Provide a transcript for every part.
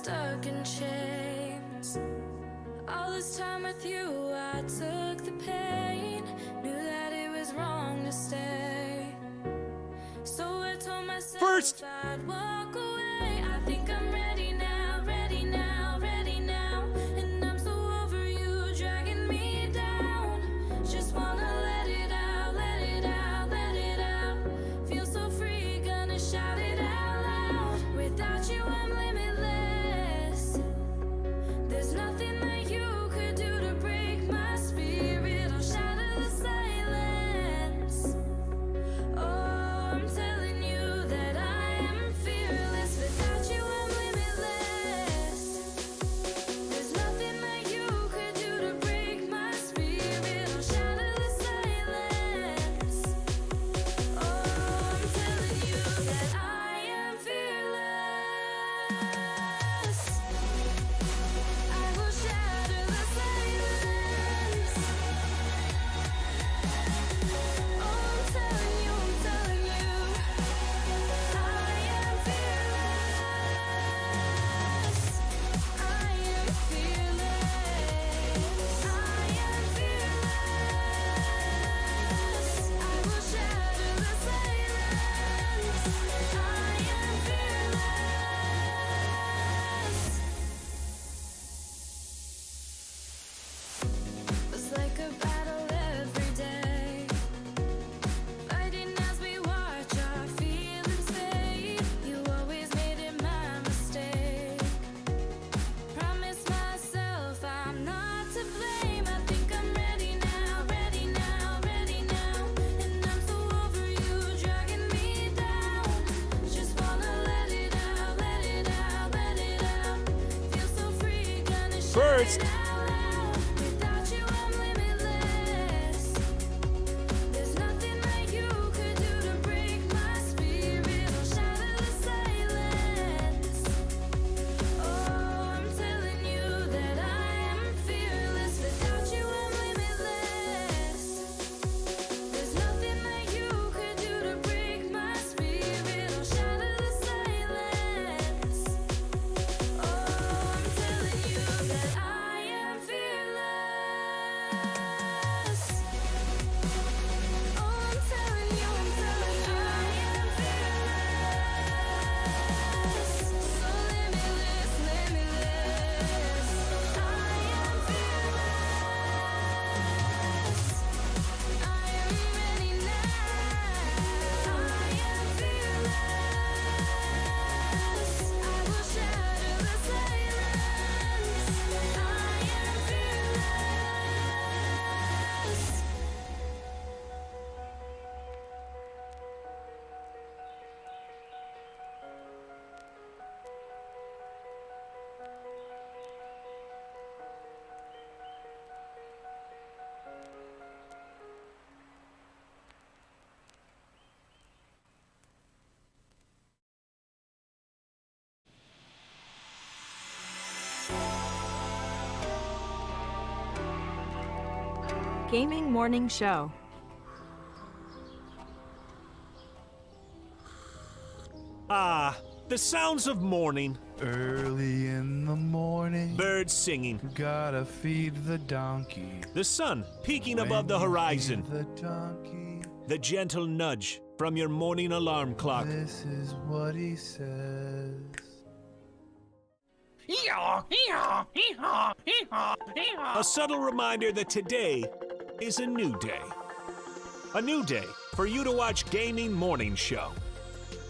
stuck in chains. All this time with you, I took the pain. Knew that it was wrong to stay. So I told myself First, I'd walk away. I think I'm ready now, ready now, ready now. And I'm so over you dragging me down. Just wanna let it out, let it out, let it out. Feel so free, gonna shout it out loud. Without you, I'm limitless. There's nothing that you could do to break my spirit. I'll shatter the silence. Oh, I'm telling you that I am fearless. Without you, I'm limitless. There's nothing that you could do to break my spirit. I'll shatter the silence. Oh, I'm telling you that I am fearless. I will shatter the silence. Oh, I'm telling you, I am fearless. I am fearless. I am fearless. I will shatter the silence. I am fearless. It's like a battle every day. Fighting as we watch our feelings fade. You always made it my mistake. Promise myself I'm not to blame. I think I'm ready now, ready now, ready now. And I'm so over you dragging me down. Just wanna let it out, let it out, let it out. Feel so free, gonna shout First. it out loud. Without you, I'm limitless. There's nothing that you could do to break my spirit. I'll shatter the silence. Oh, I'm telling you that I am fearless. Without you, I'm limitless. There's nothing that you could do to break my spirit. I'll shatter the silence. Oh, I'm telling you that I am fearless. Oh, I'm telling you, I am fearless. So limitless, limitless. I am fearless. I am ready now. I am fearless. I will shatter the silence. I am fearless. Gaming Morning Show. Ah, the sounds of morning. Early in the morning, Birds singing. gotta feed the donkey. The sun peeking above the When you horizon. feed the donkey, The gentle nudge from your morning alarm clock. this is what he says. A subtle reminder that today is a new day. A new day for you to watch Gaming Morning Show.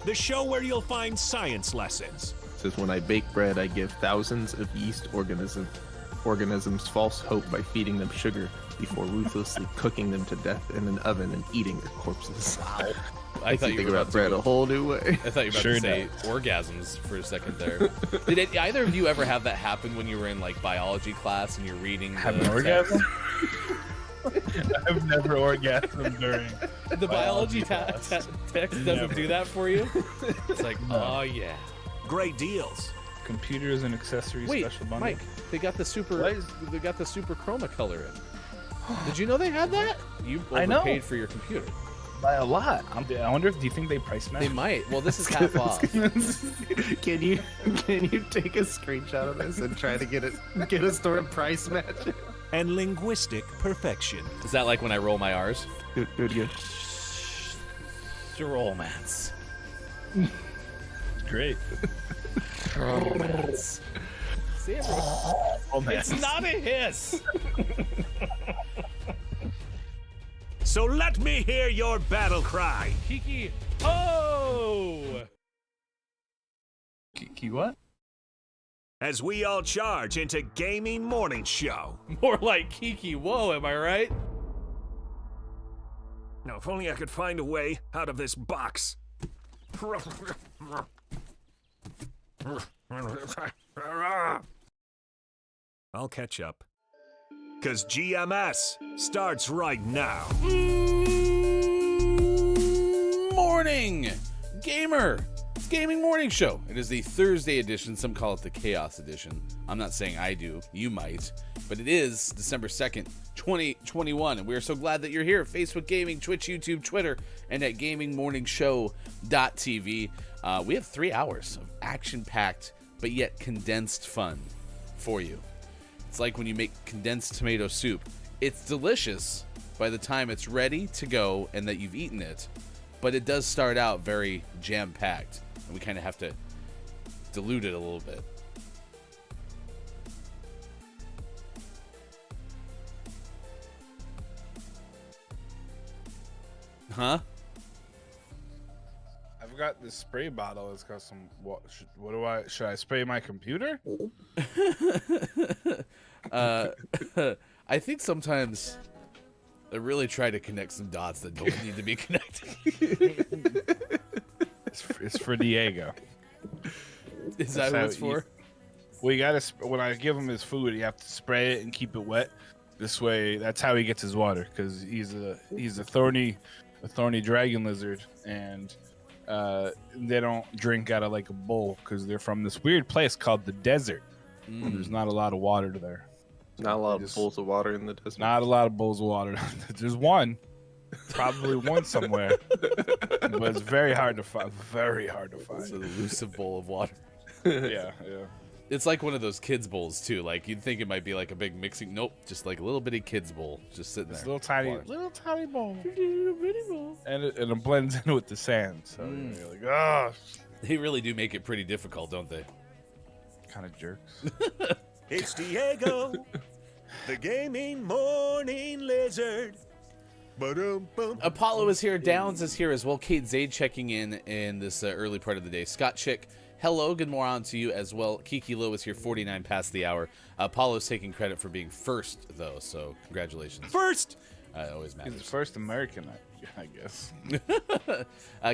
The show where you'll find science lessons, Says when I bake bread, I give thousands of yeast organisms false hope by feeding them sugar before ruthlessly cooking them to death in an oven and eating their corpses. Wow. I thought you think were about bread a whole new way. I thought you were about Sure to say orgasms for a second there. Did either of you ever have that happen when you were in like biology class and you're reading Have the an orgasm? text? I've never orgasmed during The biology text doesn't Never. do that for you. It's like, No. oh yeah. great deals. computers and accessories Wait, special bundle. Mike, they got the super. What? They got the super chroma color in. Did you know they had that? You I know. overpaid for your computer. By a lot. I wonder if, do you think they price match? They might. Well, this is half off. Can you take a screenshot of this and try to get a store price match? and linguistic perfection. Is that like when I roll my R's? Good. Romance. Great. Romance. See, Romance. it's not a hiss. So let me hear your battle cry. Kiki. Oh! Kiki what? As we all charge into Gaming Morning Show. More like Kiki. Whoa, am I right? Now, if only I could find a way out of this box. I'll catch up. 'Cause GMS starts right now. Morning, gamer. It's Gaming Morning Show. It is the Thursday edition. Some call it the Chaos edition. I'm not saying I do. You might. But it is December 2nd, 2021. And we are so glad that you're here. Facebook Gaming, Twitch, YouTube, Twitter, and at GamingMorningShow.tv. We have 3 hours of action-packed, but yet condensed fun for you. It's like when you make condensed tomato soup. It's delicious by the time it's ready to go and that you've eaten it. But it does start out very jam-packed. And we kind of have to dilute it a little bit. Huh? I've got this spray bottle. It's got some. Should I spray my computer? I think sometimes I really try to connect some dots that don't need to be connected. It's for Diego. Is that what it's for? Well, you gotta. When I give him his food, you have to spray it and keep it wet. This way, that's how he gets his water. Because he's a thorny dragon lizard, and they don't drink out of like a bowl because they're from this weird place called the desert. There's not a lot of water there. Not a lot of bowls of water in the desert. Not a lot of bowls of water. There's one, probably one somewhere, but it's very hard to find. Very hard to find. It's an elusive bowl of water. Yeah. It's like one of those kids' bowls too. Like you'd think it might be like a big mixing. Nope, just like a little bitty kids' bowl, just sitting there. It's a little tiny bowl. And it blends in with the sand. So you're like, oh, They really do make it pretty difficult, don't they? kind of jerks. It's Diego, the Gaming Morning Lizard. Ba-dum-bum. Apollo is here. Downs is here as well. Kate Zaid checking in this early part of the day. Scott Chick, hello. Good morning to you as well. Kiki Low is here, 49 past the hour. Apollo's taking credit for being first, though, so congratulations. First! It always matters. He's the first American, I guess.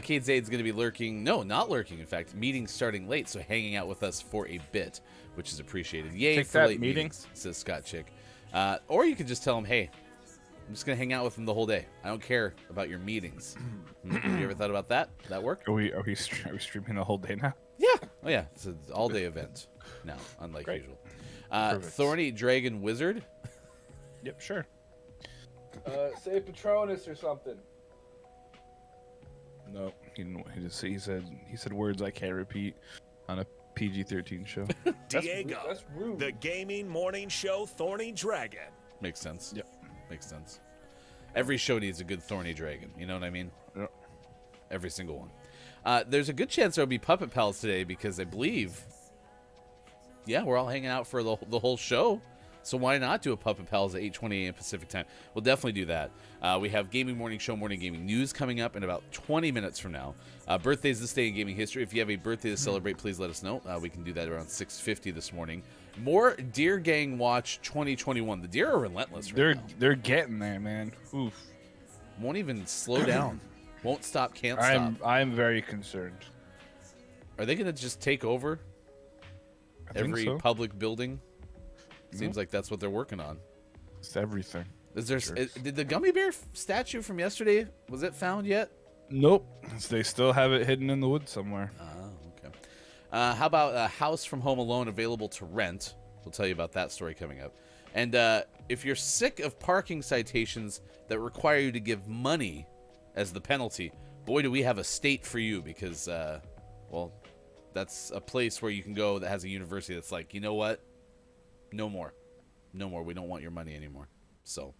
Kate Zaid's going to be lurking. No, not lurking, in fact. Meeting starting late, so hanging out with us for a bit, which is appreciated. Yay Take for that, late meeting. meetings, says Scott Chick. Or you could just tell him, hey, I'm just going to hang out with him the whole day. I don't care about your meetings. Have you ever thought about that? That work? Are we streaming the whole day now? Yeah. Oh, yeah. It's an all-day event now, unlike Great. usual. Perfect. Thorny Dragon Wizard. Yep, sure. Say Patronus or something. No, he didn't. He said words I can't repeat on a PG-13 show. Diego, That's rude. the Gaming Morning Show Thorny Dragon. Makes sense. Yep. Makes sense. Every show needs a good thorny dragon. You know what I mean? Yep. Every single one. There's a good chance there'll be Puppet Pals today because I believe, yeah, we're all hanging out for the whole show. So why not do a Puppet Pals at 8:20 a.m. Pacific time? We'll definitely do that. We have Gaming Morning Show, Morning Gaming News coming up in about 20 minutes from now. Birthdays this day in gaming history. If you have a birthday to celebrate, please let us know. We can do that around 6:50 this morning. More Deer Gang Watch 2021. The deer are relentless right now. They're getting there, man. Oof. Won't even slow down. Won't stop, can't stop. I'm very concerned. Are they going to just take over I think every so. public building? Seems like that's what they're working on. It's everything. Is there? Jerks. Did the gummy bear statue from yesterday, was it found yet? Nope. They still have it hidden in the woods somewhere. Oh, okay. How about a House from Home Alone available to rent? We'll tell you about that story coming up. And if you're sick of parking citations that require you to give money as the penalty. Boy, do we have a state for you, because, well, that's a place where you can go that has a university that's like, you know what? No more. No more. We don't want your money anymore. So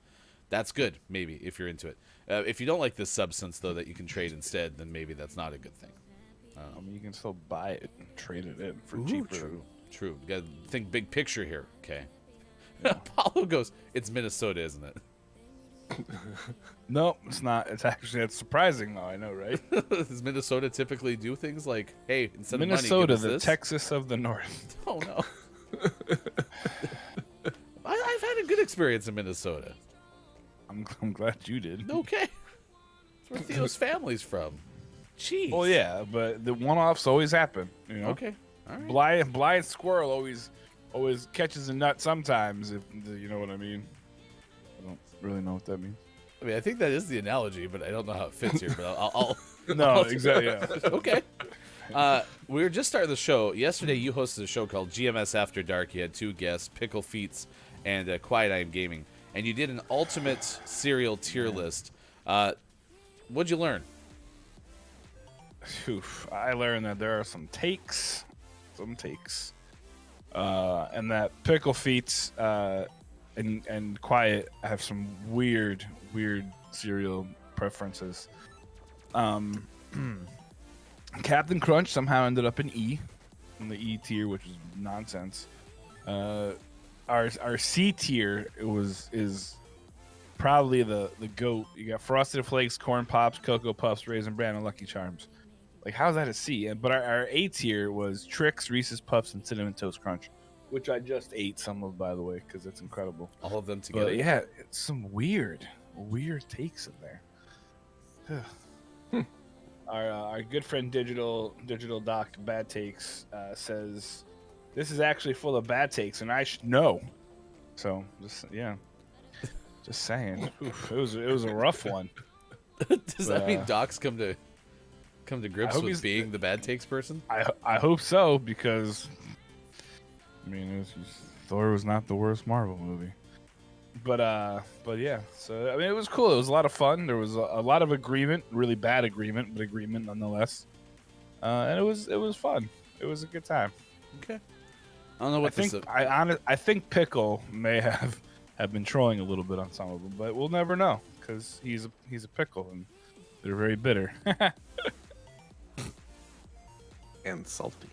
that's good, maybe, if you're into it. If you don't like this substance, though, that you can trade instead, then maybe that's not a good thing. I mean, you can still buy it and trade it in for cheaper. True. You got to think big picture here, okay? Apollo goes, it's Minnesota, isn't it? No, it's not. It's surprising, though. I know, right? Does Minnesota typically do things like, hey, instead Minnesota, of money, give us the this? Texas of the North. Oh, no. I've had a good experience in Minnesota. I'm glad you did. Okay. That's where Theo's family's from. Jeez. Well, yeah, but the one-offs always happen. You know. Okay. All right. Blind squirrel always catches a nut sometimes. If you know what I mean. I don't really know what that means. I mean, I think that is the analogy, but I don't know how it fits here. But I'll No, exactly. Yeah. Okay. We were just starting the show. Yesterday, you hosted a show called GMS After Dark. You had 2 guests, Pickle Feats and Quiet I Am Gaming. And you did an ultimate cereal tier list. What'd you learn? I learned that there are some takes. And that Pickle Feats and Quiet have some weird cereal preferences. Captain Crunch somehow ended up in E, in the E tier, which is nonsense. Our C tier is probably the GOAT. You got Frosted Flakes, Corn Pops, Cocoa Puffs, Raisin Bran, and Lucky Charms. Like, how's that a C? But our A tier was Trix, Reese's Puffs, and Cinnamon Toast Crunch, which I just ate some of, by the way, because it's incredible. All of them together. But yeah, it's some weird takes in there. Our good friend Digital Doc Bad Takes says this is actually full of bad takes, and I should know. So just saying, Oof, it was a rough one. Does that mean Doc's come to grips with being the bad takes person? I hope so, because I mean, Thor was not the worst Marvel movie. But yeah, so I mean, it was cool. It was a lot of fun. There was a lot of agreement, really bad agreement, but agreement nonetheless. And it was fun. It was a good time. Okay. I don't know what I think Pickle may have been trolling a little bit on some of them, but we'll never know, because he's a pickle and they're very bitter. And salty.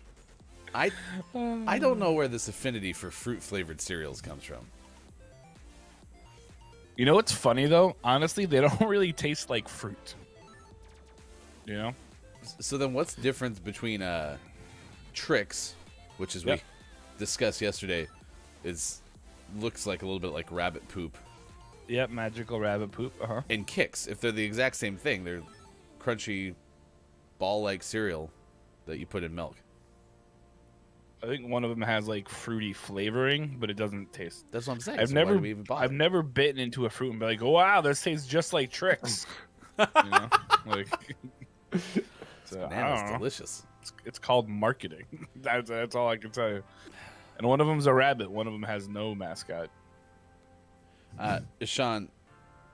I don't know where this affinity for fruit flavored cereals comes from. You know what's funny though? Honestly, they don't really taste like fruit. You know? So then what's the difference between Trix, which is we discussed yesterday, looks like a little bit like rabbit poop. Yep, magical rabbit poop. And Kix, if they're the exact same thing, they're crunchy ball-like cereal that you put in milk. I think one of them has like fruity flavoring, but it doesn't taste. That's what I'm saying. I've never bitten into a fruit and be like, oh, wow, this tastes just like Trix. You know? Like, so, Bananas, delicious. It's called marketing. That's all I can tell you. And one of them's a rabbit. One of them has no mascot. Sean,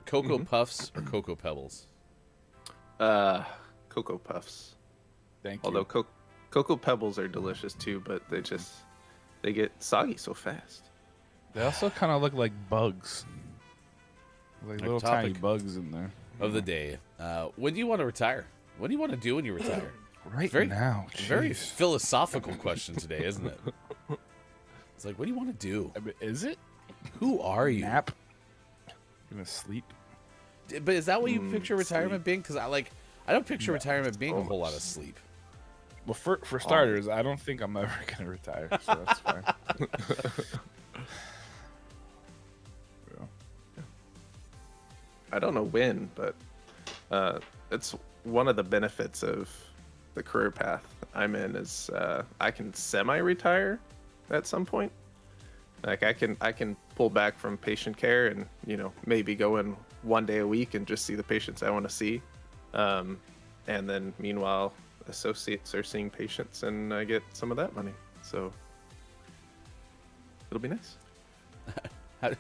Cocoa Puffs or Cocoa Pebbles? Cocoa Puffs. Thank you. Although Cocoa Pebbles are delicious too, but they get soggy so fast. They also kind of look like bugs. Like little tiny bugs in there. Of the day. When do you want to retire? What do you want to do when you retire? Now. Very philosophical question today, isn't it? It's like, what do you want to do? I mean, is it? Who are you? Nap. Gonna sleep. But is that what you picture retirement being? Because I don't picture retirement being a whole lot of sleep. Well, for starters, I don't think I'm ever gonna retire, so that's fine. I don't know when, but it's one of the benefits of the career path I'm in is I can semi-retire at some point. Like I can pull back from patient care and maybe go in 1 day a week and just see the patients I want to see, and then meanwhile associates are seeing patients and I get some of that money. So it'll be nice. How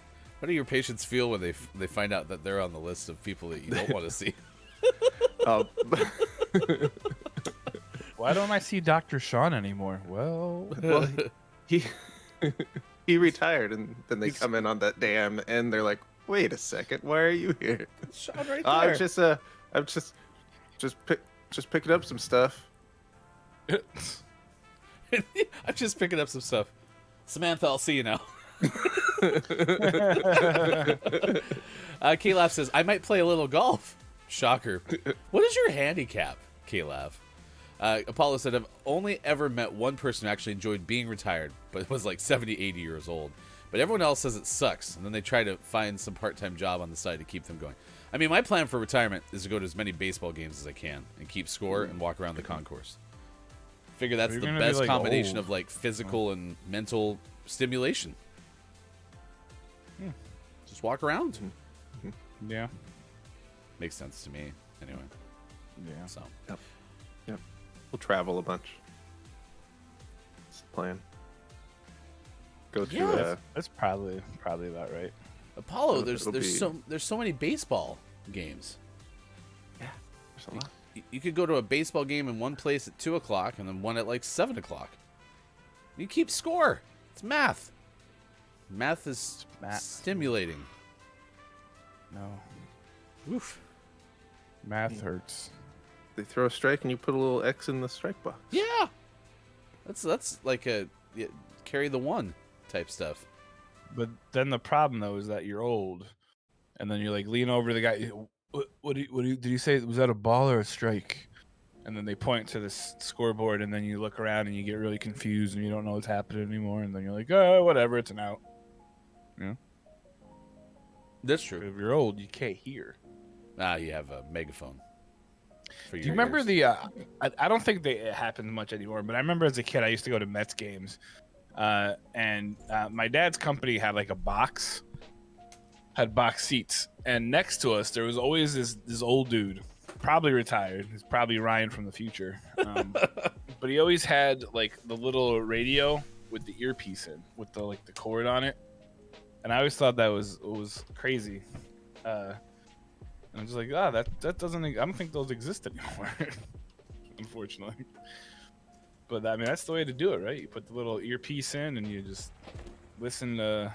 do your patients feel when they find out that they're on the list of people that you don't want to see? Um, Why don't I see Dr. Sean anymore? Well, well, he he retired, and then they come in on that day, and they're like, "Wait a second, why are you here?" Sean right there. I'm just picking up some stuff. I'm just picking up some stuff. Samantha, I'll see you now. K-Lav says, I might play a little golf. Shocker. What is your handicap, K-Lav? Apollo said, I've only ever met one person who actually enjoyed being retired, but was like 70, 80 years old. But everyone else says it sucks, and then they try to find some part-time job on the side to keep them going. I mean, my plan for retirement is to go to as many baseball games as I can and keep score and walk around the concourse. Figure that's the best like, combination of like physical and mental stimulation. Just walk around. yeah. Makes sense to me, anyway. Yeah. So Yep. We'll travel a bunch. That's the plan. Go to Yeah. That's probably about right. Apollo, It'll there's so many baseball games. there's a lot. You could go to a baseball game in one place at 2:00 and then one at like 7:00. You keep score. It's math. Math is stimulating. No. Oof. Math hurts. They throw a strike, and you put a little X in the strike box. Yeah. That's like a carry the one type stuff. But then the problem though is that you're old, and then you're like lean over the guy. What did you say? Was that a ball or a strike? And then they point to this scoreboard, and then you look around and you get really confused and you don't know what's happening anymore. And then you're like, oh, whatever, it's an out. Yeah. That's true. If you're old, you can't hear. You have a megaphone. For Do you remember the? I don't think it happens much anymore, but I remember as a kid I used to go to Mets games, and my dad's company had like a box, had box seats, and next to us there was always this old dude, probably retired. He's probably Ryan from the future, but he always had like the little radio with the earpiece in, with the cord on it, and I always thought that was crazy. And I'm just like, that doesn't. I don't think those exist anymore, unfortunately. But I mean, that's the way to do it, right? You put the little earpiece in, and you just listen to.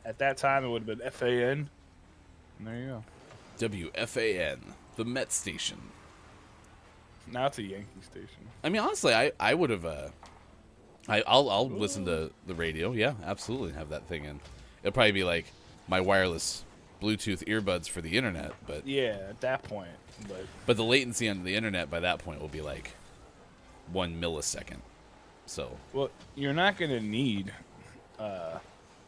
At that time, it would have been FAN, and there you go. WFAN, the Met station. Now it's a Yankee station. I mean, honestly, I would have. I'll listen to the radio. Yeah, absolutely, have that thing in. It'll probably be like my wireless Bluetooth earbuds for the internet, but Yeah, at that point, but the latency on the internet by that point will be like 1 millisecond. So well, you're not gonna need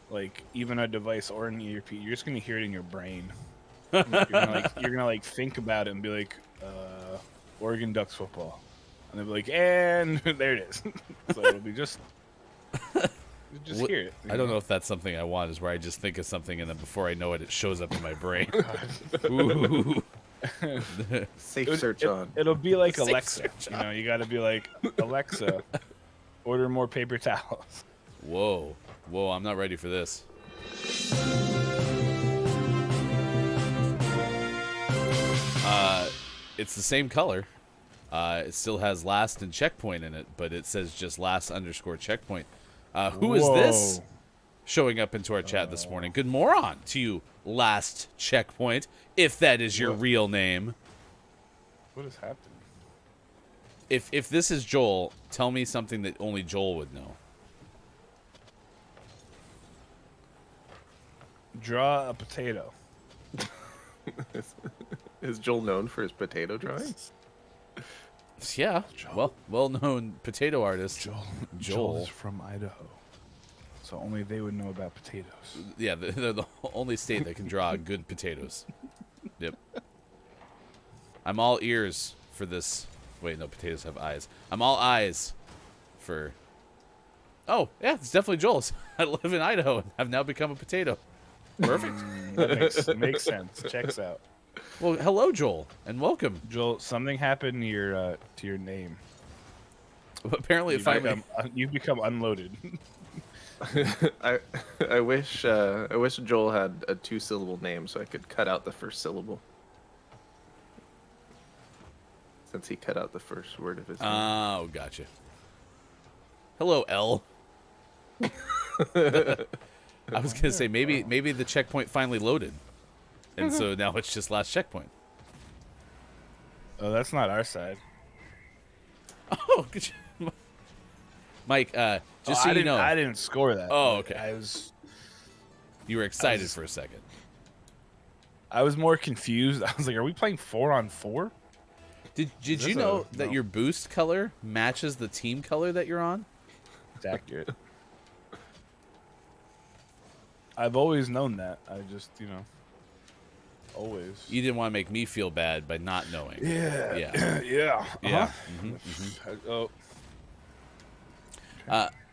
like even a device or an earpiece. You're just gonna hear it in your brain. you're gonna think about it and be like, Oregon Ducks football, and they'll be like, and there it is. So it'll be just hear it. I don't know if that's something I want, is where I just think of something and then before I know it, it shows up in my brain. Ooh. Safe search on. It'll be like Safe Alexa. search You know, you got to be like, Alexa, order more paper towels. Whoa, I'm not ready for this. It's the same color. It still has last and checkpoint in it, but it says just last_checkpoint. Who is this showing up into our chat this morning? Good moron to you, last checkpoint, if that is your real name. What is happening? If this is Joel, tell me something that only Joel would know. Draw a potato. Is Joel known for his potato drawings? Yeah, well-known potato artist. Joel's from Idaho, so only they would know about potatoes. Yeah, they're the only state that can draw good potatoes. Yep. I'm all ears for this. Wait, no, potatoes have eyes. I'm all eyes for... Oh, yeah, it's definitely Joel's. I live in Idaho and have now become a potato. Perfect. That makes sense. Checks out. Well, hello, Joel, and welcome. Joel, something happened to your name. Apparently, You've become unloaded. I wish Joel had a 2-syllable name so I could cut out the first syllable. since he cut out the first word of his name. Oh, gotcha. Hello, L. I was gonna say maybe the checkpoint finally loaded, and so now it's just last checkpoint. Oh, that's not our side. Oh, good job. Mike. Just so you know, I didn't score that. Oh, okay. You were excited for a second. I was more confused. I was like, "Are we playing 4-on-4?" Did you know that your boost color matches the team color that you're on? It's accurate. I've always known that. I just, always. You didn't want to make me feel bad by not knowing. Yeah. Yeah. Yeah. Yeah. Oh.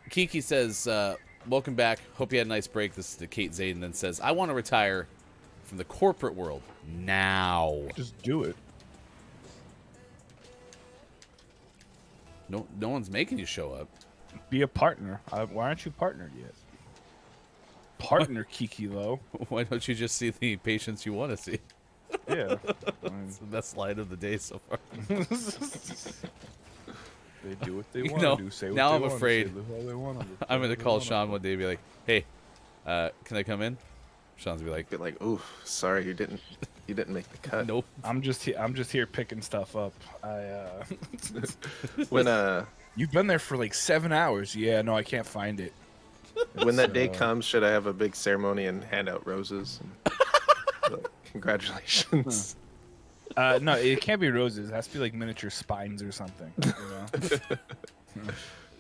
Kiki says, welcome back. Hope you had a nice break. This is to Kate Zayden, then says, I want to retire from the corporate world now. Just do it. No one's making you show up. Be a partner. Why aren't you partnered yet? Partner Kiki Low. Why don't you just see the patients you want to see? Yeah. It's the best line of the day so far. They do what they want to do. Say what now they I'm want afraid. To say how they want to. I'm going to call Sean one day and be like, hey, can I come in? Sean's be like, oof, sorry, you didn't make the cut. Nope. I'm just here picking stuff up. When You've been there for like 7 hours. Yeah, no, I can't find it. When that day comes, should I have a big ceremony and hand out roses? And, congratulations. No, it can't be roses. It has to be like miniature spines or something.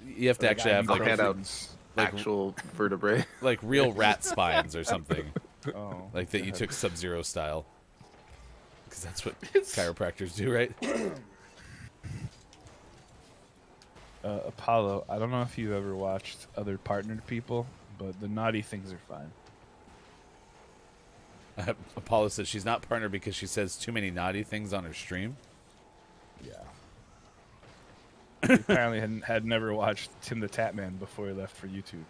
You have to actually have I'll like hand out actual vertebrae. Like real rat spines or something. Oh, like that you took Sub-Zero style. Because that's what chiropractors do, right? Apollo, I don't know if you've ever watched other partnered people, but the naughty things are fine. Apollo says she's not partnered because she says too many naughty things on her stream. Yeah. He apparently had never watched Tim the Tatman before he left for YouTube.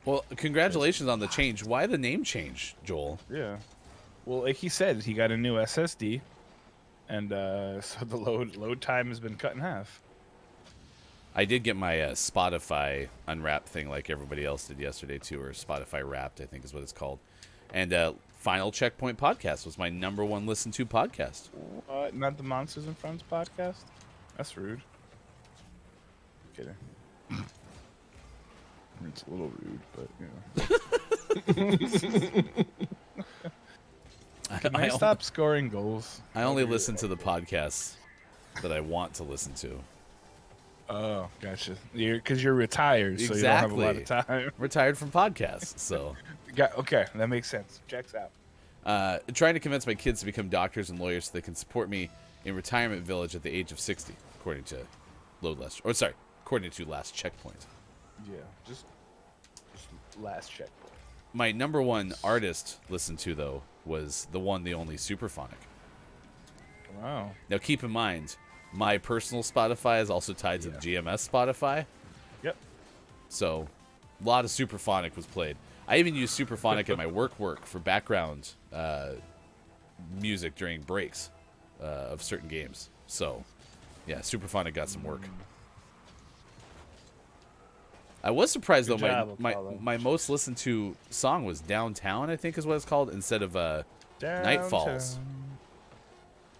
Well, congratulations on the change. Why the name change, Joel? Yeah. Well, like he said, he got a new SSD, and so the load time has been cut in half. I did get my Spotify Unwrapped thing like everybody else did yesterday, too, or Spotify Wrapped, I think is what it's called. And Final Checkpoint Podcast was my #1 listened to podcast. Not the Monsters and Friends podcast? That's rude. I'm kidding. It's a little rude, but, Can I stop scoring goals? I only listen to the podcasts that I want to listen to. Oh, gotcha. Because you're retired, so Exactly. you don't have a lot of time. Retired from podcasts, so. Okay, that makes sense. Checks out. Trying to convince my kids to become doctors and lawyers so they can support me in retirement village at the age of 60, according to according to Last Checkpoint. Yeah, just last checkpoint. My #1 artist listened to, though, was the one, the only Superphonic. Wow. Now, keep in mind, my personal Spotify is also tied to the GMS Spotify. Yep. So, a lot of Superphonic was played. I even use Superphonic at my work for background music during breaks of certain games. So, yeah, Superphonic got some work. I was surprised, Good though, job, my most listened to song was Downtown, I think is what it's called, instead of Night Falls.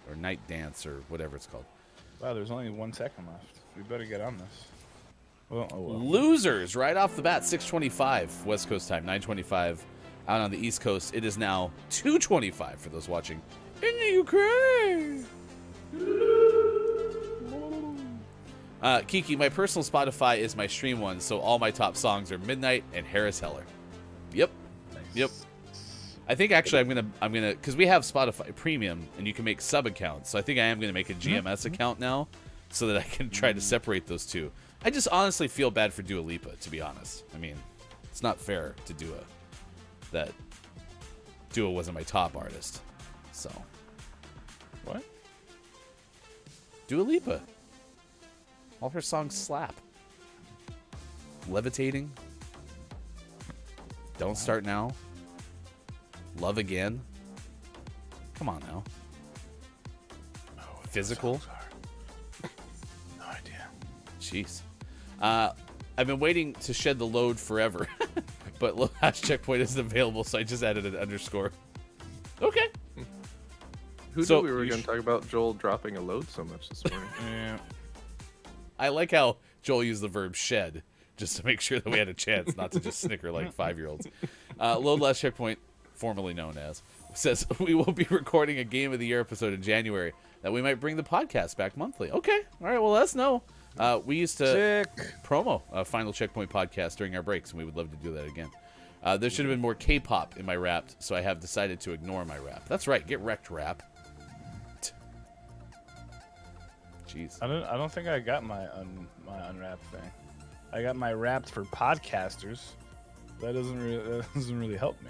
Or Night Dance, or whatever it's called. Wow, there's only 1 second left. We better get on this. Well, Losers, right off the bat, 6:25 West Coast time, 9:25 out on the East Coast. It is now 2:25 for those watching in the Ukraine. Kiki, my personal Spotify is my stream one, so all my top songs are Midnight and Harris Heller. Yep. nice. Yep. I think actually I'm gonna because we have Spotify Premium and you can make sub accounts. So I think I am gonna make a GMS account now, so that I can try to separate those two. I just honestly feel bad for Dua Lipa, to be honest. I mean, it's not fair to Dua that Dua wasn't my top artist. So What? Dua Lipa. All her songs slap. Levitating. Don't Start Now. Love Again. Come on now. physical? No idea. Jeez. I've been waiting to shed the load forever, but last checkpoint isn't available, so I just added an underscore. Okay. Who So, knew we were you going to talk about Joel dropping a load so much this morning? Yeah. I like how Joel used the verb shed just to make sure that we had a chance not to just snicker like 5-year-olds. Load last checkpoint, formerly known as, says we will be recording a Game of the Year episode in January that we might bring the podcast back monthly. Okay. All right. Well, let us know. We used to Sick. promo a Final Checkpoint podcast during our breaks, and we would love to do that again. There should have been more K-pop in my rap, so I have decided to ignore my rap. That's right. Get wrecked, rap. Jeez. I don't think I got my unwrapped thing. I got my wrapped for podcasters. That doesn't really help me.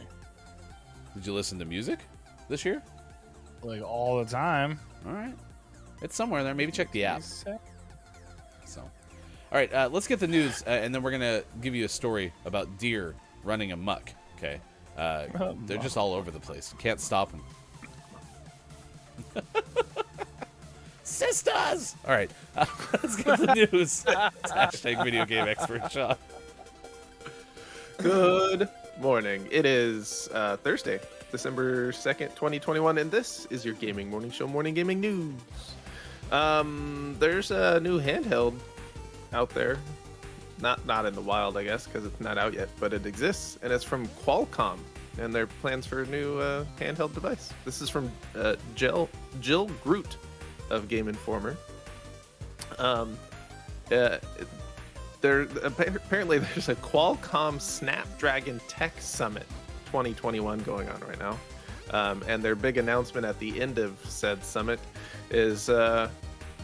Did you listen to music this year? Like all the time. All right. It's somewhere there. Maybe check the app. Sick. So, all right, let's get the news, and then we're going to give you a story about deer running amok, okay? They're just all over the place. Can't stop them. Sisters! All right, let's get the news. It's hashtag video game expert Sean. Good morning. It is Thursday, December 2nd, 2021, and this is your Gaming Morning Show Morning Gaming News. There's a new handheld out there. Not in the wild, I guess, because it's not out yet, but it exists, and it's from Qualcomm, and their plans for a new handheld device. This is from Jill Groot of Game Informer. Apparently there's a Qualcomm Snapdragon Tech Summit 2021 going on right now, and their big announcement at the end of said summit is that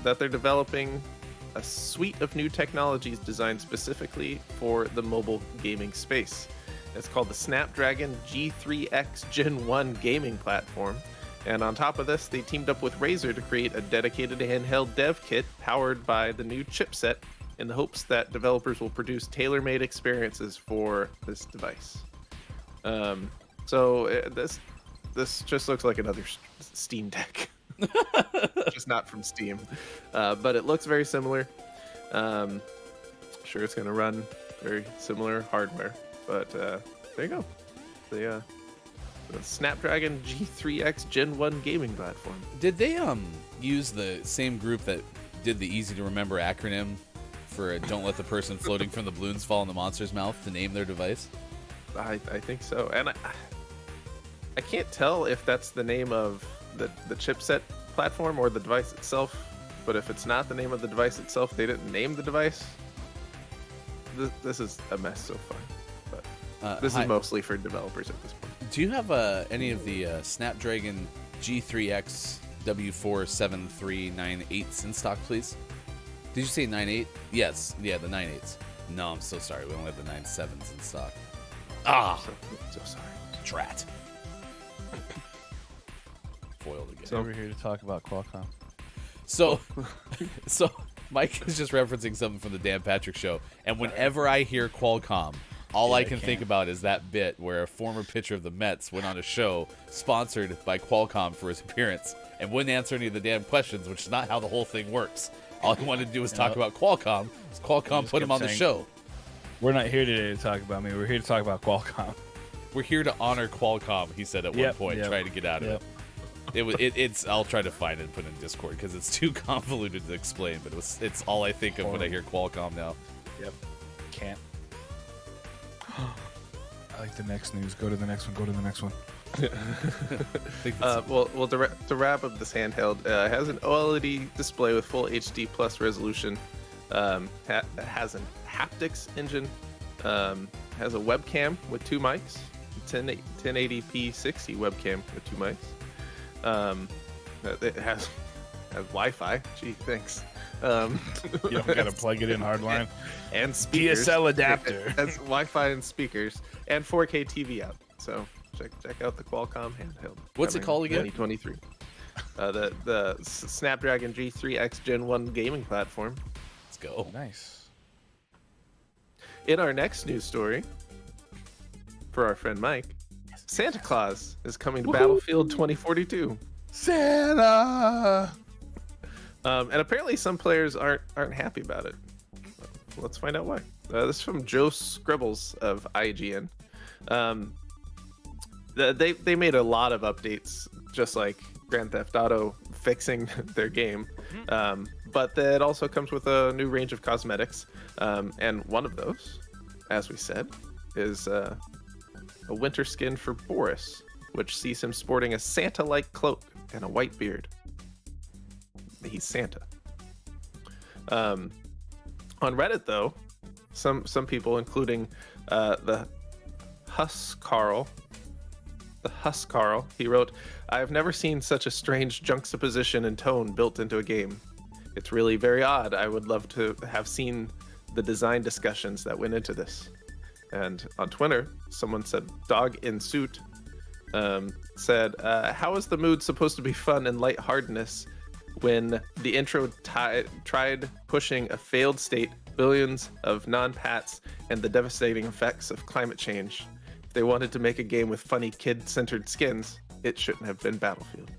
they're developing a suite of new technologies designed specifically for the mobile gaming space. It's called the Snapdragon G3X Gen 1 gaming platform. And on top of this, they teamed up with Razer to create a dedicated handheld dev kit powered by the new chipset in the hopes that developers will produce tailor-made experiences for this device. This just looks like another Steam Deck. Just not from Steam. But it looks very similar. Sure, it's going to run very similar hardware. But there you go. The Snapdragon G3X Gen 1 gaming platform. Did they use the same group that did the easy to remember acronym for don't let the person floating from the balloons fall in the monster's mouth to name their device? I think so. And I can't tell if that's the name of the chipset platform or the device itself. But if it's not the name of the device itself, they didn't name the device. This is a mess so far. But this is mostly for developers at this point. Do you have any of the Snapdragon G3X W47398s in stock, please? Did you say 98? Yes. Yeah, the 98s. No, I'm so sorry. We only have the 97s in stock. Ah! So sorry. Drat. Foiled again. So we're here to talk about Qualcomm. So Mike is just referencing something from the Dan Patrick Show, and whenever I hear Qualcomm, all I can think about is that bit where a former pitcher of the Mets went on a show sponsored by Qualcomm for his appearance and wouldn't answer any of the damn questions, which is not how the whole thing works. All he wanted to do was talk about Qualcomm, because Qualcomm put him on the show. We're not here today to talk about me. We're here to talk about Qualcomm. We're here to honor Qualcomm, he said at one point, trying to get out of it. It's. I'll try to find it and put it in Discord because it's too convoluted to explain. But it's all I think of when I hear Qualcomm now. Yep. Can't. I like the next news. Go to the next one. Go to the next one. Well, to wrap up this handheld, it has an OLED display with full HD plus resolution. Has an haptics engine. Has a webcam with 2 mics. 1080p 60 webcam with 2 mics. It has Wi-Fi. Gee, thanks. You don't gotta plug it in hardline. And speakers. DSL adapter. It has Wi-Fi and speakers and 4K TV out. So check out the Qualcomm handheld. What's it called again? 2023. The Snapdragon G3X Gen 1 gaming platform. Let's go. Nice. In our next news story, for our friend Mike, Santa Claus is coming to Battlefield 2042. Santa! And apparently some players aren't happy about it. Let's find out why. This is from Joe Scribbles of IGN. They made a lot of updates, just like Grand Theft Auto fixing their game. But that also comes with a new range of cosmetics. And one of those, as we said, is a winter skin for Boris, which sees him sporting a Santa-like cloak and a white beard. He's Santa. On Reddit, though, some people, including the Huscarl, he wrote, "I have never seen such a strange juxtaposition and tone built into a game. It's really very odd. I would love to have seen the design discussions that went into this." And on Twitter, someone said, Dog in Suit, said, "How is the mood supposed to be fun and lightheartedness when the intro tried pushing a failed state, billions of non-pats, and the devastating effects of climate change? If they wanted to make a game with funny kid-centered skins, it shouldn't have been Battlefield."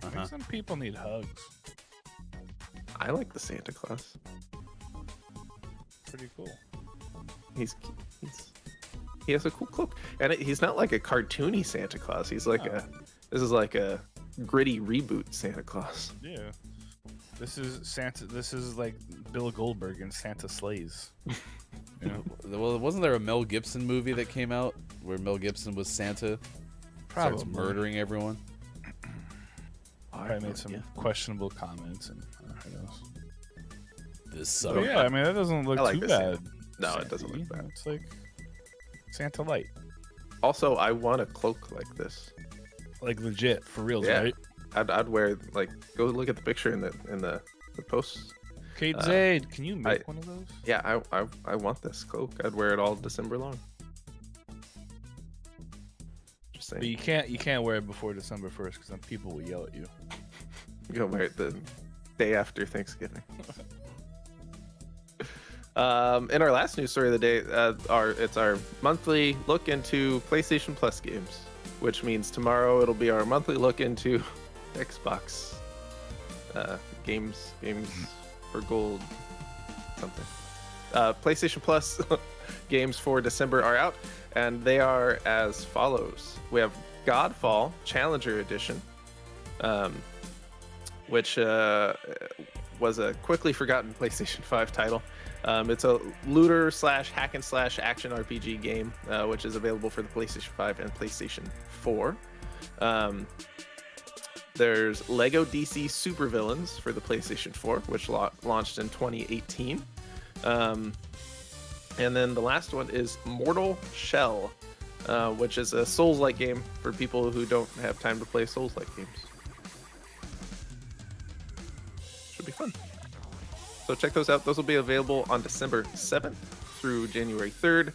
I think some people need hugs. I like the Santa Claus. Pretty cool. He has a cool cloak, and he's not like a cartoony Santa Claus. He's like this is like a gritty reboot Santa Claus. Yeah. This is Santa. This is like Bill Goldberg in Santa Slays. You know? Well, wasn't there a Mel Gibson movie that came out where Mel Gibson was Santa? Probably. Starts murdering everyone. I made some questionable comments, and who knows. This So sucks. yeah, I mean that doesn't look I like too this bad. Santa. No, it doesn't look bad. It's like Santa Light, Also, I want a cloak like this. like legit for real, Yeah. right? I'd wear, like, go look at the picture in the posts. Kate Zaid, can you make one of those? Yeah, I want this cloak. I'd wear it all December long. Just saying. But you can't wear it before December 1st because then people will yell at you. You can wear it the day after Thanksgiving. In our last news story of the day, it's our monthly look into PlayStation Plus games, which means tomorrow it'll be our monthly look into Xbox games for gold something. PlayStation Plus games for December are out, and they are as follows. We have Godfall Challenger Edition, which was a quickly forgotten PlayStation 5 title. It's a looter / hack and slash action RPG game, which is available for the PlayStation 5 and PlayStation 4. There's Lego DC Supervillains for the PlayStation 4, which launched in 2018. And then the last one is Mortal Shell, which is a Souls-like game for people who don't have time to play Souls-like games. Should be fun. So check those out. Those will be available on December 7th through January 3rd.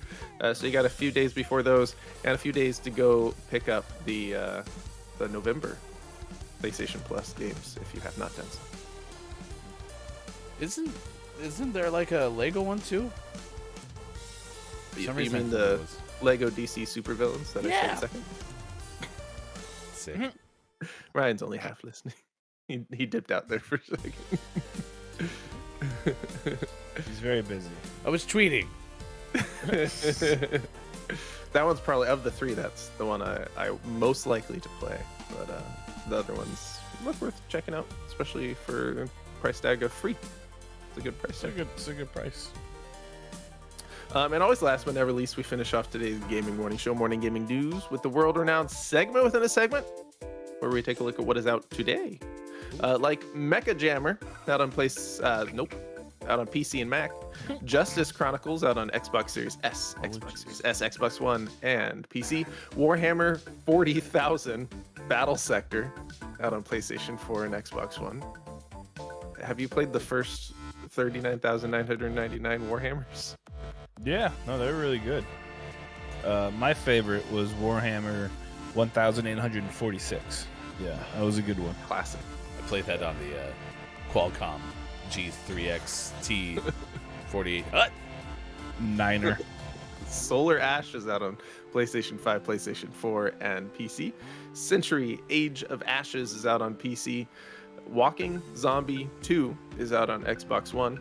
So you got a few days before those and a few days to go pick up the November PlayStation Plus games if you have not done so. Isn't there like a Lego one too? For some You reason I mean thought the there was. Lego DC Supervillains that I Yeah. showed second? Sick. Ryan's only half listening. He dipped out there for a second. He's very busy. I was tweeting. That one's probably, of the three, that's the one I most likely to play. But the other ones look worth checking out, especially for price tag of free. It's a good price tag. It's a good price. And always last but never least, we finish off today's Gaming Morning Show, Morning Gaming News, with the world-renowned segment within a segment, where we take a look at what is out today. Like Mecha Jammer, out on out on PC and Mac. Justice Chronicles, out on Xbox Series S, Xbox Series S, Xbox One, and PC. Warhammer 40,000 Battle Sector, out on PlayStation 4 and Xbox One. Have you played the first 39,999 Warhammers? Yeah, no, they're really good. My favorite was Warhammer 1,846. Yeah, that was a good one. Classic. I played that on the Qualcomm G3X T48 Hut. Niner. Solar Ash is out on PlayStation 5, PlayStation 4, and PC. Century Age of Ashes is out on PC. Walking Zombie 2 is out on Xbox One.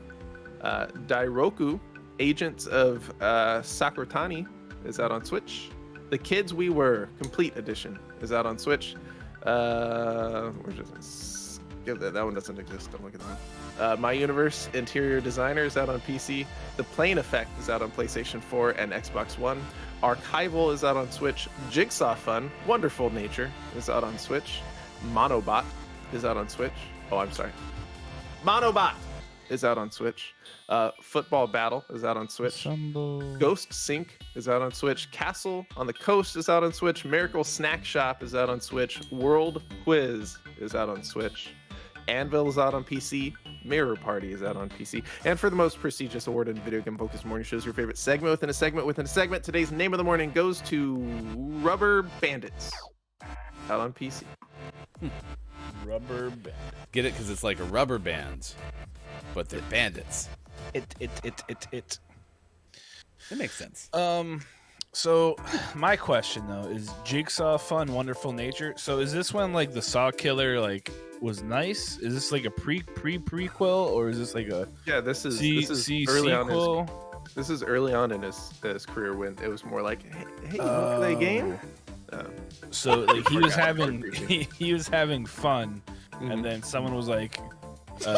Dairoku, Agents of Sakurtani is out on Switch. The Kids We Were Complete Edition is out on Switch. Where's this? That one doesn't exist. Don't look at that one. My Universe Interior Designer is out on PC. The Plane Effect is out on PlayStation 4 and Xbox One. Archival is out on Switch. Jigsaw Fun, Wonderful Nature is out on Switch. Monobot is out on Switch. Oh, I'm sorry. Monobot is out on Switch. Football Battle is out on Switch. Ghost Sync is out on Switch. Castle on the Coast is out on Switch. Miracle Snack Shop is out on Switch. World Quiz is out on Switch. Anvil is out on PC. Mirror Party is out on PC. And for the most prestigious award in video game focused morning shows, your favorite segment within a segment within a segment, today's name of the morning goes to Rubber Bandits, out on PC. Rubber band. Get it? Because it's like a rubber band, but they're bandits. It. That makes sense. So my question though is Jigsaw Fun, Wonderful Nature. So is this one like the Saw Killer like was nice? Is this like a prequel or is this like a This is early sequel? on. This is early on in his career when it was more like, hey, you want to play a game? So like he was having fun, and then someone was like,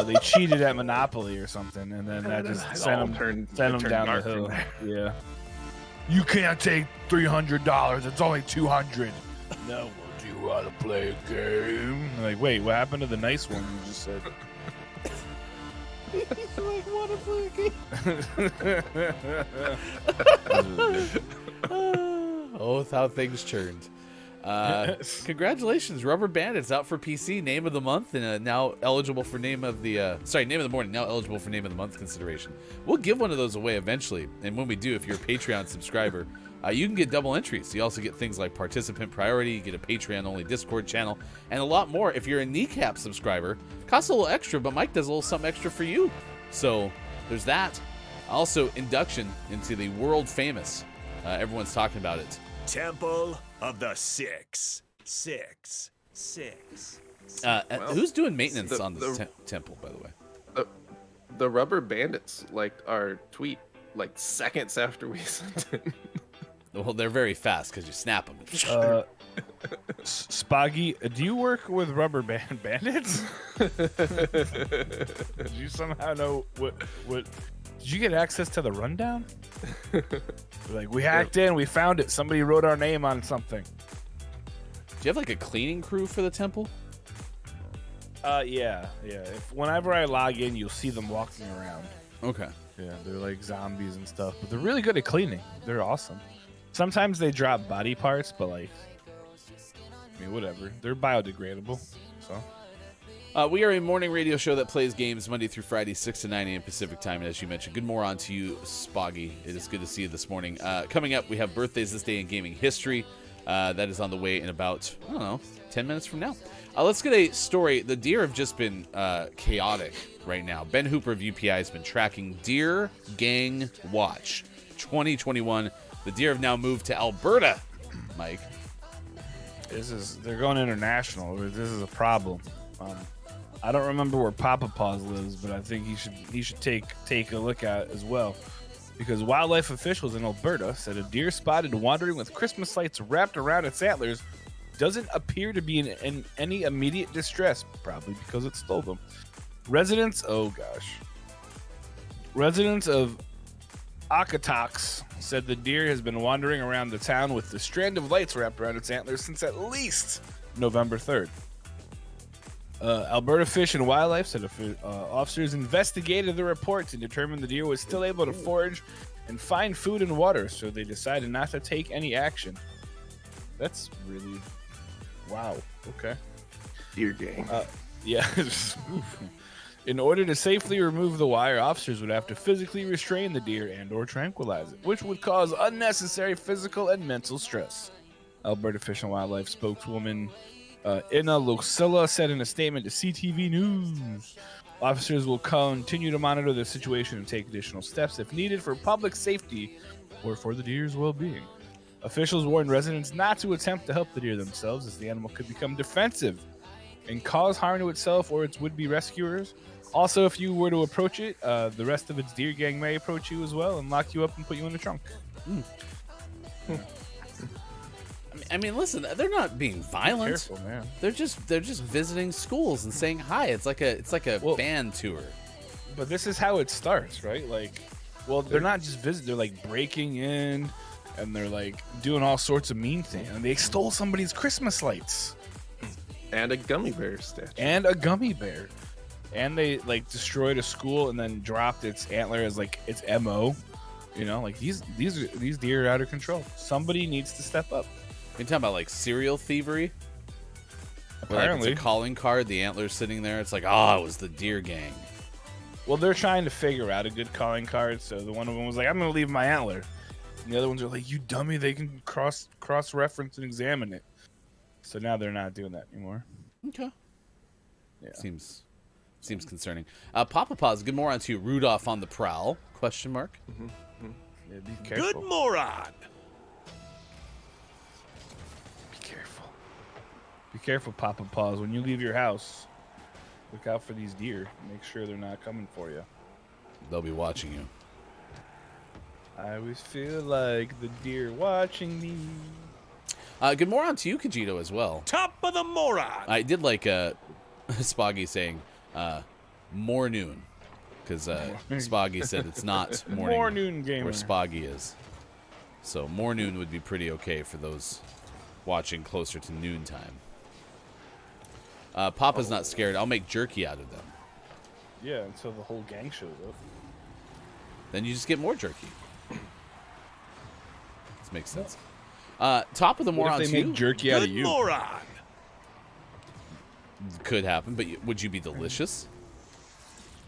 they cheated at Monopoly or something, and then that just sent him down the hill. Yeah. You can't take $300. It's only $200. No, do you want to play a game? I'm like, wait, what happened to the nice one you just said? Like, want to play a game? Oh, how things churned. Congratulations, Rubber Bandits out for PC, name of the month, and now eligible for name of the name of the morning, now eligible for name of the month consideration. We'll give one of those away eventually, and when we do, if you're a Patreon subscriber, you can get double entries. You also get things like participant priority, you get a Patreon only Discord channel, and a lot more. If you're a Kneecap subscriber, costs a little extra, but Mike does a little something extra for you. So there's that. Also, induction into the world famous, everyone's talking about it, Temple of the Six. who's doing maintenance on this temple, by the way? The Rubber Bandits liked our tweet like seconds after we sent it. Well, they're very fast because you snap them. Spoggy, do you work with Rubber Bandits? Did you somehow know what? Did you get access to the rundown? Like, we hacked in, we found it. Somebody wrote our name on something. Do you have like a cleaning crew for the temple? Yeah. Whenever I log in, you'll see them walking around. Okay. Yeah, they're like zombies and stuff, but they're really good at cleaning. They're awesome. Sometimes they drop body parts, but like, I mean, whatever. They're biodegradable, so. We are a morning radio show that plays games Monday through Friday, 6 to 9 a.m. Pacific time. And as you mentioned, good morning to you, Spoggy. It is good to see you this morning. Coming up, we have birthdays this day in gaming history. That is on the way in about, 10 minutes from now. Let's get a story. The deer have just been chaotic right now. Ben Hooper of UPI has been tracking Deer Gang Watch 2021. The deer have now moved to Alberta, Mike. They're going international. This is a problem. I don't remember where Papa Paws lives, but I think he should take a look at it as well, because wildlife officials in Alberta said a deer spotted wandering with Christmas lights wrapped around its antlers doesn't appear to be in any immediate distress, probably because it stole them. Residents of Okotoks said the deer has been wandering around the town with the strand of lights wrapped around its antlers since at least November 3rd. Alberta Fish and Wildlife said officers investigated the reports and determined the deer was still able to forage and find food and water, so they decided not to take any action. That's really... wow. Okay. Deer Gang. Yeah. In order to safely remove the wire, officers would have to physically restrain the deer and or tranquilize it, which would cause unnecessary physical and mental stress. Alberta Fish and Wildlife spokeswoman Ina Lucilla said in a statement to CTV News, officers will continue to monitor the situation and take additional steps if needed for public safety or for the deer's well-being. Officials warned residents not to attempt to help the deer themselves, as the animal could become defensive and cause harm to itself or its would-be rescuers. Also, if you were to approach it, the rest of its deer gang may approach you as well and lock you up and put you in the trunk. I mean, listen, they're not being violent. Careful, man. They're just visiting schools and saying hi. It's like a band tour. But this is how it starts, right? Like, well, they're not just visiting; they're like breaking in, and they're like doing all sorts of mean things. And they stole somebody's Christmas lights And a gummy bear statue. and a gummy bear, and they like destroyed a school and then dropped its antler as like its MO. You know, like these deer are out of control. Somebody needs to step up. You're talking about like serial thievery. Where, like, Apparently, it's a calling card. The antler's sitting there. It's like, it was the deer gang. well, they're trying to figure out a good calling card. So the one of them was like, "I'm going to leave my antler," and the other ones are like, "You dummy! They can cross reference and examine it." So now they're not doing that anymore. Okay. Yeah. Seems concerning. Papa Paws, good morning to Rudolph on the prowl? Question mark. Yeah, be careful. Good moron. Be careful. Be careful, Papa Paws. When you leave your house, look out for these deer. Make sure they're not coming for you. They'll be watching you. I always feel like the deer watching me. Good morning to you, Kajito, as well. Top of the moron. I did like Spoggy saying more noon, because Spoggy said it's not morning More noon gamer. where Spoggy is. So more noon would be pretty okay for those watching closer to noontime. Papa's not scared. I'll make jerky out of them. Yeah, until the whole gang shows up. Then you just get more jerky. This makes sense. Top of the What moron if they too make jerky out of Good you? moron. could happen, but would you be delicious?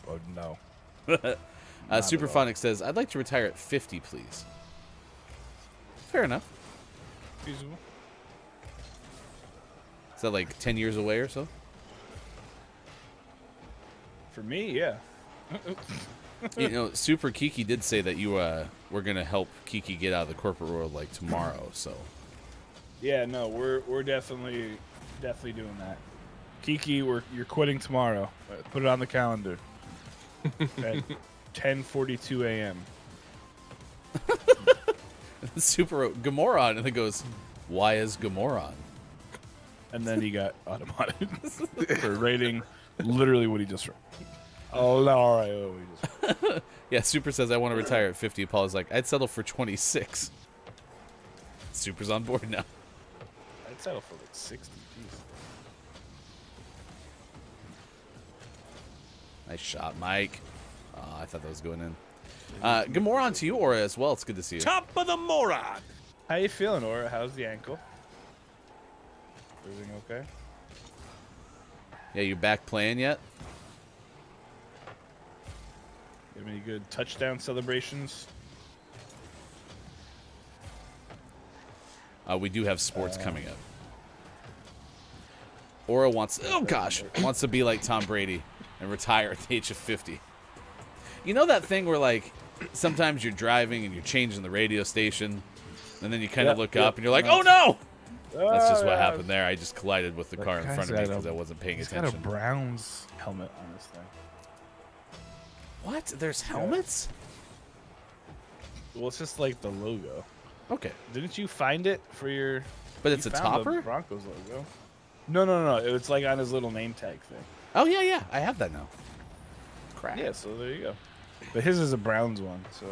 Oh no. Superphonic says, "I'd like to retire at 50, please." Fair enough. Feasible. Is that like 10 years away or so? For me, yeah. You know, Super Kiki did say that you were gonna help Kiki get out of the corporate world like tomorrow. So Yeah, no, we're definitely doing that. Kiki, you're quitting tomorrow. Put it on the calendar. At 10:42 a.m. Super wrote Gamoron, and it goes, "Why is Gamoron?" And then he got automated for rating literally what he just wrote. Oh, no, all right. Oh, we just... Yeah, Super says, "I want to retire at 50." Paul is like, "I'd settle for 26." Super's on board now. I'd settle for like 60. Jeez. Nice shot, Mike. Oh, I thought that was going in. Good morning to you, Aura, as well. It's good to see you. Top of the moron. How you feeling, Aura? How's the ankle? Everything okay? Yeah, you back playing yet? Have any good touchdown celebrations? We do have sports coming up. Aura wants to be like Tom Brady and retire at the age of 50. You know that thing where, like, sometimes you're driving and you're changing the radio station, and then you kind of look up and you're like, "Oh no!" That's just what happened there. I just collided with the car in front of me because I wasn't paying He's attention. got a Browns helmet on this thing. What? There's helmets? Well, it's just like the logo. Okay, Didn't you find it for your? but it's you a found the topper. Broncos logo. No. It's like on his little name tag thing. Oh yeah, I have that now. Crap. Yeah, so there you go. But his is a Browns one, so.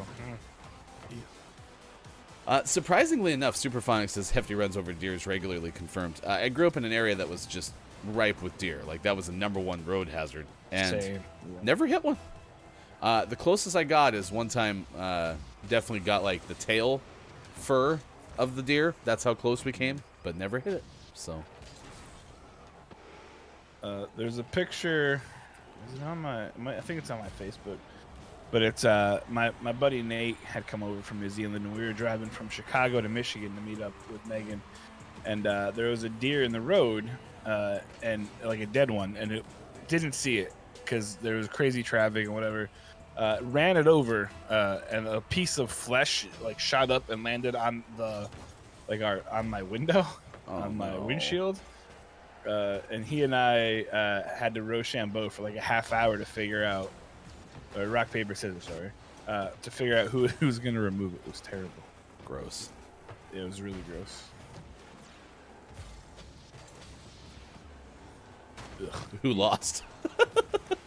Surprisingly enough, Superphonics says hefty runs over deer is regularly confirmed. I grew up in an area that was just ripe with deer. Like, that was the #1 road hazard. And Same. Yeah. never hit one. The closest I got is one time, definitely got, like, the tail fur of the deer. That's how close we came, but never hit it. So, There's a picture. Is it on my? I think it's on my Facebook. But it's my buddy Nate had come over from New Zealand, and we were driving from Chicago to Michigan to meet up with Megan. And there was a deer in the road, and like a dead one, and it didn't see it because there was crazy traffic and whatever. Ran it over, and a piece of flesh like shot up and landed on the on my window, on my windshield. and he and I had to Rochambeau for like a half hour to figure out, or rock paper scissors, sorry, to figure out who was going to remove it. It was terrible. Gross. It was really gross. Ugh. Who lost?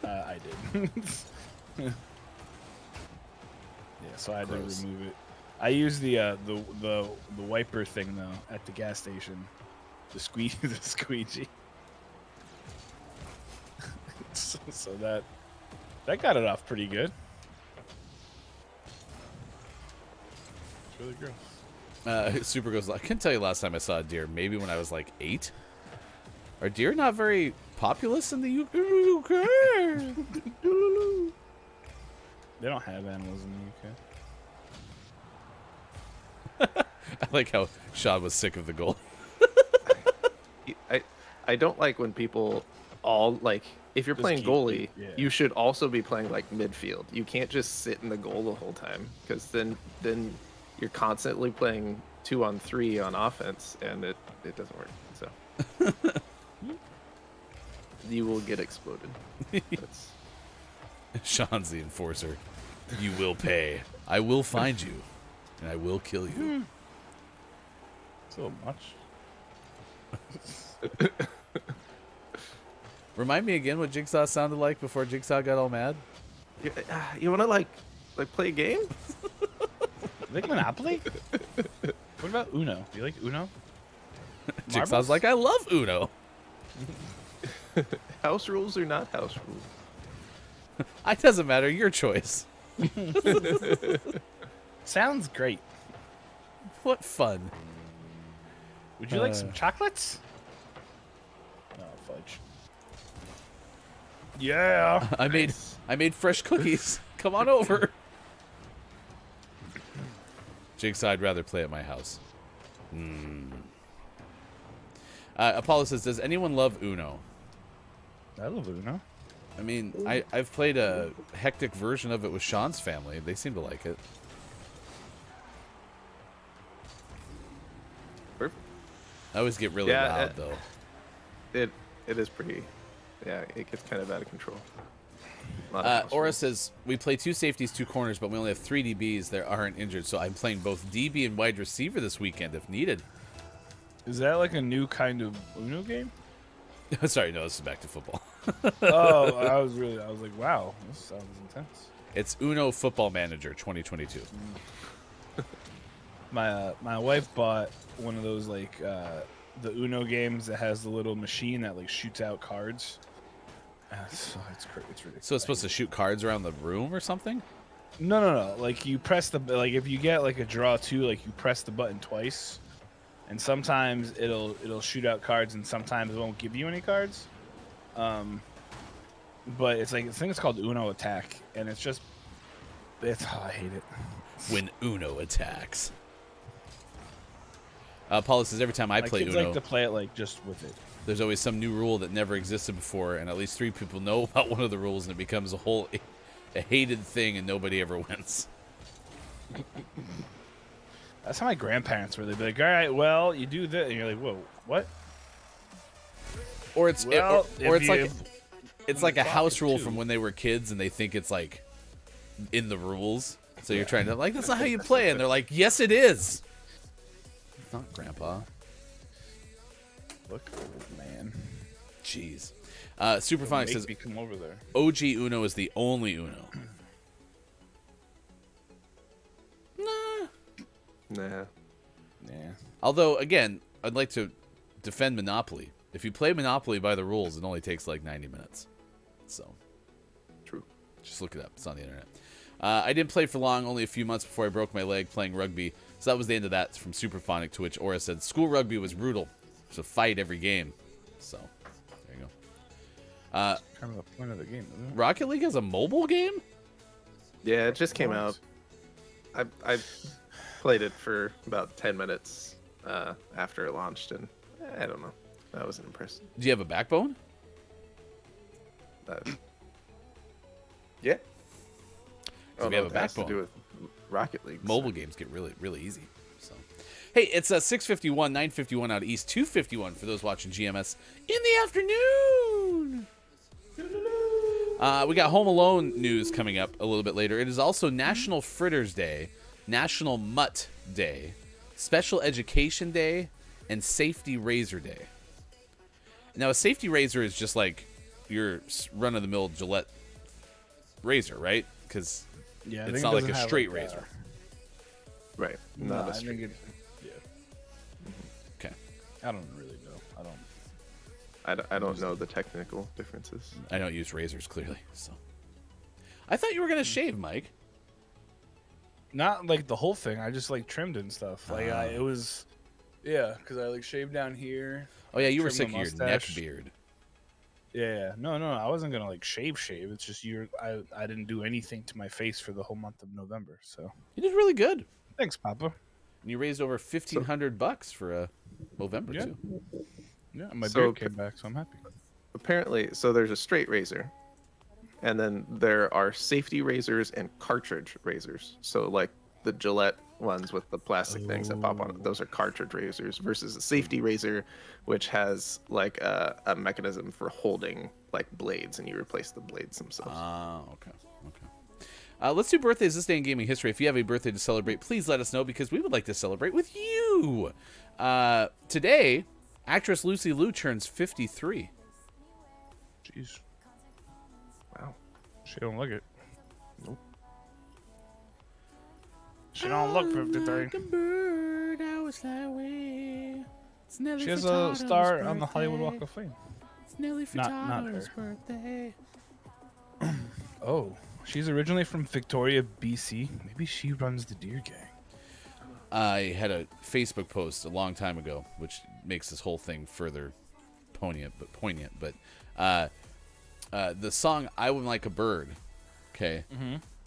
I did. Yeah, so I had Gross. to remove it. I used the wiper thing though at the gas station, the squeegee. so that got it off pretty good. It's really gross. Super goes, I couldn't tell you last time I saw a deer. Maybe when I was like 8. Are deer not very populous in the UK? They don't have animals in the UK. I like how Sean was sick of the goal. I don't like when people all like if you're Just playing keep- goalie, yeah. you should also be playing like midfield. You can't just sit in the goal the whole time because then you're constantly playing 2-on-3 on offense and it doesn't work. So you will get exploded. That's, Sean's the enforcer. You will pay. I will find you, and I will kill you. It's a little much. Remind me again what Jigsaw sounded like before Jigsaw got all mad. you want to like play a game? You like Monopoly? What about Uno? Do you like Uno? Jigsaw's Marbles? like, I love Uno. House rules or not house rules? It doesn't matter. Your choice. Sounds great. What fun. Would you like some chocolates? Oh, fudge. Yeah. I made fresh cookies. Come on over. Jigsaw, I'd rather play at my house. Apollo says, does anyone love Uno? I love Uno. I mean, I've played a hectic version of it with Sean's family. They seem to like it. Perfect. I always get really Yeah, loud, though. It is pretty. Yeah, it gets kind of out of control. A lot of house Aura rules. says, we play 2 safeties, 2 corners, but we only have 3 DBs that aren't injured, so I'm playing both DB and wide receiver this weekend if needed. Is that like a new kind of Uno game? Sorry, no, this is back to football. Oh, I was like, wow, this sounds intense. It's Uno Football Manager 2022. My wife bought one of those like the Uno games that has the little machine that like shoots out cards. So it's ridiculous. So it's supposed to shoot cards around the room or something? No. Like you press if you get like a draw 2, like you press the button twice, and sometimes it'll shoot out cards, and sometimes it won't give you any cards. But it's like I think it's called Uno Attack, and I hate it. When Uno attacks. Paula says, every time I My play kids Uno, like to play it like just with it. there's always some new rule that never existed before, and at least 3 people know about one of the rules, and it becomes a hated thing, and nobody ever wins. That's how my grandparents were. They'd be like, all right, well, you do this. And you're like, whoa, what? Or it's Well, or if it's you- like it's like a fuck house it, rule too. from when they were kids, and they think it's like in the rules. So you're trying to like, that's not how you play, and they're like, yes, it is. It's not, Grandpa. Look, old man. Jeez. Superphonic says, Make me come over there. OG Uno is the only Uno. Nah. Yeah. Although, again, I'd like to defend Monopoly. If you play Monopoly by the rules, it only takes like 90 minutes. So, True. just look it up. It's on the internet. I didn't play for long, only a few months before I broke my leg playing rugby. So that was the end of that from Superphonic, to which Aura said, school rugby was brutal. It's a fight every game. So, there you go. Kind of the point of the game, isn't it? Rocket League has a mobile game? Yeah, it just came out. I played it for about 10 minutes after it launched, and I don't know. I wasn't impressed. Do you have a backbone? Yeah. So we have a it has to backbone. do with Rocket League. Mobile games get really, really easy. So, Hey, it's 6:51, 9:51 out east, 2:51 for those watching GMS in the afternoon. We got Home Alone news coming up a little bit later. It is also National Fritters Day, National Mutt Day, Special Education Day, and Safety Razor Day. Now, a safety razor is just like your run-of-the-mill Gillette razor, right? Because it's not like a straight razor. Right. Not a straight. Okay. I don't really know. I don't know the technical differences. I don't use razors, clearly. So, I thought you were going to shave, Mike. Not like the whole thing. I just like trimmed and stuff. Like it was, because I like shaved down here. Oh yeah, you were trimmed sick my of your neck mustache. beard. Yeah, no, I wasn't gonna like shave. It's just I didn't do anything to my face for the whole month of November. So You did really good. thanks, Papa. And you raised over $1,500 for November Yeah. too. Yeah, my So- beard came back, so I'm happy. Apparently, so there's a straight razor, and then there are safety razors and cartridge razors. So like the Gillette ones with the plastic things that pop on it, those are cartridge razors versus a safety razor, which has like a mechanism for holding like blades, and you replace the blades themselves. Okay. Let's do birthdays this day in gaming history. If you have a birthday to celebrate, please let us know because we would like to celebrate with you. Today, actress Lucy Liu turns 53. Jeez, Wow. she don't look it. Nope. She don't look 53. Like a bird, I was that way. It's Nelly She has a Furtado's star on the birthday. Hollywood Walk of Fame. It's Nelly Not Furtado's her. birthday. Oh, she's originally from Victoria, BC. Maybe she runs the Deer Gang. I had a Facebook post a long time ago, which makes this whole thing further poignant. But the song "I Would Like a Bird," okay,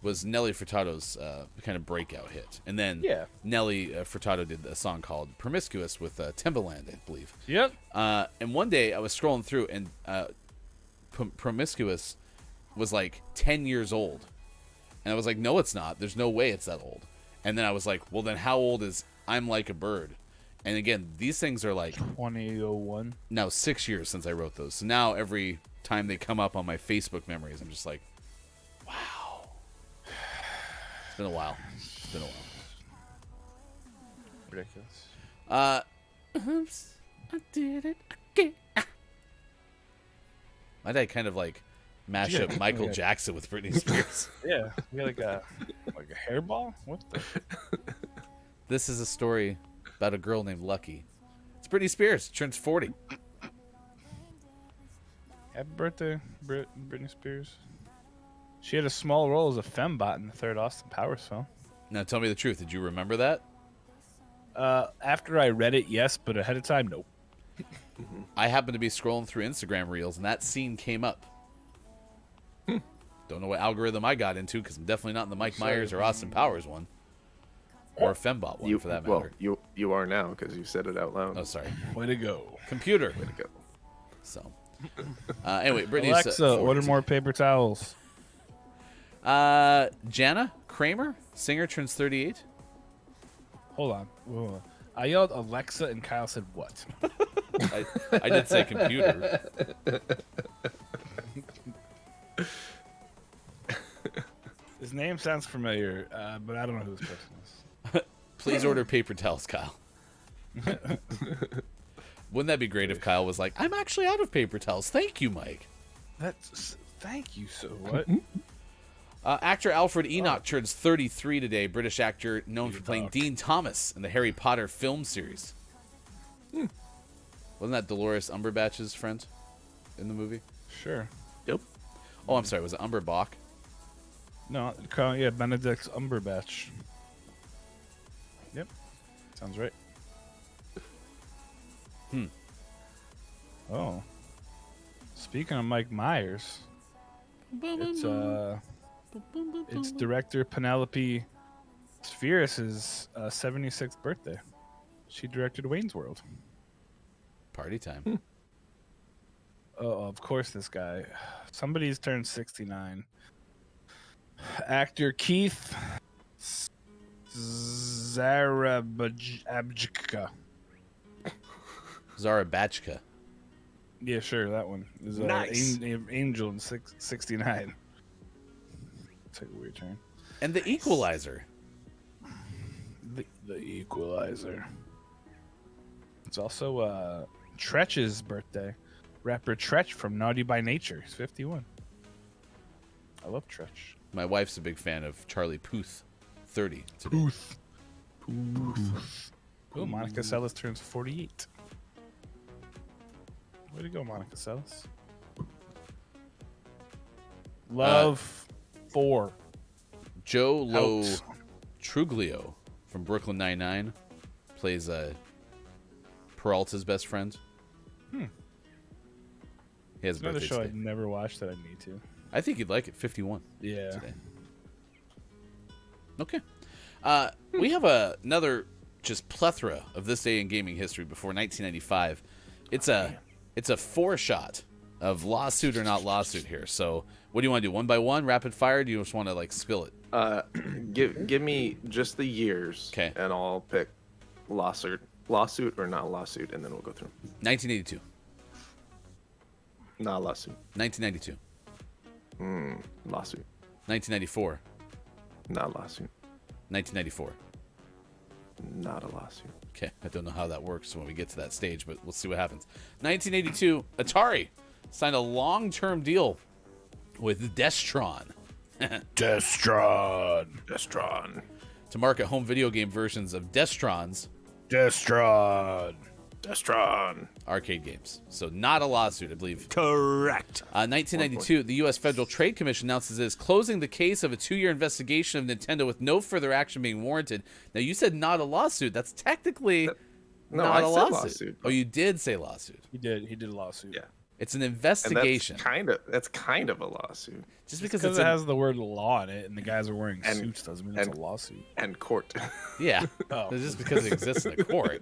was Nelly Furtado's kind of breakout hit, and then Yeah. Nelly Furtado did a song called "Promiscuous" with Timbaland, I believe. Yep. And one day I was scrolling through, and "Promiscuous" was like 10 years old, and I was like, "No, it's not. There's no way it's that old." And then I was like, well, then how old is I'm Like a Bird? And again, these things are like 2001. now 6 years since I wrote those. So now every time they come up on my Facebook memories, I'm just like, wow. It's been a while. Ridiculous. Oops, I did it again. My dad kind of like mash up Michael Jackson with Britney Spears. Yeah, we got like a hairball. What the? This is a story about a girl named Lucky. It's Britney Spears. Turns 40. Happy birthday, Britney Spears. She had a small role as a fembot in the third Austin Powers film. Now tell me the truth. Did you remember that? After I read it, yes, but ahead of time, nope. I happened to be scrolling through Instagram Reels, and that scene came up. Don't know what algorithm I got into, because I'm definitely not in the Mike Myers or Austin Powers one. Or a Fembot one, for that matter. Well, you are now because you said it out loud. Oh, sorry. Way to go. Computer. Way to go. So, anyway, Britney's Alexa, 40. order more paper towels. Jana Kramer, singer, turns 38. Hold on. Whoa. I yelled Alexa, and Kyle said what? I did say computer. His name sounds familiar, but I don't know who this person is. Please order paper towels, Kyle. Wouldn't that be great if Kyle was like, I'm actually out of paper towels. Thank you, Mike. Thank you. So what? Actor Alfred Enoch turns 33 today. British actor known for playing Dean Thomas in the Harry Potter film series. Wasn't that Dolores Umberbatch's friend in the movie? Sure. Yep. Oh, I'm sorry. Was it Umberbach? No, yeah, Benedict Cumberbatch. Yep. Sounds right. Oh. Speaking of Mike Myers, it's director Penelope Spheeris' 76th birthday. She directed Wayne's World. Party time. Oh, of course, this guy. Somebody's turned 69. Actor Keith Zarabajka. Zarabachka. Yeah, sure, that one. Is Nice. Angel in 69. Take a weird turn. And the Equalizer. The Equalizer. It's also Tretch's birthday. Rapper Tretch from Naughty by Nature. He's 51. I love Tretch. My wife's a big fan of Charlie Puth, 30 today. Oh, Monica Seles turns 48. Way to go, Monica Seles. Love 4. Joe Lo Out. Truglio from Brooklyn Nine-Nine plays Peralta's best friend. He has a Another birthday show today. I've never watched that I need to. I think you'd like it. 51 Yeah. today. Okay. We have another just plethora of this day in gaming history before 1995. It's a 4-shot of lawsuit or not lawsuit here. So what do you want to do? One by one, rapid fire? Or do you just want to like spill it? Give me just the years, 'Kay. and I'll pick lawsuit or not lawsuit, and then we'll go through. 1982, Not lawsuit. 1992, Lawsuit. 1994, Not lawsuit. 1994. Not a lawsuit. Okay, I don't know how that works when we get to that stage, but we'll see what happens. 1982, Atari signed a long-term deal with Destron Destron. to market home video game versions of Destron's Destron. arcade games. So not a lawsuit, I believe. Correct. 1992, the U.S. Federal Trade Commission announces it is closing the case of a 2-year investigation of Nintendo with no further action being warranted. Now, you said not a lawsuit. That's technically No, not I a said lawsuit. lawsuit. Oh, you did say lawsuit. He did a lawsuit. Yeah. It's an And investigation. that's kind of a lawsuit. Just because Because it's it has the word law in it and the guys are wearing And- suits doesn't mean it's and- a lawsuit. And court. yeah. Oh. It's just because it exists in the court.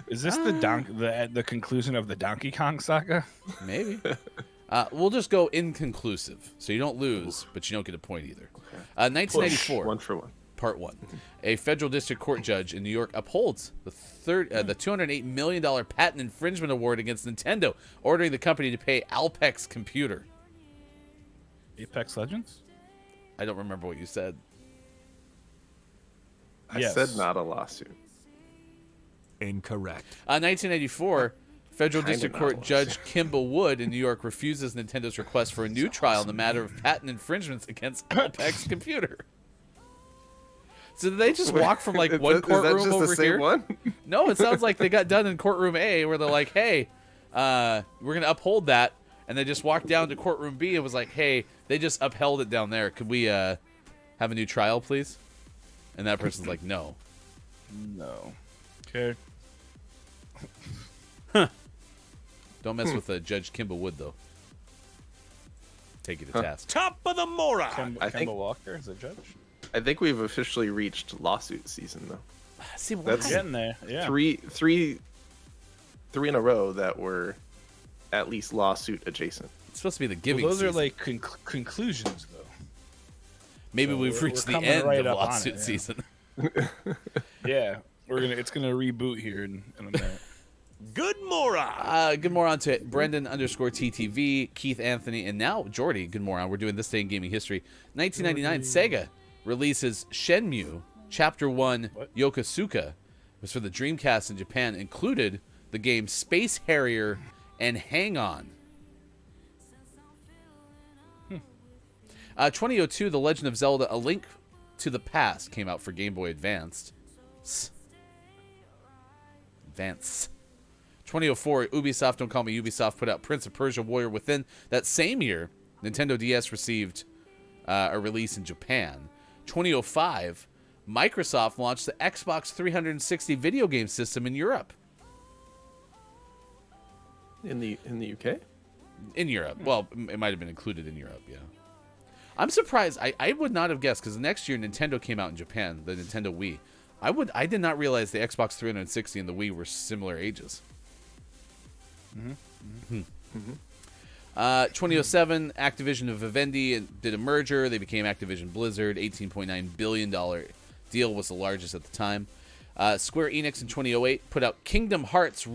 Is this the conclusion of the Donkey Kong saga? Maybe. We'll just go inconclusive. So you don't lose, but you don't get a point either. 1994. One for one. Part 1. A federal district court judge in New York upholds the $208 million patent infringement award against Nintendo, ordering the company to pay Alpex Computer. Apex Legends? I don't remember what you said. I Yes. said not a lawsuit. Incorrect. 1984, federal Kinda district not court a Judge Kimball Wood in New York refuses Nintendo's request for a new trial in the matter of patent infringements against Alpex Computer. So did they just walk from like one courtroom is that just over the same here? one? No, it sounds like they got done in courtroom A, where they're like, "Hey, we're gonna uphold that," and they just walked down to courtroom B and was like, "Hey, they just upheld it down there. Could we have a new trial, please?" And that person's like, "No." No. Okay. Don't mess with Judge Kimball Wood, though. Take you to task. Top of the moron. I think- Kemba Walker is a judge? I think we've officially reached lawsuit season, though. See, That's- Getting there. Yeah. Three in a row that were at least lawsuit adjacent. it's supposed to be the Well, giving those are season. like conclusions, though. Maybe so we've we're reached the coming end right of up on it, lawsuit yeah. season. Yeah. It's gonna reboot here in a minute. Good moron. Good morning to Brendan_TTV, Keith Anthony, and now Jordy. Good morning. We're doing this day in gaming history. 1999, Sega releases Shenmue Chapter 1 Yokosuka. It was for the Dreamcast in Japan. Included the game Space Harrier and Hang On. 2002, The Legend of Zelda: A Link to the Past came out for Game Boy Advance. 2004, Ubisoft, don't call me Ubisoft, put out Prince of Persia: Warrior Within. That same year, Nintendo DS received a release in Japan. 2005, Microsoft launched the Xbox 360 video game system in Europe. In the UK? In Europe. Well, it might have been included in Europe, yeah. I'm surprised. I would not have guessed, because the next year Nintendo came out in Japan, the Nintendo Wii. I did not realize the Xbox 360 and the Wii were similar ages. 2007, Activision and Vivendi did a merger. They became Activision Blizzard, $18.9 billion deal was the largest at the time. Square Enix in 2008 put out Kingdom Hearts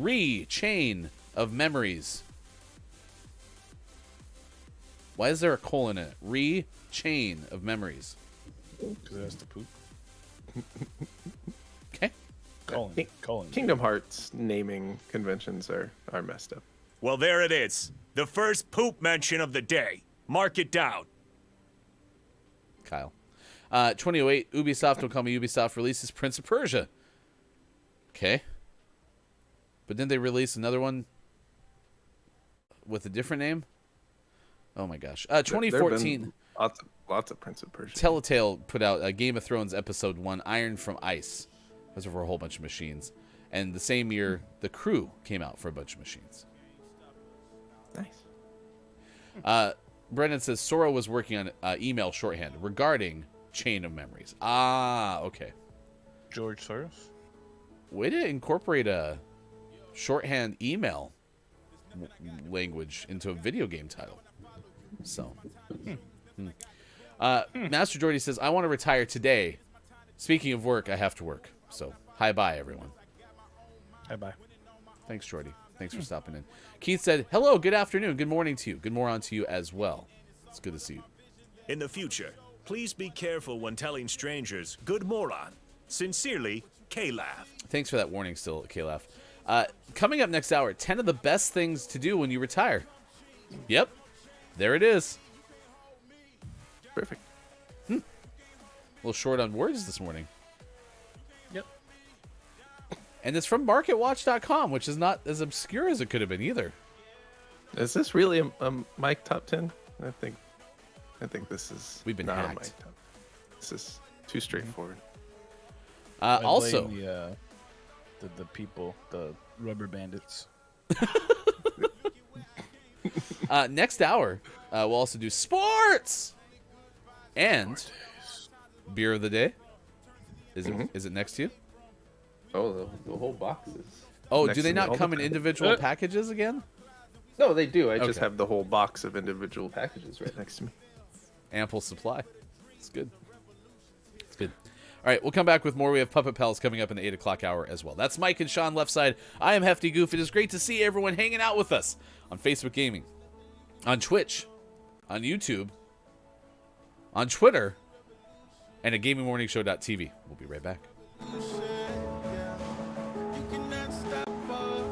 Chain of Memories. Why is there a colon in it? Chain of Memories. Because it has to poop. Okay. Colon. Kingdom Hearts naming conventions are messed up. Well, there it is. The first poop mention of the day. Mark it down. Kyle. 2008, Ubisoft, don't call me Ubisoft, releases Prince of Persia. Okay. But didn't they release another one with a different name? Oh my gosh. 2014, Lots of Prince of Persia. Telltale put out Game of Thrones Episode 1, Iron from Ice. That was over a whole bunch of machines. And the same year, The Crew came out for a bunch of machines. Nice. Brendan says Sora was working on email shorthand regarding Chain of Memories. Ah, okay. George Soros? Way to incorporate a shorthand email language into a video game title. So, Master Jordy says, I want to retire today. Speaking of work, I have to work. So, hi-bye, everyone. Bye-bye. Thanks, Jordy. Thanks for stopping in. Keith said, hello, good afternoon, good morning to you. Good morning to you as well. It's good to see you. In the future, please be careful when telling strangers, good moron. Sincerely, K-Laugh. Thanks for that warning still, K-Laugh. Coming up next hour, 10 of the best things to do when you retire. Yep, there it is. Perfect. A little short on words this morning. Yep. And it's from MarketWatch.com, which is not as obscure as it could have been either. Is this really a Mike top 10? I think this is We've been not a hacked. Mike top. This is too straightforward. I Also, blame the people, the rubber bandits. next hour, we'll also do sports and beer of the day. Is it next to you? Oh, the whole box is. Oh, next do they to me not all the come in time. individual packages again? No, they do. I just Okay. have the whole box of individual packages right next to me. Ample supply. It's good. It's good. All right, we'll come back with more. We have Puppet Pals coming up in the 8 o'clock hour as well. That's Mike and Sean left side. I am Hefty Goof. It is great to see everyone hanging out with us on Facebook Gaming, on Twitch, on YouTube, on Twitter, and at GamingMorningShow.tv. We'll be right back. You cannot stop us.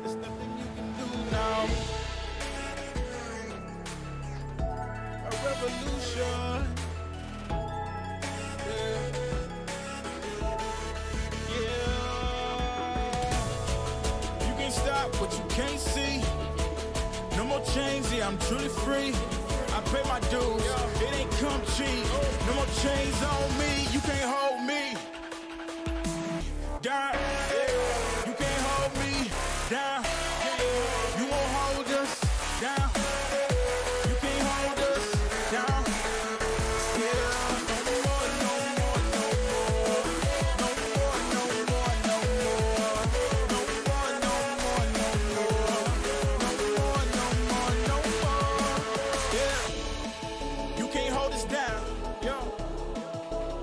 There's nothing you can do now. A revolution. Yeah. You can stop what you can't see. No more chains, yeah, I'm truly free. I pay my dues, it ain't come cheap. No more chains on me, you can't hold me down. You can't hold me down. You won't hold us down. You can't hold us down. Yeah, no more, no more, no more. No more, no more, no more. No more, no more, no more. No more, no more, no more. Yeah, you can't hold us down. Yo,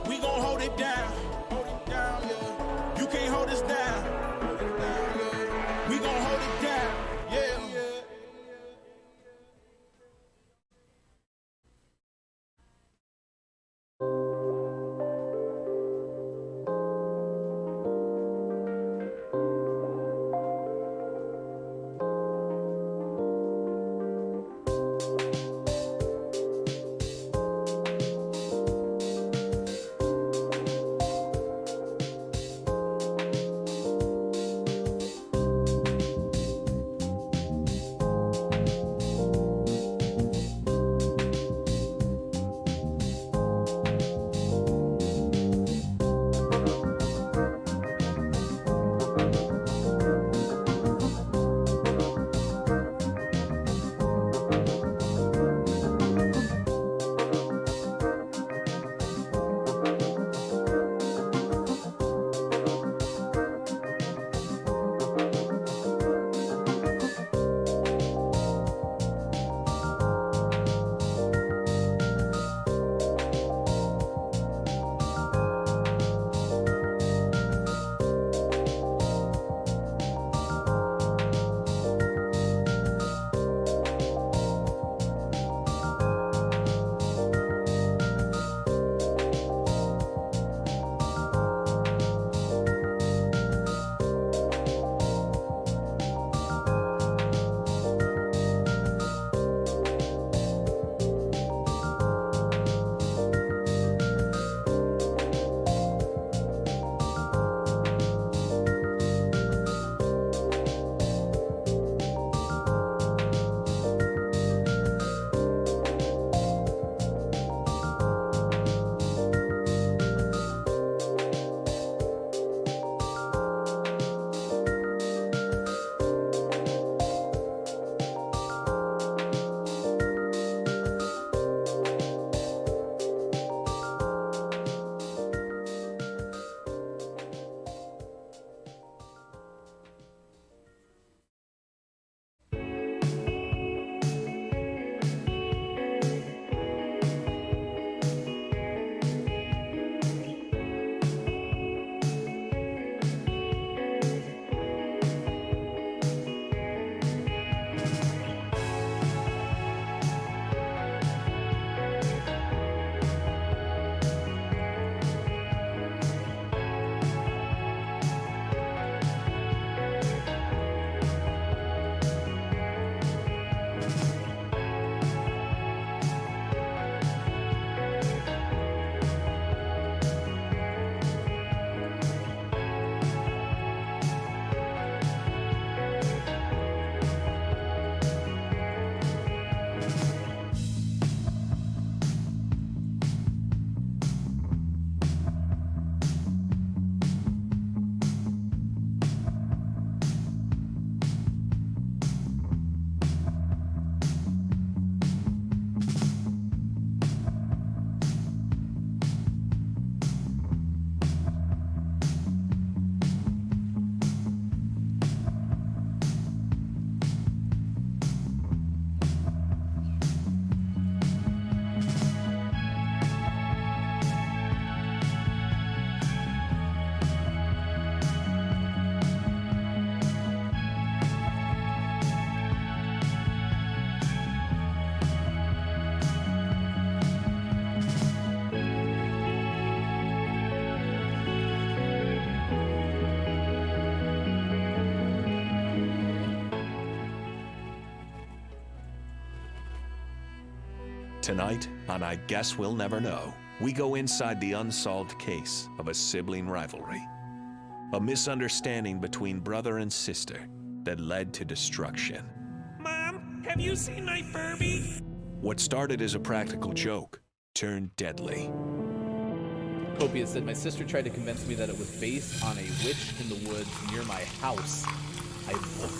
we gon' hold it Tonight, on I Guess We'll Never Know, we go inside the unsolved case of a sibling rivalry. A misunderstanding between brother and sister that led to destruction. Mom, have you seen my Furby? What started as a practical joke turned deadly. Copia said, my sister tried to convince me that it was based on a witch in the woods near my house. I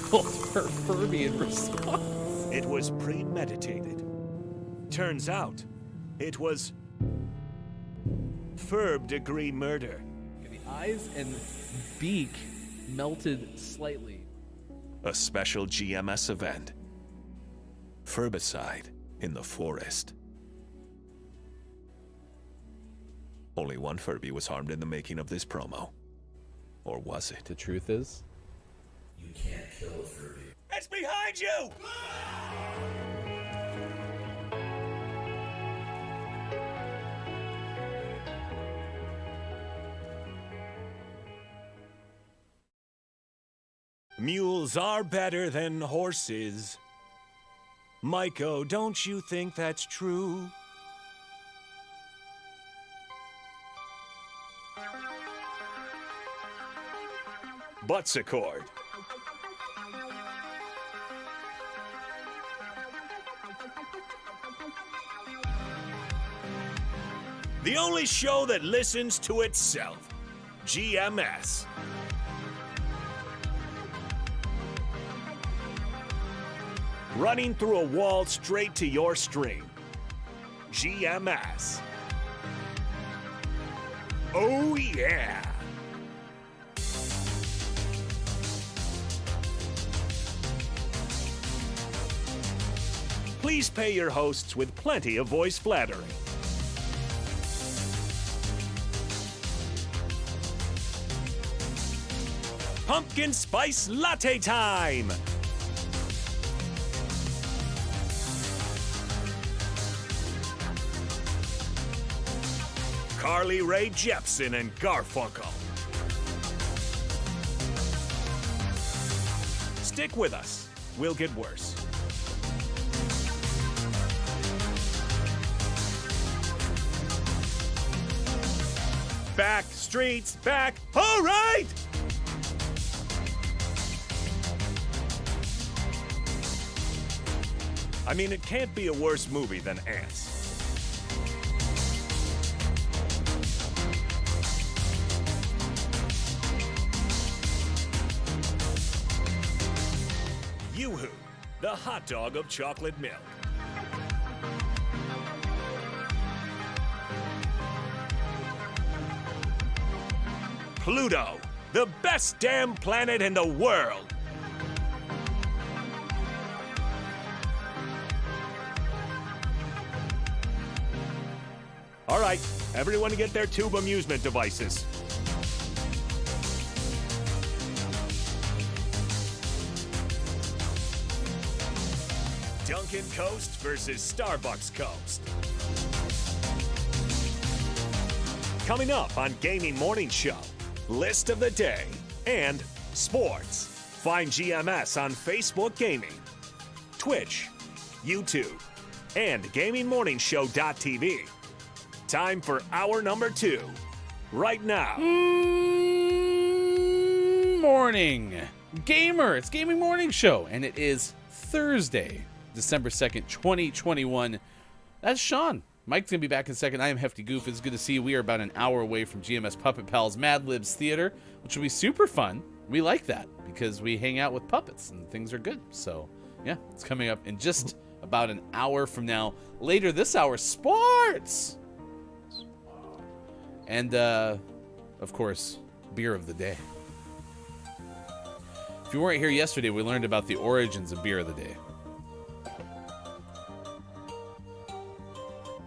boiled her Furby in response. It was premeditated. Turns out, it was Furb-degree murder. The eyes and beak melted slightly. A special GMS event. Furbicide in the forest. Only one Furby was harmed in the making of this promo. Or was it? The truth is, You can't kill a Furby. It's behind you! Mules are better than horses. Maiko, don't you think that's true? Buttsicord. The only show that listens to itself. GMS. Running through a wall straight to your stream. GMS. Oh yeah. Please pay your hosts with plenty of voice flattery. Pumpkin spice latte time! Carly Rae Jepsen and Garfunkel. Stick with us. We'll get worse. Back streets back. All right! I mean, it can't be a worse movie than Ants. Yoo-hoo, the hot dog of chocolate milk. Pluto, the best damn planet in the world. All right, everyone get their tube amusement devices. Dunkin' Coast versus Starbucks Coast. Coming up on Gaming Morning Show, List of the Day, and Sports. Find GMS on Facebook Gaming, Twitch, YouTube, and GamingMorningshow.tv. Time for hour number 2, right now. Morning, gamer. It's Gaming Morning Show, and it is Thursday, December 2nd, 2021. That's Sean. Mike's going to be back in a second. I am Hefty Goof. It's good to see you. We are about an hour away from GMS Puppet Pals Mad Libs Theater, which will be super fun. We like that because we hang out with puppets and things are good. So, yeah, it's coming up in just about an hour from now. Later this hour, sports! And, of course, beer of the day. If you weren't here yesterday, we learned about the origins of beer of the day.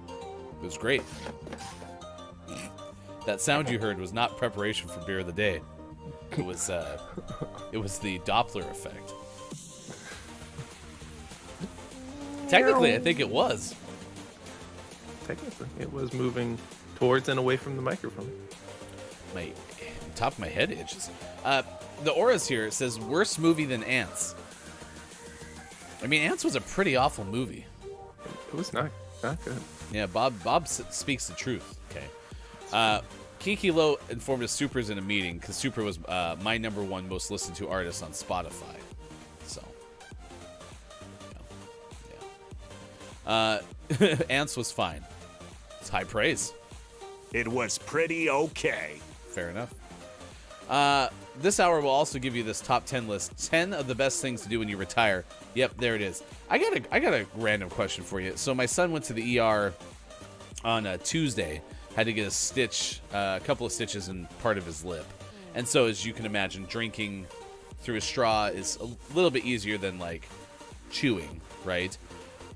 It was great. That sound you heard was not preparation for beer of the day. It was the Doppler effect. Technically, I think it was. Technically, it was moving towards and away from the microphone. My top of my head itches. The auras here, it says worse movie than Ants. I mean, Ants was a pretty awful movie. It was not Not good. Yeah, Bob speaks the truth. Okay. Kiki Low informed us Super's in a meeting because Super was my #1 most listened to artist on Spotify. So, yeah. Ants was fine. It's high praise. It was pretty okay. Fair enough. This hour will also give you this top 10 list. 10 of the best things to do when you retire. Yep, there it is. I got a random question for you. So my son went to the ER on a Tuesday. Had to get a couple of stitches in part of his lip. And so, as you can imagine, drinking through a straw is a little bit easier than, like, chewing, right?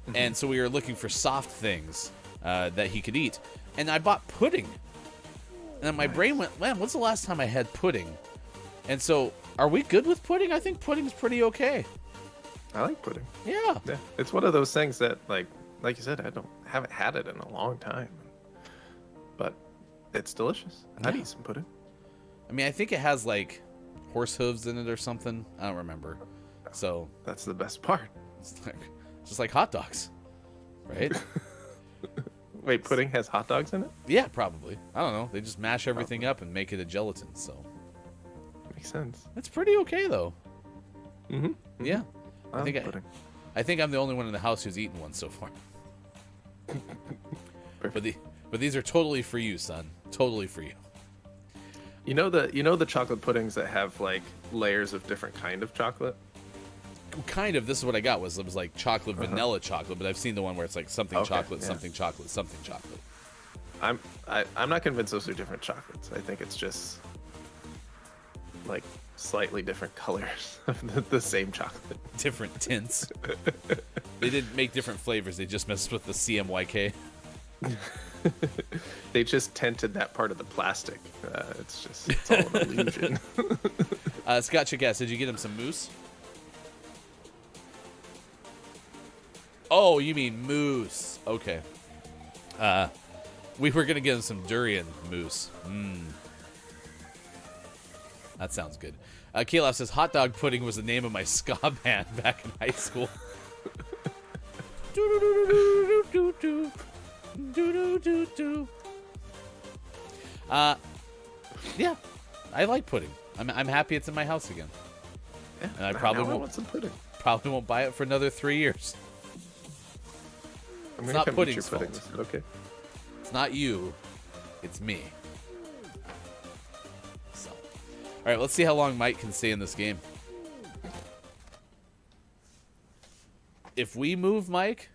Mm-hmm. And so we were looking for soft things that he could eat. And I bought pudding. And then my brain went, man, when's the last time I had pudding? And so, are we good with pudding? I think pudding's pretty okay. I like pudding. Yeah. Yeah, it's one of those things that, like you said, haven't had it in a long time. But it's delicious. I'd eat some pudding. I mean, I think it has, like, horse hooves in it or something. I don't remember. So that's the best part. It's just like hot dogs, right? Wait, pudding has hot dogs in it? Yeah, probably. I don't know. They just mash everything up and make it a gelatin, so. Makes sense. It's pretty okay, though. Mm-hmm. Yeah. I think I'm the only one in the house who's eaten one so far. But these are totally for you, son. Totally for you. You know the chocolate puddings that have, like, layers of different kind of chocolate? Kind of. This is what I got. It was like chocolate, vanilla chocolate, but I've seen the one where it's like something chocolate, yeah. something chocolate, something chocolate. I'm not convinced those are different chocolates. I think it's just, like, slightly different colors of the same chocolate. Different tints. They didn't make different flavors. They just messed with the CMYK. They just tinted that part of the plastic. It's all an illusion. Scott Chigas, did you get him some mousse? Oh, you mean mousse. Okay. We were going to get him some durian mousse. That sounds good. Kalov says, hot dog pudding was the name of my ska band back in high school. Yeah, I like pudding. I'm happy it's in my house again. Yeah, and I probably want some pudding. Probably won't buy it for another 3 years. It's not pudding's fault. Okay. It's not you. It's me. So, all right, let's see how long Mike can stay in this game. If we move Mike,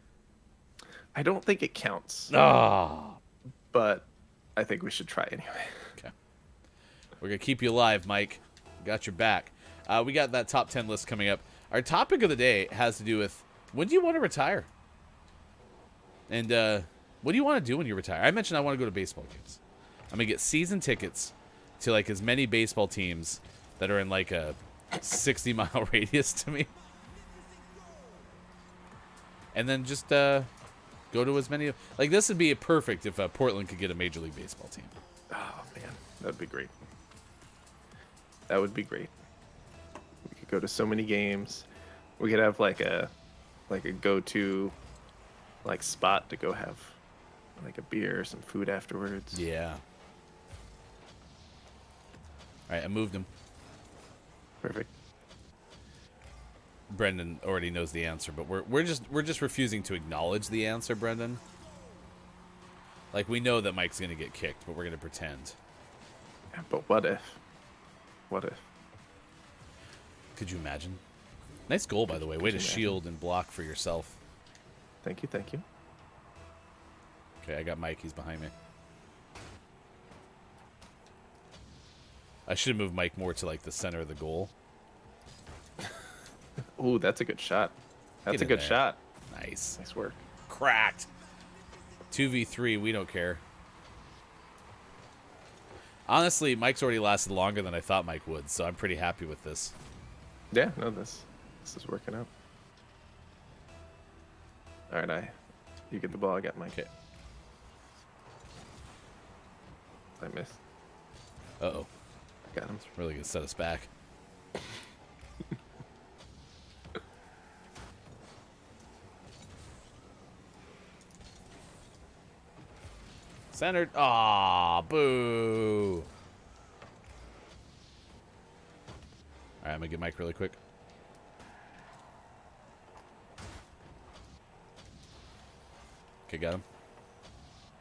I don't think it counts. But I think we should try anyway. Okay. We're going to keep you alive, Mike. Got your back. We got that top 10 list coming up. Our topic of the day has to do with when do you want to retire? And what do you want to do when you retire? I mentioned I want to go to baseball games. I'm going to get season tickets to, like, as many baseball teams that are in, like, a 60-mile radius to me. And then just go to as many. Like, this would be perfect if Portland could get a Major League Baseball team. Oh, man. That would be great. That would be great. We could go to so many games. We could have, like a go-to, like, spot to go have, like, a beer or some food afterwards. Yeah. All right, I moved him. Perfect. Brendan already knows the answer, but we're just refusing to acknowledge the answer, Brendan. Like, we know that Mike's gonna get kicked, but we're gonna pretend. Yeah, but what if? What if? Could you imagine? Nice goal, by the way. Way to shield and block for yourself. Thank you, thank you. Okay, I got Mike. He's behind me. I should have moved Mike more to, like, the center of the goal. Ooh, that's a good shot. That's a good shot. Nice. Nice work. Cracked. 2v3, we don't care. Honestly, Mike's already lasted longer than I thought Mike would, so I'm pretty happy with this. Yeah, no, this is working out. All right, you get the ball. I got Mike. Okay. I missed. Uh-oh. I got him. It's really gonna set us back. Centered. Aw, boo. All right, I'm going to get Mike really quick. Okay, got him.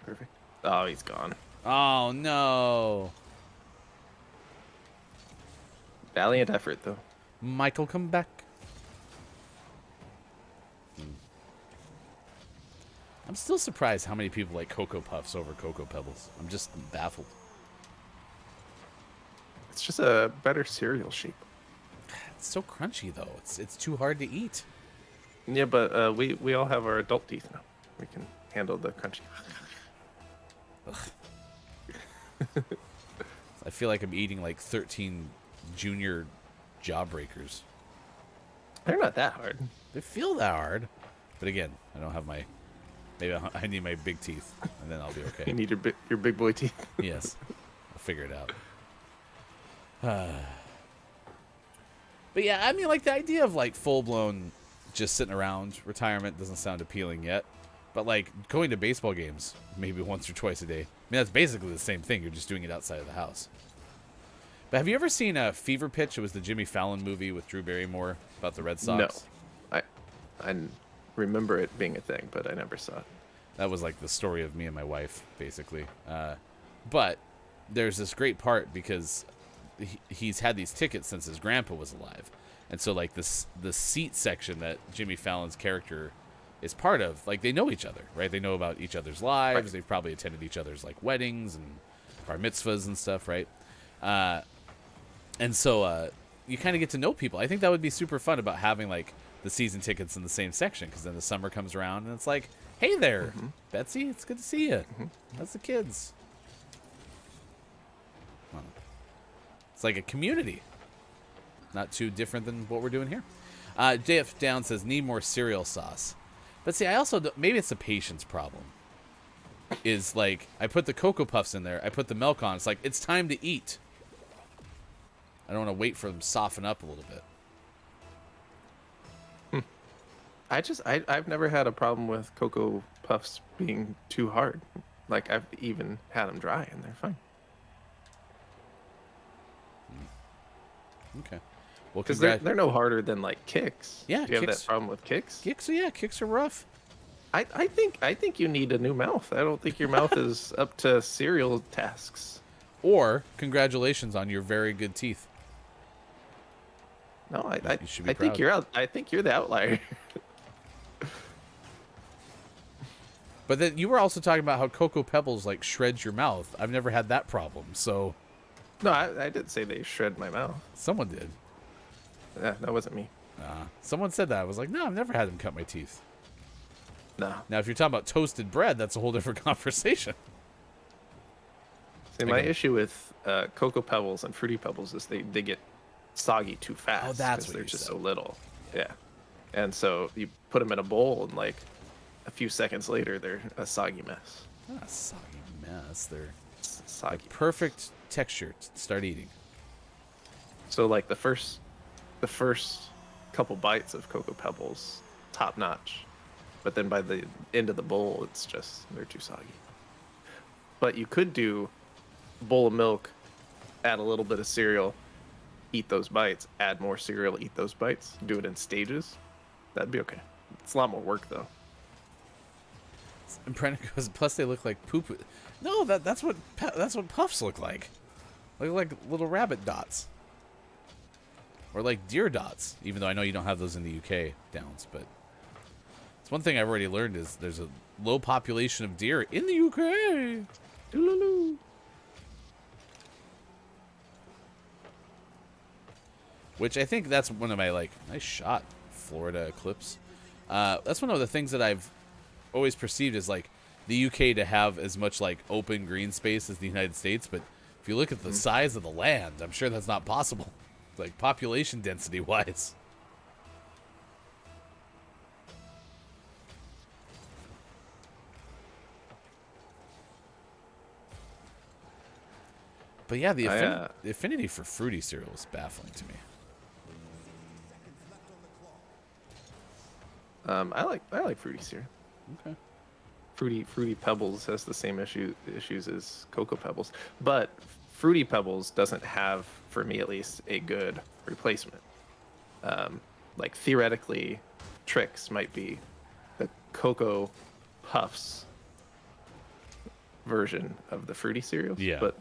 Perfect. Oh, he's gone. Oh, no. Valiant effort, though. Michael, come back. I'm still surprised how many people like Cocoa Puffs over Cocoa Pebbles. I'm just baffled. It's just a better cereal shape. It's so crunchy, though. It's too hard to eat. Yeah, but we all have our adult teeth now. We can handle the crunchy. I feel like I'm eating like 13 junior jawbreakers. They're not that hard. They feel that hard. But again, I don't have my... Maybe I need my big teeth, and then I'll be okay. You need your big boy teeth. Yes. I'll figure it out. But yeah, I mean, like, the idea of, like, full-blown just sitting around retirement doesn't sound appealing yet. But, like, going to baseball games maybe once or twice a day. I mean, that's basically the same thing. You're just doing it outside of the house. But have you ever seen Fever Pitch? It was the Jimmy Fallon movie with Drew Barrymore about the Red Sox. No. I remember it being a thing, but I never saw it. That was like the story of me and my wife, basically. But there's this great part because he's had these tickets since his grandpa was alive. And so, like, the seat section that Jimmy Fallon's character is part of, like, they know each other, right? They know about each other's lives. Right. They've probably attended each other's, like, weddings and bar mitzvahs and stuff, right? And so you kind of get to know people. I think that would be super fun about having, like, the season tickets in the same section, because then the summer comes around and it's like, hey there, Betsy, it's good to see you. That's the kids. Well, it's like a community. Not too different than what we're doing here. JF Down says, need more cereal sauce. But see, I also, maybe it's a patience problem. Is like, I put the Cocoa Puffs in there, I put the milk on, it's like, it's time to eat. I don't want to wait for them to soften up a little bit. I've never had a problem with Cocoa Puffs being too hard. Like, I've even had them dry and they're fine. Okay. Well, because they're no harder than, like, Kicks. Yeah, do you have that problem with Kicks? Kicks, yeah, Kicks are rough. I think you need a new mouth. I don't think your mouth is up to cereal tasks. Or congratulations on your very good teeth. No, I think I think you're the outlier. But then you were also talking about how Cocoa Pebbles, like, shreds your mouth. I've never had that problem, so... No, I didn't say they shred my mouth. Someone did. Yeah, that wasn't me. Someone said that. I was like, no, I've never had them cut my teeth. No. Now, if you're talking about toasted bread, that's a whole different conversation. See, my issue with Cocoa Pebbles and Fruity Pebbles is they get soggy too fast. Oh, that's what they're you just said. so little. Yeah. And so you put them in a bowl and, like, a few seconds later, they're a soggy mess. Not a soggy mess. They're soggy. Like perfect texture to start eating. So, like, the first couple bites of Cocoa Pebbles, top notch. But then by the end of the bowl, it's just, they're too soggy. But you could do a bowl of milk, add a little bit of cereal, eat those bites, add more cereal, eat those bites, do it in stages. That'd be okay. It's a lot more work, though. And Brennan goes, plus they look like poop. No, that's what puffs look like. They look like little rabbit dots. Or like deer dots, even though I know you don't have those in the UK, Downs, but it's one thing I've already learned is there's a low population of deer in the UK. Doo-loo-loo. Which I think that's one of my, like, nice shot, Florida eclipse. That's one of the things that I've always perceived as, like, the UK to have as much, like, open green space as the United States, but if you look at the size of the land, I'm sure that's not possible, like, population density wise. But yeah, the affinity for fruity cereal is baffling to me. I like fruity cereal. Okay. Fruity Pebbles has the same issues as Cocoa Pebbles, but Fruity Pebbles doesn't have, for me at least, a good replacement. Like theoretically, Trix might be the Cocoa Puffs version of the fruity cereals. Yeah. But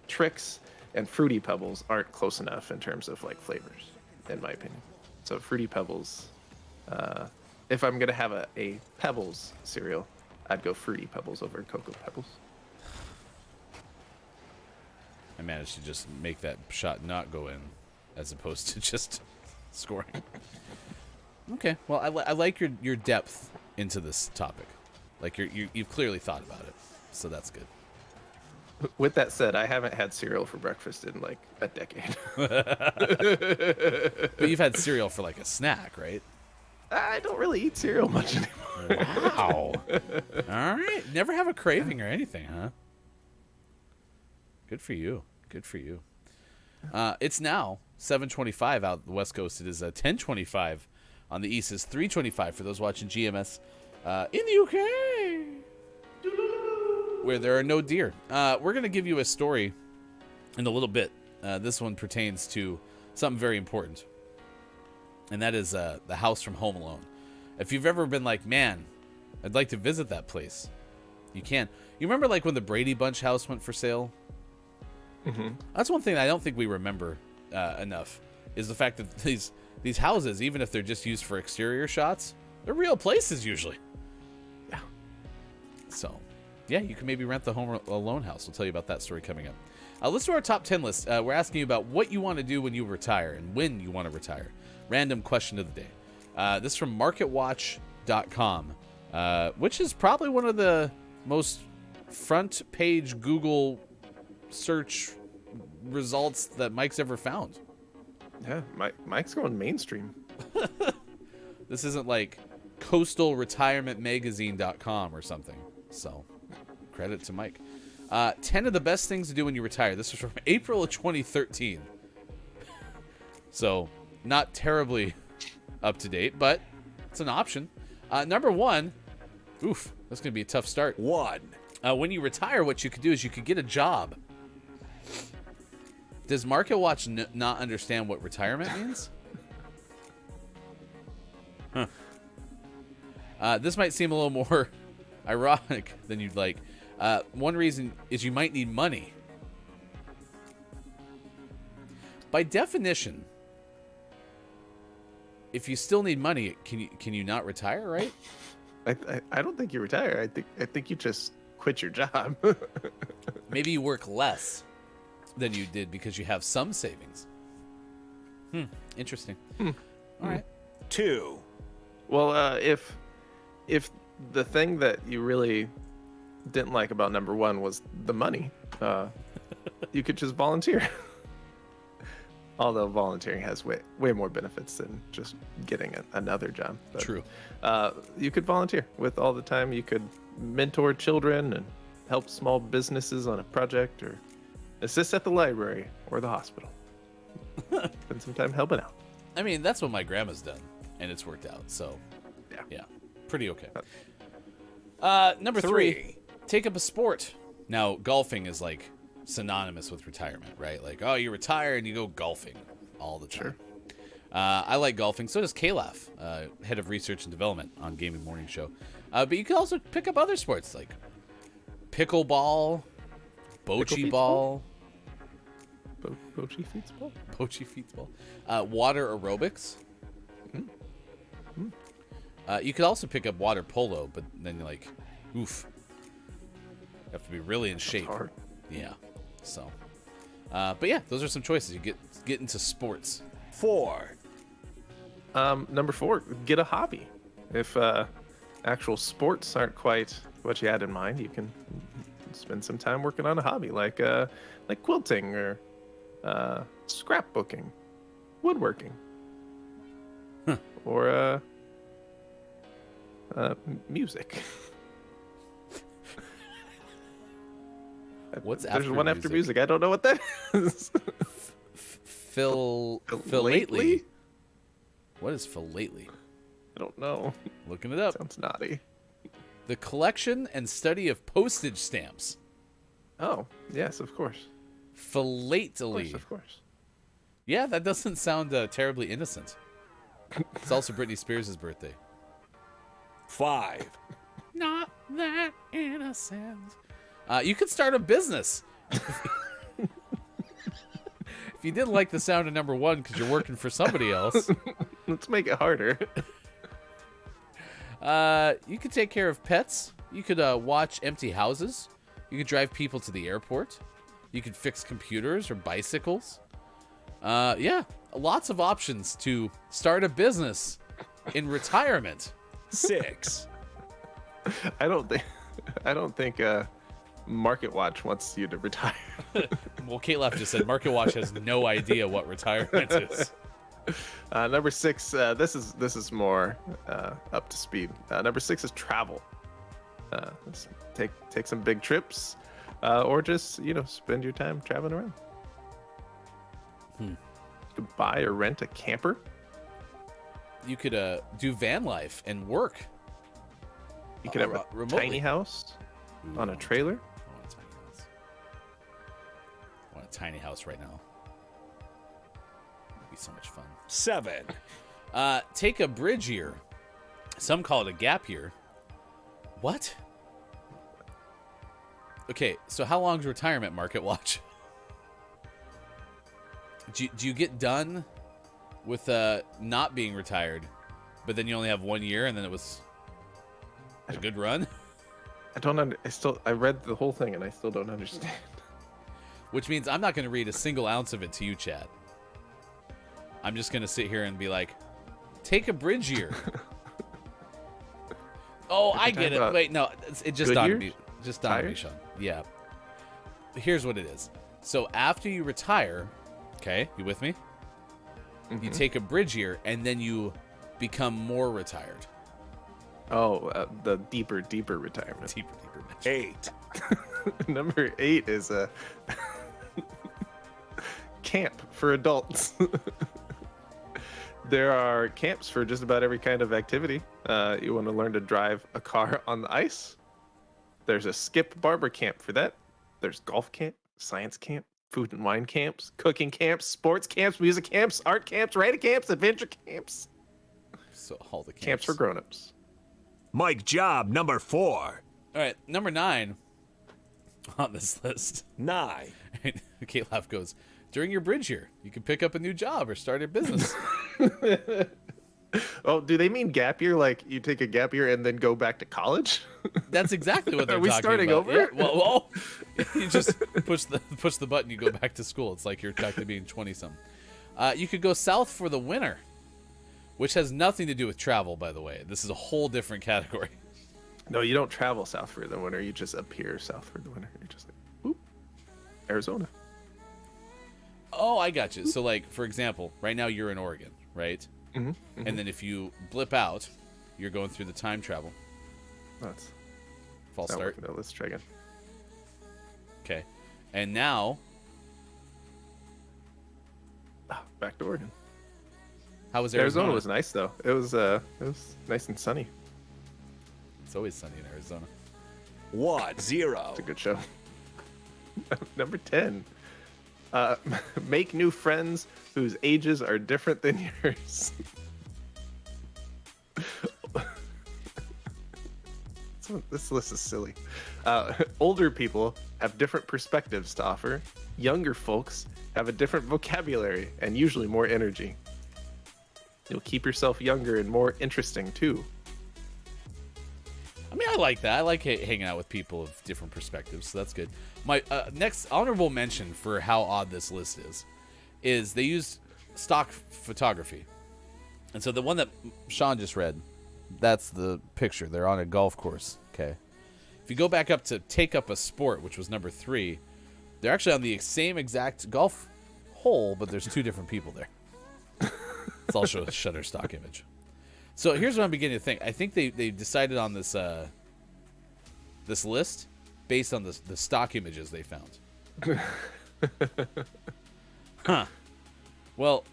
Trix and Fruity Pebbles aren't close enough in terms of like flavors, in my opinion. So Fruity Pebbles, if I'm gonna have a Pebbles cereal, I'd go Fruity Pebbles over Cocoa Pebbles. I managed to just make that shot not go in, as opposed to just scoring. Okay, well, I like your depth into this topic. Like you've clearly thought about it, so that's good. With that said, I haven't had cereal for breakfast in like a decade. But you've had cereal for like a snack, right? I don't really eat cereal much anymore. Wow. All right. Never have a craving or anything, huh? Good for you. Good for you. It's now 7:25 out the West Coast. It is 10:25 on the East. It's 3:25 for those watching GMS in the UK, where there are no deer. We're going to give you a story in a little bit. This one pertains to something very important, and that is the house from Home Alone. If you've ever been like, man, I'd like to visit that place, you can. You remember like when the Brady Bunch house went for sale? Mm-hmm. That's one thing I don't think we remember enough, is the fact that these houses, even if they're just used for exterior shots, they're real places usually. Yeah. So, yeah, you can maybe rent the Home Alone house. We'll tell you about that story coming up. Let's do our top 10 list. We're asking you about what you want to do when you retire and when you want to retire. Random question of the day. This is from MarketWatch.com, which is probably one of the most front page Google search results that Mike's ever found. Yeah, Mike's going mainstream. This isn't like coastalretirementmagazine.com or something. So, credit to Mike. 10 of the best things to do when you retire. This is from April of 2013. So, not terribly up to date, but it's an option. Number 1, oof, that's going to be a tough start. 1. When you retire, what you could do is you could get a job. Does MarketWatch not understand what retirement means? Huh. This might seem a little more ironic than you'd like. One reason is you might need money. By definition, if you still need money, can you not retire, right? I don't think you retire. I think you just quit your job. Maybe you work less than you did because you have some savings. Interesting. All right. 2. Well, if the thing that you really didn't like about number 1 was the money, you could just volunteer. Although volunteering has way more benefits than just getting another job. But, True. You could volunteer with all the time. You could mentor children and help small businesses on a project, or assist at the library or the hospital. Spend some time helping out. I mean, that's what my grandma's done, and it's worked out. So, yeah, pretty okay. Number 3, take up a sport. Now, golfing is like synonymous with retirement, right? Like, oh, you retire and you go golfing all the time. Sure. I like golfing. So does Kalaf, head of research and development on Gaming Morning Show. But you can also pick up other sports like pickleball, bocce ball. Bocce feetsball? Bocce feetsball. Water aerobics. You could also pick up water polo, but then you're like, oof. You have to be really in shape. Hard. Yeah. So, but yeah, those are some choices. You get into sports. 4. Number 4, get a hobby. If actual sports aren't quite what you had in mind, you can spend some time working on a hobby like quilting or scrapbooking, woodworking, or music. What's There's after one music? after music. I don't know what that is. Philately? What is philately? I don't know. Looking it up. Sounds naughty. The collection and study of postage stamps. Oh, yes, of course. Philately. Of course. Yeah, that doesn't sound terribly innocent. It's also Britney Spears' birthday. 5, Not that innocent. You could start a business. If you didn't like the sound of number 1 because you're working for somebody else, Let's make it harder. you could take care of pets. You could watch empty houses. You could drive people to the airport. You could fix computers or bicycles. Yeah, lots of options to start a business in retirement. 6, I don't think Market Watch wants you to retire. Well, Kate Laff just said Market Watch has no idea what retirement is. Number 6, this is more up to speed. Number 6 is travel. Let's take some big trips, or just spend your time traveling around. You could buy or rent a camper. You could do van life and work. You could have a remotely. tiny house on a trailer. I want a tiny house. I want a tiny house right now. It'd be so much fun. 7, Take a bridge year. Some call it a gap year. What? Okay, so how long's retirement, Market Watch? Do you get done with not being retired, but then you only have 1 year and then it was a good run? I read the whole thing and I still don't understand. Which means I'm not going to read a single ounce of it to you, Chad. I'm just going to sit here and be like, take a bridge year. Oh, I get it. Wait, no, it just dawned on me. Just dawned on me, Sean. Yeah. Here's what it is. So after you retire, okay, you with me? You take a bridge year and then you become more retired. Oh, the deeper retirement. Deeper. 8, Number 8 is a camp for adults. There are camps for just about every kind of activity. You want to learn to drive a car on the ice? There's a skip barber camp for that. There's golf camp, science camp, food and wine camps, cooking camps, sports camps, music camps, art camps, writing camps, adventure camps. So all the Camps for grown-ups. Mike Job, number 4, All right, number 9 on this list. 9, Kate Laff goes, during your bridge year, you can pick up a new job or start a business. Oh, do they mean gap year? Like you take a gap year and then go back to college? That's exactly what they're Are we talking starting about. over? Yeah, well, you just push the button, you go back to school. It's like you're back to being 20-something. You could go south for the winter, which has nothing to do with travel, by the way. This is a whole different category. No, you don't travel south for the winter. You just appear south for the winter. You're just like, whoop, Arizona. Oh, I got you. So, like, for example, right now you're in Oregon, right? And then if you blip out, you're going through the time travel. That's False not start. working out. Let's try again. Okay. And now, Back to Oregon. how was Arizona Arizona? was nice though. It was nice and sunny. It's always sunny in Arizona. 1, 0, It's a good show. Number 10. Make new friends whose ages are different than yours. This list is silly. Older people have different perspectives to offer. Younger folks have a different vocabulary and usually more energy. You'll keep yourself younger and more interesting too. I mean, I like that. I like hanging out with people of different perspectives, so that's good. My next honorable mention for how odd this list is they used stock photography. And so the one that Sean just read, that's the picture. They're on a golf course, okay? If you go back up to take up a sport, which was number 3, they're actually on the same exact golf hole, but there's 2 different people there. It's also a Shutterstock image. So here's what I'm beginning to think. I think they decided on this this list based on the stock images they found. Huh. Well,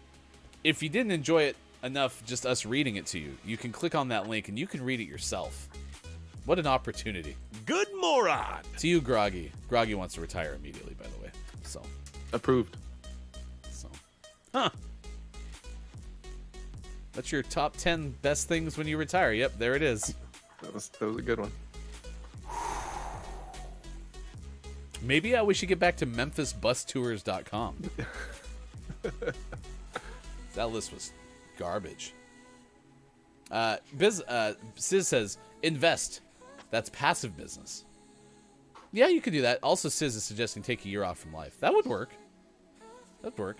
if you didn't enjoy it enough just us reading it to you, you can click on that link and you can read it yourself. What an opportunity. Good moron. To you, Groggy. Groggy wants to retire immediately, by the way. So, Approved. huh. That's your top 10 best things when you retire. Yep, there it is. That was a good one. Maybe we should get back to MemphisBusTours.com. That list was garbage. Sis says, invest. That's passive business. Yeah, you could do that. Also, Sis is suggesting take a year off from life. That would work. That'd work.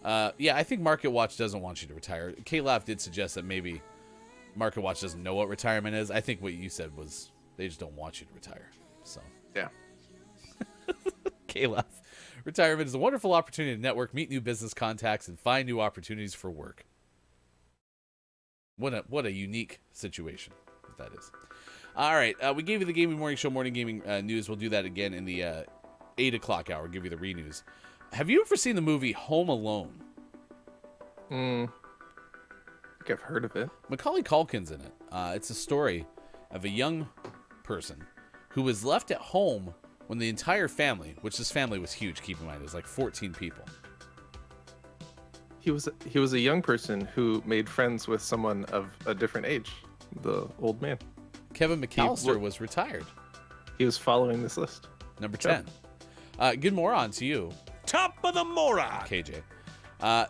Yeah, I think Market Watch doesn't want you to retire. K-Laugh did suggest that maybe Market Watch doesn't know what retirement is. I think what you said was they just don't want you to retire. So Yeah. K-Laugh. Retirement is a wonderful opportunity to network, meet new business contacts, and find new opportunities for work. What a unique situation that is. All right, we gave you the Gaming Morning Show Morning Gaming News. We'll do that again in the 8 o'clock hour. Give you the re-news. Have you ever seen the movie Home Alone? I think I've heard of it. Macaulay Culkin's in it. It's a story of a young person who was left at home when the entire family, which this family was huge, keep in mind, it was like 14 people. He was a young person who made friends with someone of a different age, the old man. Kevin McAllister was retired. He was following this list. Number 10. Good moron to you, Top of the moron. KJ.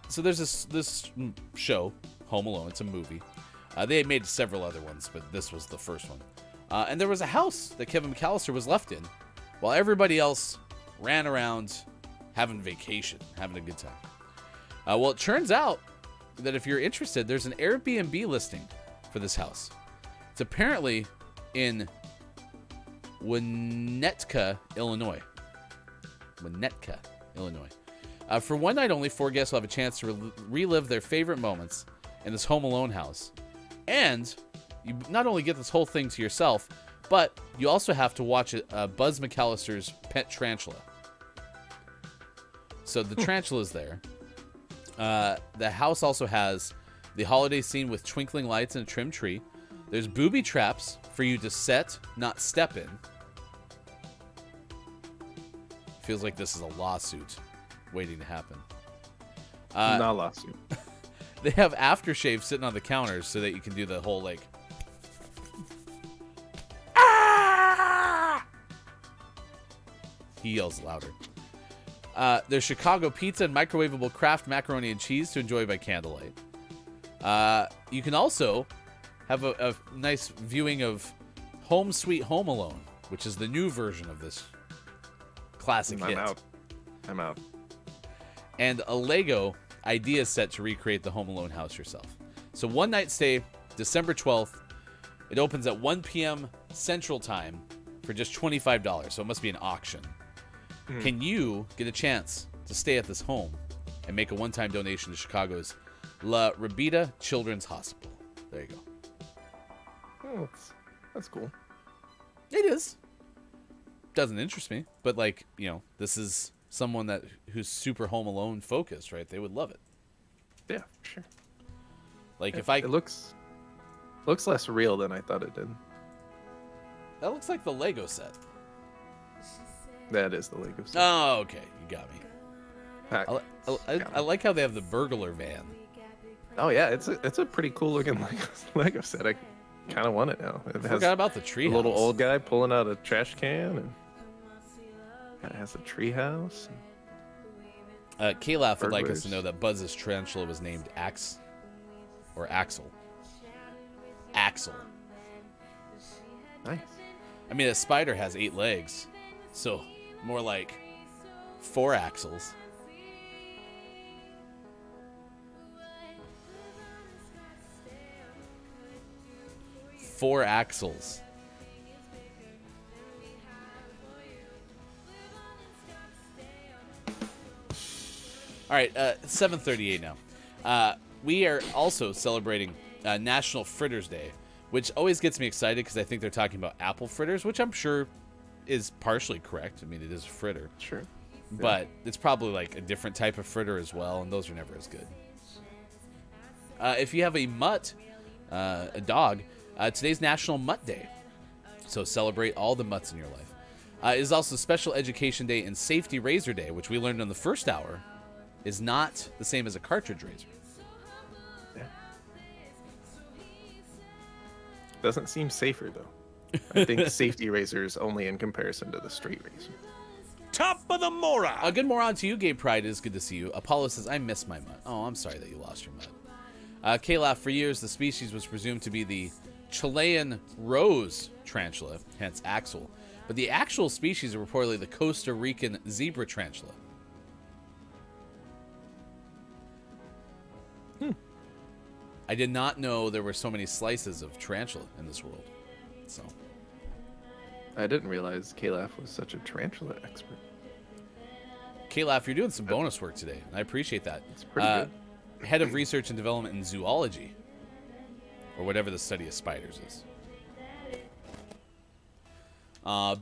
So there's this show, Home Alone. It's a movie. They had made several other ones, but this was the first one. And there was a house that Kevin McAllister was left in while everybody else ran around having vacation, having a good time. Well, it turns out that if you're interested, there's an Airbnb listing for this house. It's apparently in Winnetka, Illinois. Winnetka, Illinois. For one night only, 4 guests will have a chance to relive their favorite moments in this Home Alone house. And you not only get this whole thing to yourself, but you also have to watch Buzz McAllister's pet tarantula. So the tarantula's there. The house also has the holiday scene with twinkling lights and a trimmed tree. There's booby traps for you to set, not step in. Feels like this is a lawsuit waiting to happen. Not a lawsuit. They have aftershave sitting on the counters so that you can do the whole like. Ah! He yells louder. There's Chicago pizza and microwavable Kraft macaroni and cheese to enjoy by candlelight. You can also have a nice viewing of Home Sweet Home Alone, which is the new version of this classic hit. I'm out. And a Lego idea set to recreate the Home Alone house yourself. So one night stay, December 12th. It opens at 1 p.m. Central Time for just $25. So it must be an auction. Can you get a chance to stay at this home and make a one-time donation to Chicago's La Rabida Children's Hospital? There you go. Oh, that's cool. It is. Doesn't interest me, but like, you know, this is someone who's super Home Alone focused, right? They would love it. Yeah, for sure. Like it looks less real than I thought it did. That looks like the Lego set. That is the Lego set. Oh, okay, you got me. I like how they have the burglar van. Oh yeah, it's a pretty cool looking Lego set. I kind of want it now. It has Forgot about the tree. A little old guy pulling out a trash can, and it has a tree house. K-Laugh would like us to know that Buzz's tarantula was named Axel. Axel. Nice. I mean, a spider has 8 legs, so more like 4 axles. Four axles. All right, 7:38 now. We are also celebrating National Fritters Day, which always gets me excited because I think they're talking about apple fritters, which I'm sure is partially correct. I mean, it is a fritter. Sure. But it's probably like a different type of fritter as well, and those are never as good. If you have a mutt, a dog, today's National Mutt Day. So celebrate all the mutts in your life. It is also Special Education Day and Safety Razor Day, which we learned in the first hour is not the same as a cartridge razor. Yeah. Doesn't seem safer, though. I think safety razor is only in comparison to the straight razor. Top of the moron. A good moron to you, Gabe Pride. It is good to see you. Apollo says, I miss my mutt. Oh, I'm sorry that you lost your mutt. K-Laugh, for years, the species was presumed to be the Chilean rose tarantula, hence Axel. But the actual species are reportedly the Costa Rican zebra tarantula. I did not know there were so many slices of tarantula in this world. So I didn't realize K-Laugh was such a tarantula expert. K-Laugh, you're doing some bonus work today, and I appreciate that. It's pretty good. Head of Research and Development in Zoology, or whatever the study of spiders is.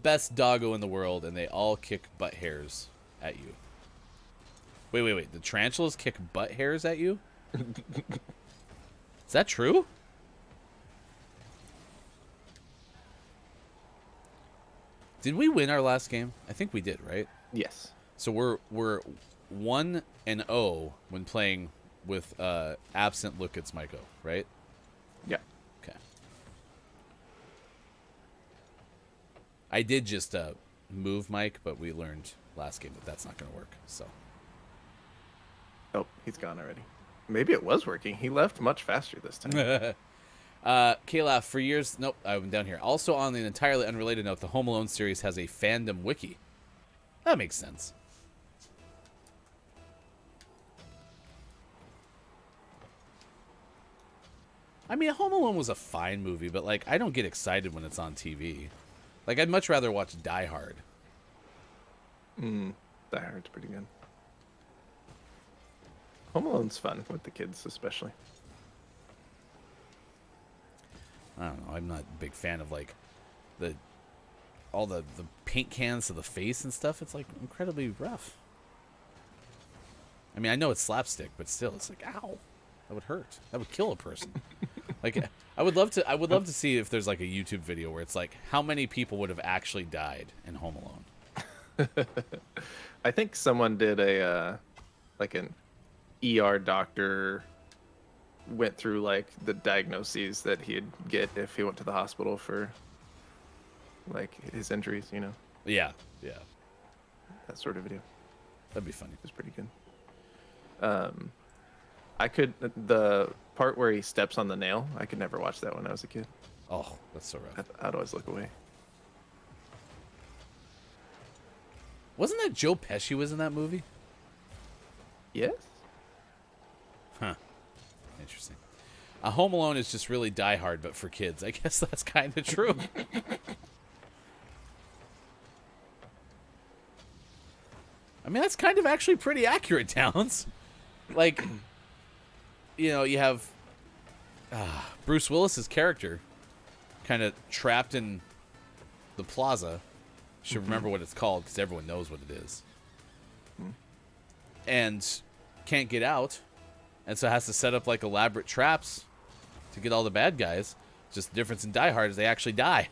Best doggo in the world, and they all kick butt hairs at you. Wait. The tarantulas kick butt hairs at you? Is that true? Did we win our last game? I think we did, right? Yes. So we're 1-0 when playing with absent Look It's Myco, right? Yeah. Okay. I did just move Mike, but we learned last game that that's not going to work. So. Oh, he's gone already. Maybe it was working. He left much faster this time. K-Laugh, for years... Nope, I'm down here. Also, on an entirely unrelated note, the Home Alone series has a fandom wiki. That makes sense. I mean, Home Alone was a fine movie, but, like, I don't get excited when it's on TV. Like, I'd much rather watch Die Hard. Die Hard's pretty good. Home Alone's fun with the kids, especially. I don't know. I'm not a big fan of, like, all the paint cans to the face and stuff. It's, like, incredibly rough. I mean, I know it's slapstick, but still, it's like, ow. That would hurt. That would kill a person. Like, I would love to see if there's, like, a YouTube video where it's, like, how many people would have actually died in Home Alone. I think someone did a, like, an ER doctor went through, like, the diagnoses that he'd get if he went to the hospital for, like, his injuries, you know? Yeah. That sort of video. That'd be funny. It was pretty good. The part where he steps on the nail, I could never watch that when I was a kid. Oh, that's so rough. I'd always look away. Wasn't that Joe Pesci was in that movie? Yes? Huh. Interesting. Home Alone is just really Die Hard, but for kids. I guess that's kind of true. I mean, that's kind of actually pretty accurate, Towns. Like, you know, you have Bruce Willis's character kind of trapped in the plaza. Should remember what it's called because everyone knows what it is. And can't get out. And so has to set up, like, elaborate traps to get all the bad guys. Just the difference in Die Hard is they actually die.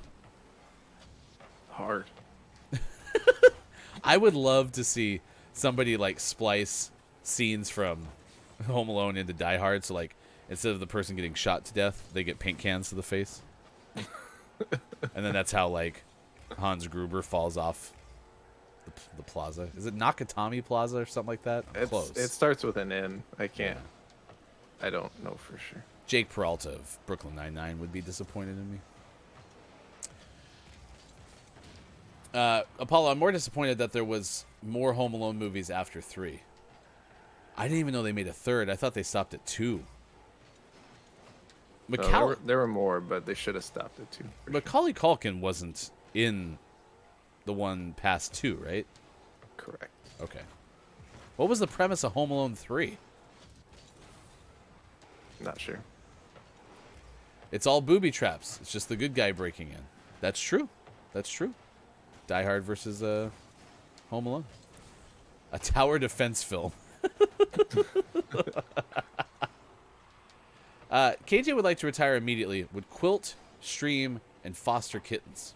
Hard. I would love to see somebody, like, splice scenes from Home Alone into Die Hard. So, like, instead of the person getting shot to death, they get paint cans to the face. And then that's how, like, Hans Gruber falls off the plaza. Is it Nakatomi Plaza or something like that? Close. It starts with an N. I can't. Yeah. I don't know for sure. Jake Peralta of Brooklyn Nine-Nine would be disappointed in me. Apollo, I'm more disappointed that there was more Home Alone movies after 3. I didn't even know they made a third. I thought they stopped at 2. There were more, but they should have stopped at 2. Macaulay Culkin wasn't in the one past 2, right? Correct. Okay. What was the premise of Home Alone 3? Not sure. It's all booby traps. It's just the good guy breaking in. That's true. Die Hard versus Home Alone. A tower defense film. KJ would like to retire immediately. Would quilt, stream, and foster kittens.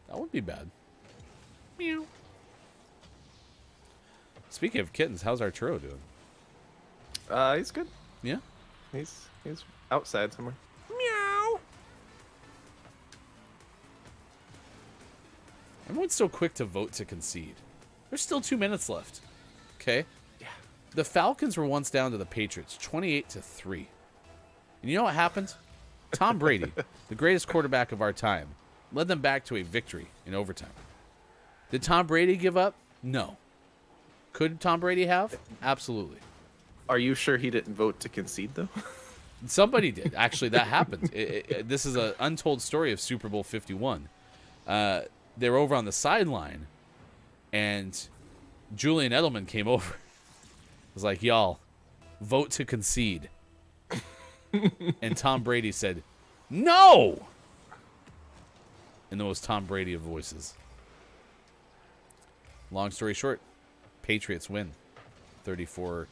That wouldn't be bad. Meow. Speaking of kittens, how's Arturo doing? He's good. Yeah? He's outside somewhere. Meow. Everyone's so quick to vote to concede. There's still 2 minutes left. Okay? Yeah. The Falcons were once down to the Patriots, 28-3. And you know what happened? Tom Brady, the greatest quarterback of our time, led them back to a victory in overtime. Did Tom Brady give up? No. Could Tom Brady have? Absolutely. Are you sure he didn't vote to concede, though? Somebody did. Actually, that happened. This is an untold story of Super Bowl 51. They were over on the sideline, and Julian Edelman came over. Was like, y'all, vote to concede. And Tom Brady said, no! In the most Tom Brady of voices. Long story short, Patriots win 34-28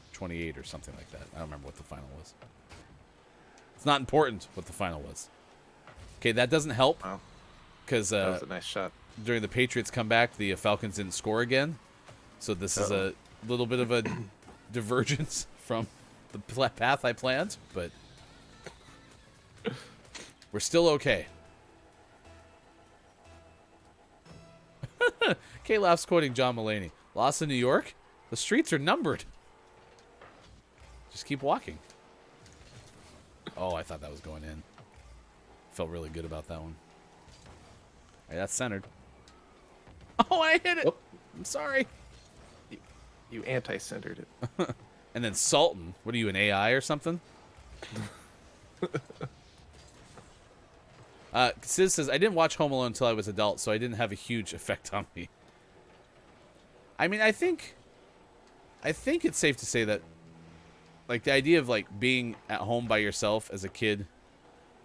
or something like that. I don't remember what the final was. It's not important what the final was. Okay, that doesn't help. Wow. Because That was a nice shot. during the Patriots comeback, the Falcons didn't score again. So this is a little bit of a divergence from the path I planned, but we're still okay. Kay laughs quoting John Mulaney. Lost in New York? The streets are numbered. Just keep walking. Oh, I thought that was going in. Felt really good about that one. All right, that's centered. Oh, I hit it. Oh. I'm sorry. You anti-centered it. And then Sultan. What are you, an AI or something? Sis says, I didn't watch Home Alone until I was adult, so I didn't have a huge effect on me. I mean, I think it's safe to say that, like, the idea of, like, being at home by yourself as a kid,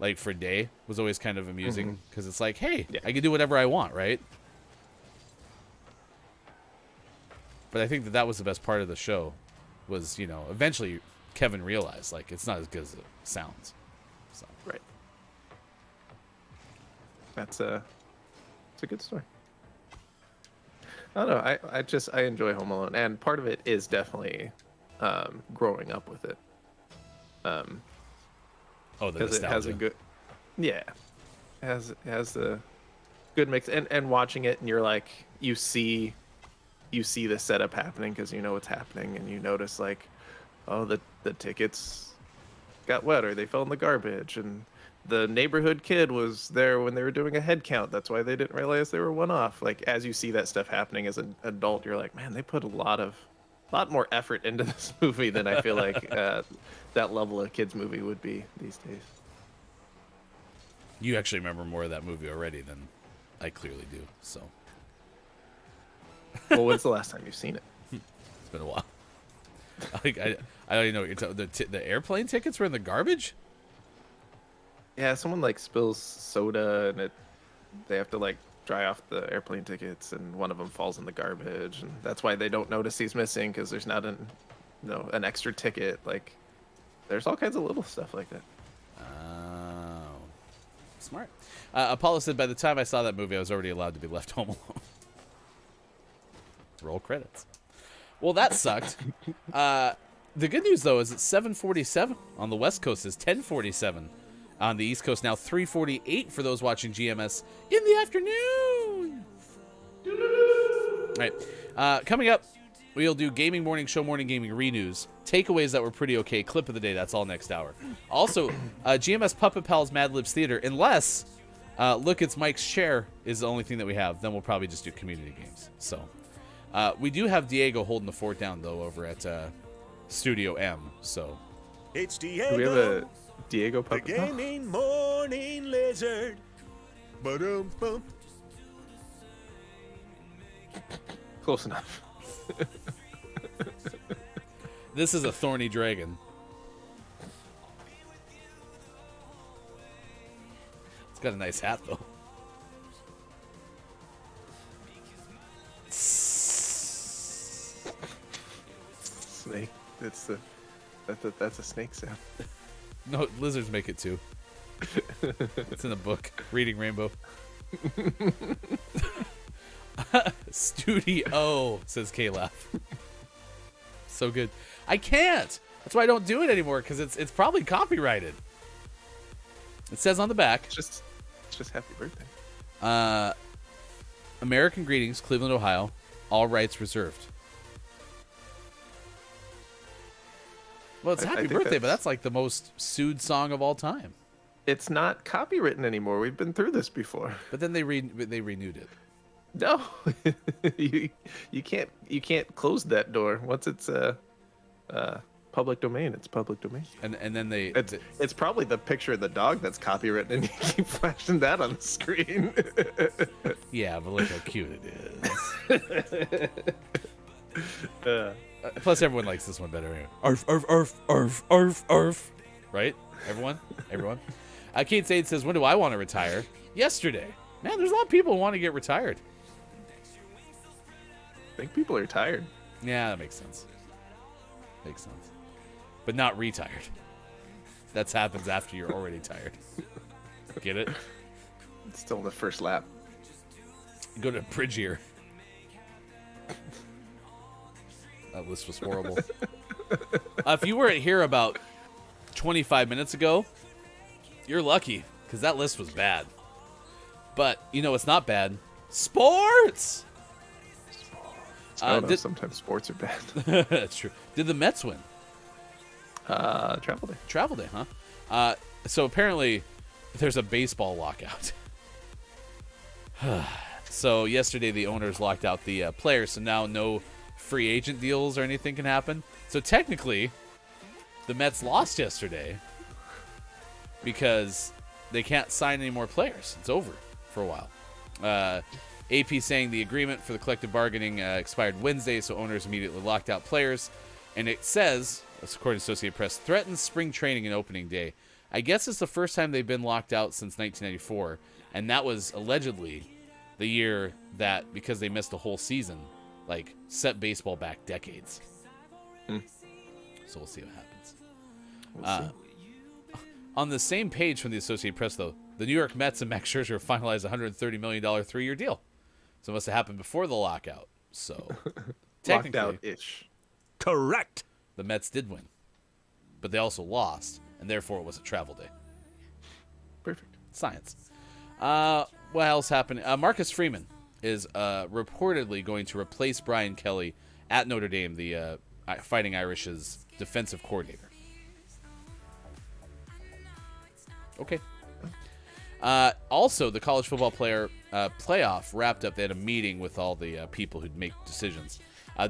like, for a day was always kind of amusing. Because it's like, hey, Yeah. I can do whatever I want, right? But I think that was the best part of the show was, you know, eventually Kevin realized, like, it's not as good as it sounds. So. Right. It's a good story. I don't know. I enjoy Home Alone, and part of it is definitely growing up with it. Oh, the Because it has a nostalgia. good, yeah, it has a good mix, and watching it, and you're like, you see the setup happening because you know what's happening, and you notice like, oh, the tickets got wet or they fell in the garbage, and the neighborhood kid was there when they were doing a head count. That's why they didn't realize they were one off. Like, as you see that stuff happening as an adult, you're like, man, they put a lot more effort into this movie than I feel like that level of kids movie would be these days. You actually remember more of that movie already than I clearly do. So Well, when's the last time you've seen it? it's been a while. Like, I don't even know what you're talking. The airplane tickets were in the garbage. Yeah, someone like spills soda and they have to like dry off the airplane tickets, and one of them falls in the garbage, and that's why they don't notice he's missing because there's not an extra ticket. Like, there's all kinds of little stuff like that. Oh, smart. Apollo said, by the time I saw that movie, I was already allowed to be left home alone. Roll credits. Well, that sucked. The good news, though, is it's 7:47 on the West Coast. It's 10:47 on the East Coast. Now 3:48 for those watching GMS in the afternoon. All right. Coming up, we'll do Gaming Morning Show, Morning Gaming Renews. Takeaways that were pretty okay. Clip of the day. That's all next hour. Also, GMS Puppet Pals Mad Libs Theater. Unless Look, It's Mike's Chair is the only thing that we have. Then we'll probably just do community games. So we do have Diego holding the fort down, though, over at Studio M. So It's Do we have a Diego, Diego the puppet? gaming morning lizard. Ba-dum-bum. Close enough. this is a thorny dragon. It's got a nice hat, though. Snake. That's a snake sound. No, lizards make it too. It's in the book. Reading Rainbow. Studio, says K-Laugh. So good. I can't. That's why I don't do it anymore, because it's probably copyrighted. It says on the back. It's just happy birthday. American greetings, Cleveland, Ohio. All rights reserved. Well, it's I happy think birthday, but that's like the most sued song of all time. It's not copywritten anymore. We've been through this before. But then they renewed it. No, you can't close that door once it's public domain. It's public domain. And then It's probably the picture of the dog that's copywritten, and you keep flashing that on the screen. Yeah, but look how cute it is. Plus, everyone likes this one better. Anyway. Arf, arf, arf, arf, arf, arf. Right? Everyone? Kate Sade says, when do I want to retire? Yesterday. Man, there's a lot of people who want to get retired. I think people are tired. Yeah, that makes sense. But not retired. That happens after you're already tired. Get it? It's still in the first lap. Go to Bridgier. That list was horrible. If you weren't here about 25 minutes ago, you're lucky, because that list was bad. But, you know what's not bad? Sports! I don't know, sometimes sports are bad. That's true. Did the Mets win? Travel day. Travel day, huh? So apparently there's a baseball lockout. So yesterday the owners locked out the players, so now no free agent deals or anything can happen. So technically, the Mets lost yesterday because they can't sign any more players. It's over for a while. AP saying the agreement for the collective bargaining expired Wednesday, so owners immediately locked out players. And it says, according to Associated Press, threatens spring training and opening day. I guess it's the first time they've been locked out since 1994, and that was allegedly the year that, because they missed the whole season, like, set baseball back decades. So we'll see what happens. On the same page from the Associated Press, though, the New York Mets and Max Scherzer finalized a $130 million 3-year deal. So it must have happened before the lockout. So technically, lockout-ish. Correct. The Mets did win, but they also lost, and therefore it was a travel day. Perfect. Science. What else happened? Marcus Freeman is reportedly going to replace Brian Kelly at Notre Dame, the Fighting Irish's defensive coordinator. Okay. Also, the college football player playoff wrapped up. They had a meeting with all the people who'd make decisions.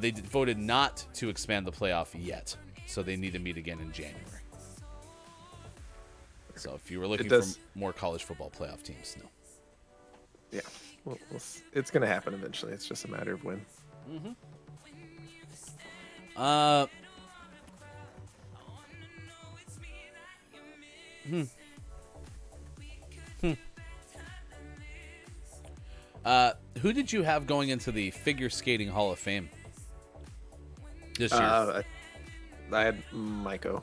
They voted not to expand the playoff yet, so they need to meet again in January. So if you were looking for more college football playoff teams, no. Yeah, well, it's going to happen eventually. It's just a matter of when. Who did you have going into the Figure Skating Hall of Fame this year? I had Maiko.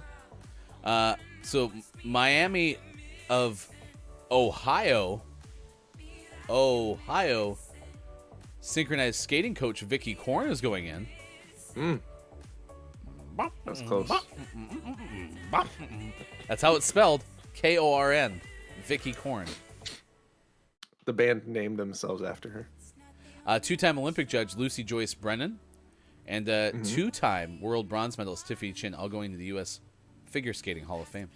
So Miami of Ohio, synchronized skating coach Vicky Korn is going in. That was close. That's how it's spelled. Korn. Vicky Korn. The band named themselves after her. Two-time Olympic judge Lucy Joyce Brennan, and two-time world bronze medalist Tiffany Chin, all going to the U.S. Figure Skating Hall of Fame.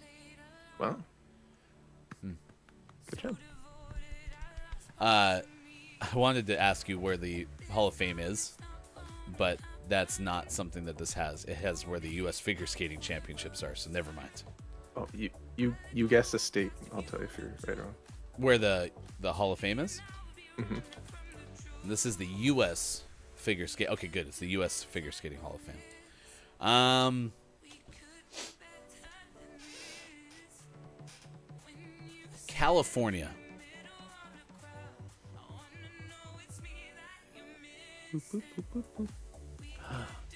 Wow. Good job. I wanted to ask you where the Hall of Fame is, but that's not something that this has. It has where the U.S. Figure Skating Championships are, so never mind. Oh, you guessed the state. I'll tell you if you're right or wrong. Where the Hall of Fame is? This is the U.S. Figure Skate. Okay, good. It's the U.S. Figure Skating Hall of Fame. California.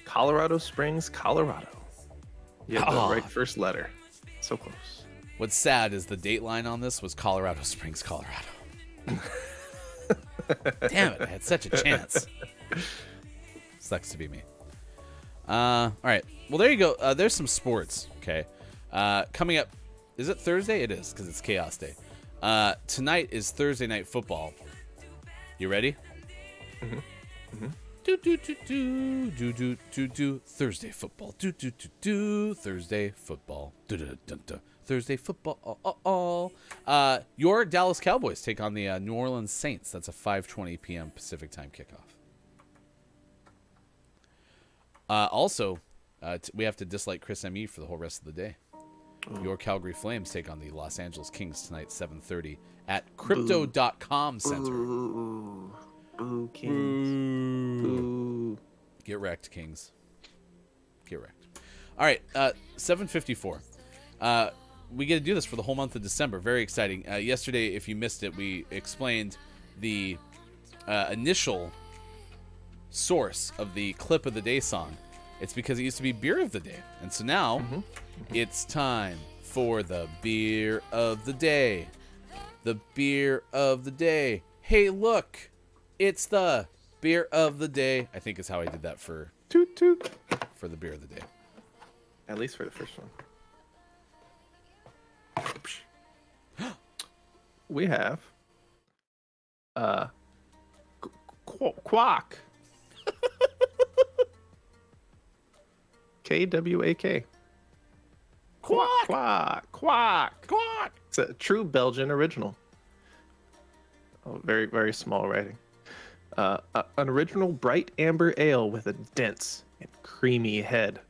Colorado Springs, Colorado. You had the Oh. right first letter. So close. What's sad is the date line on this was Colorado Springs, Colorado. Damn it! I had such a chance. Sucks to be me. All right. Well, there you go. There's some sports. Okay. Coming up, is it Thursday? It is, because it's Chaos Day. Tonight is Thursday Night Football. You ready? Mm-hmm. Mm-hmm. Do Thursday football. Do Thursday football. Thursday football. Your Dallas Cowboys take on the New Orleans Saints. That's a 5:20 p.m. Pacific time kickoff. Also, we have to dislike Chris M.E. for the whole rest of the day. Your Calgary Flames take on the Los Angeles Kings tonight, 7:30 at Crypto.com Center. Boo, Kings. Boo. Get wrecked, Kings. Get wrecked. All right, 7:54. We get to do this for the whole month of December. Very exciting. Yesterday, if you missed it, we explained the initial source of the clip of the day song. It's because it used to be beer of the day. And so now it's time for the beer of the day. The beer of the day. Hey, look, it's the beer of the day. I think is how I did that for Toot toot. for the beer of the day. At least for the first one. We have Quack. Kwak. Quack. Quack. Quack. Quack. It's a true Belgian original. Oh, very, very small writing. An original bright amber ale with a dense and creamy head.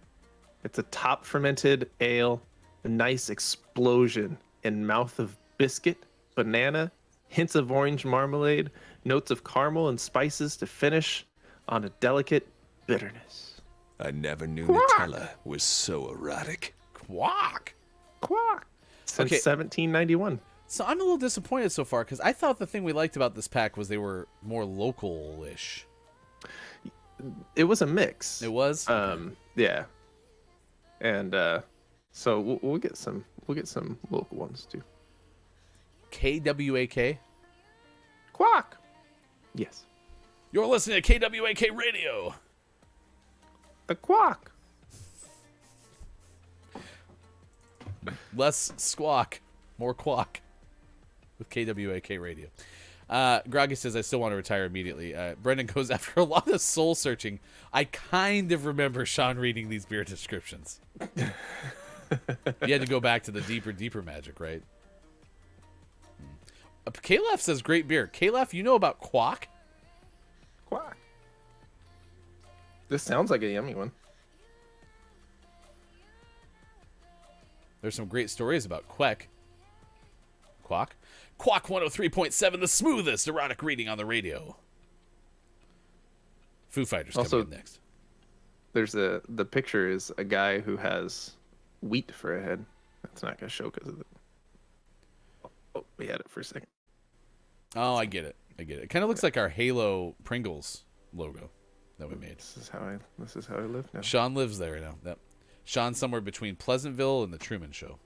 It's a top fermented ale, a nice explosion in mouth of biscuit, banana, hints of orange marmalade, notes of caramel and spices to finish on a delicate bitterness. I never knew Quack. Nutella was so erotic. Quack. Quack. Since Okay. 1791. So I'm a little disappointed so far because I thought the thing we liked about this pack was they were more local-ish. It was a mix. It was? Yeah. And so we'll get some local ones too. KWAK? Quack. Yes. You're listening to KWAK Radio. The quack. Less squawk, more quack with KWAK Radio. Groggy says, I still want to retire immediately. Brendan goes, after a lot of soul searching, I kind of remember Sean reading these beer descriptions. You had to go back to the deeper magic, right? Kalef says, great beer. Kalef, you know about Quack? Quack. This sounds like a yummy one. There's some great stories about Quack. Quack 103.7, the smoothest erotic reading on the radio. Foo Fighters Also, coming in next. There's the picture is a guy who has wheat for a head. That's not gonna show because of it. Oh, we had it for a second. Oh, I get it. It kind of looks like our Halo Pringles logo that we made. This is how I live now. Sean lives there now. Yep. Sean's somewhere between Pleasantville and the Truman Show.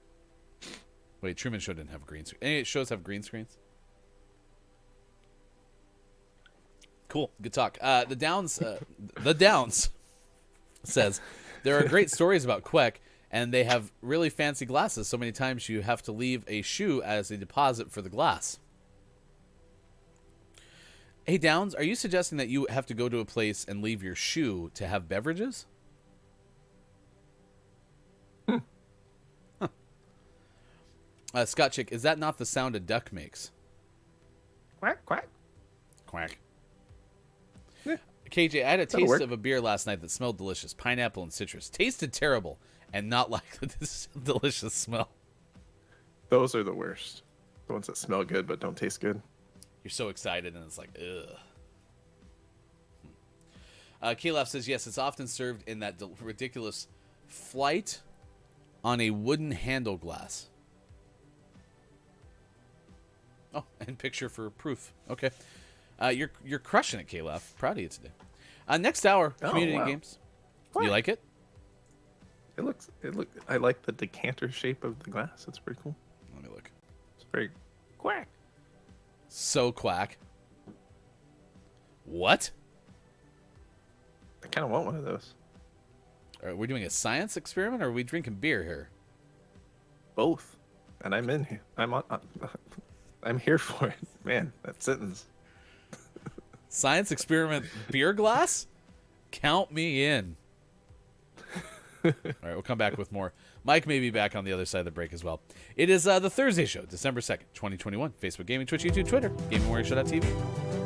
Wait, Truman Show didn't have green screen. Any shows have green screens? Cool. Good talk. The Downs says there are great stories about Queck, and they have really fancy glasses. So many times you have to leave a shoe as a deposit for the glass. Hey, Downs, are you suggesting that you have to go to a place and leave your shoe to have beverages? Scott Chick, is that not the sound a duck makes? Quack quack. Quack. Yeah. KJ, I had a That'll taste work. of a beer last night that smelled delicious. Pineapple and citrus. Tasted terrible and not like this delicious smell. Those are the worst. The ones that smell good but don't taste good. You're so excited and it's like, ugh. Kalaf says, yes, it's often served in that ridiculous flight on a wooden handle glass. Oh, and picture for proof. Okay. You're crushing it, Kalaf. Proud of you today. Next hour, Oh, community wow. games. What? You like it? It looks. I like the decanter shape of the glass. It's pretty cool. Let me look. It's very quack. So quack. What? I kind of want one of those. Are we doing a science experiment, or are we drinking beer here? Both. And I'm in here. I'm here for it. Man, that sentence. Science experiment beer glass? Count me in. All right, we'll come back with more. Mike may be back on the other side of the break as well. It is the Thursday show, December 2nd, 2021. Facebook Gaming, Twitch, YouTube, Twitter, GamingMorningShow.tv.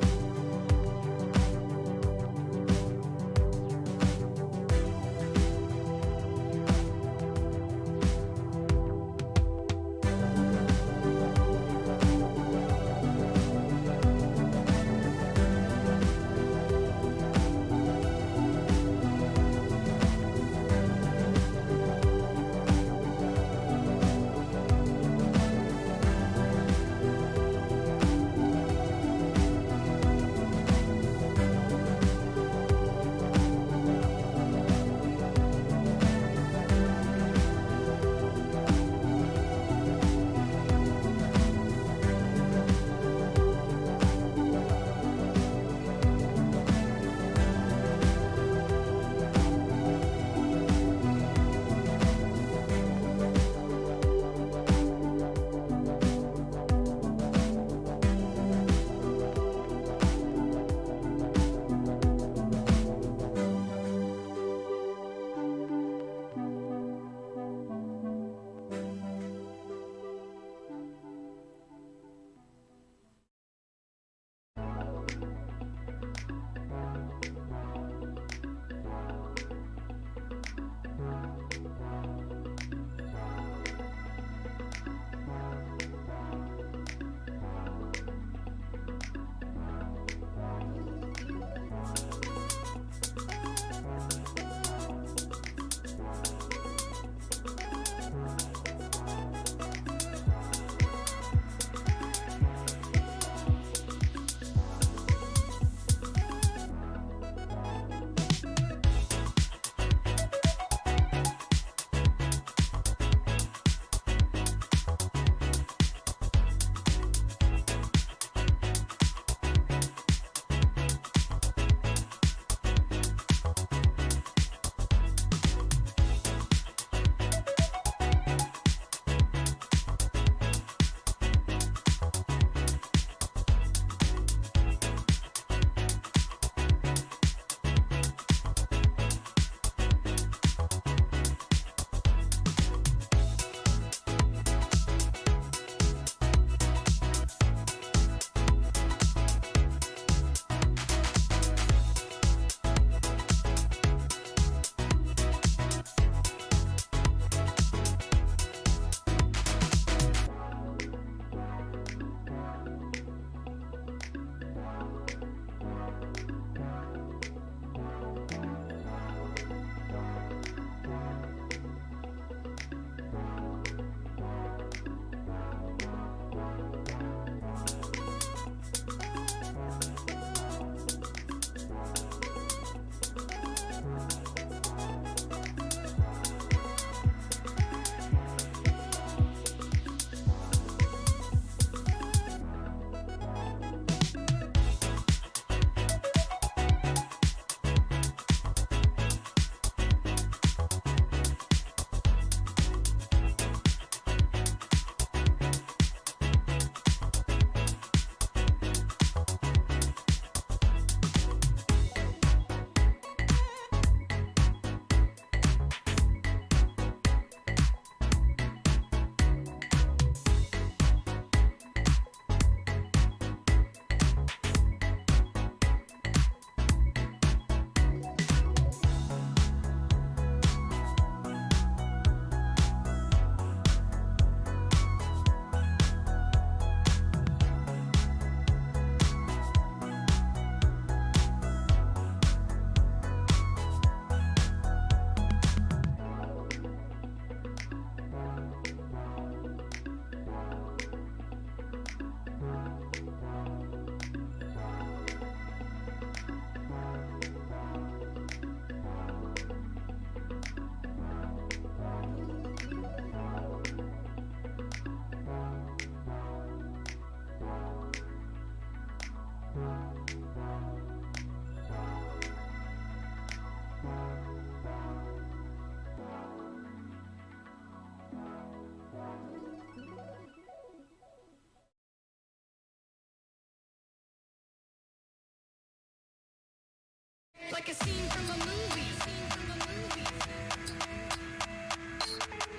Like a scene from a movie.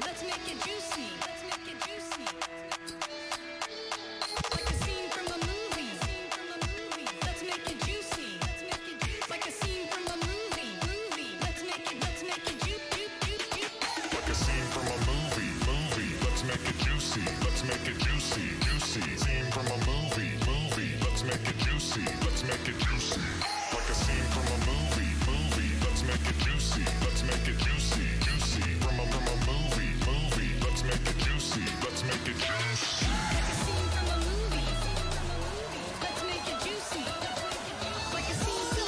Let's make it juicy. Let's make it juicy. Like a scene from a movie. Let's make it juicy. Like a scene from a movie. Let's make it juicy. Like a scene from a movie. Let's make it juicy. Let's make it juicy. Scene from a movie. Let's make it juicy. Let's make it juicy. Like a scene from a movie. Let's make it juicy. Let's make it juicy. From a movie. Let's make it juicy. Let's make it juicy. Like a scene from a movie. Let's make it juicy. Like a scene from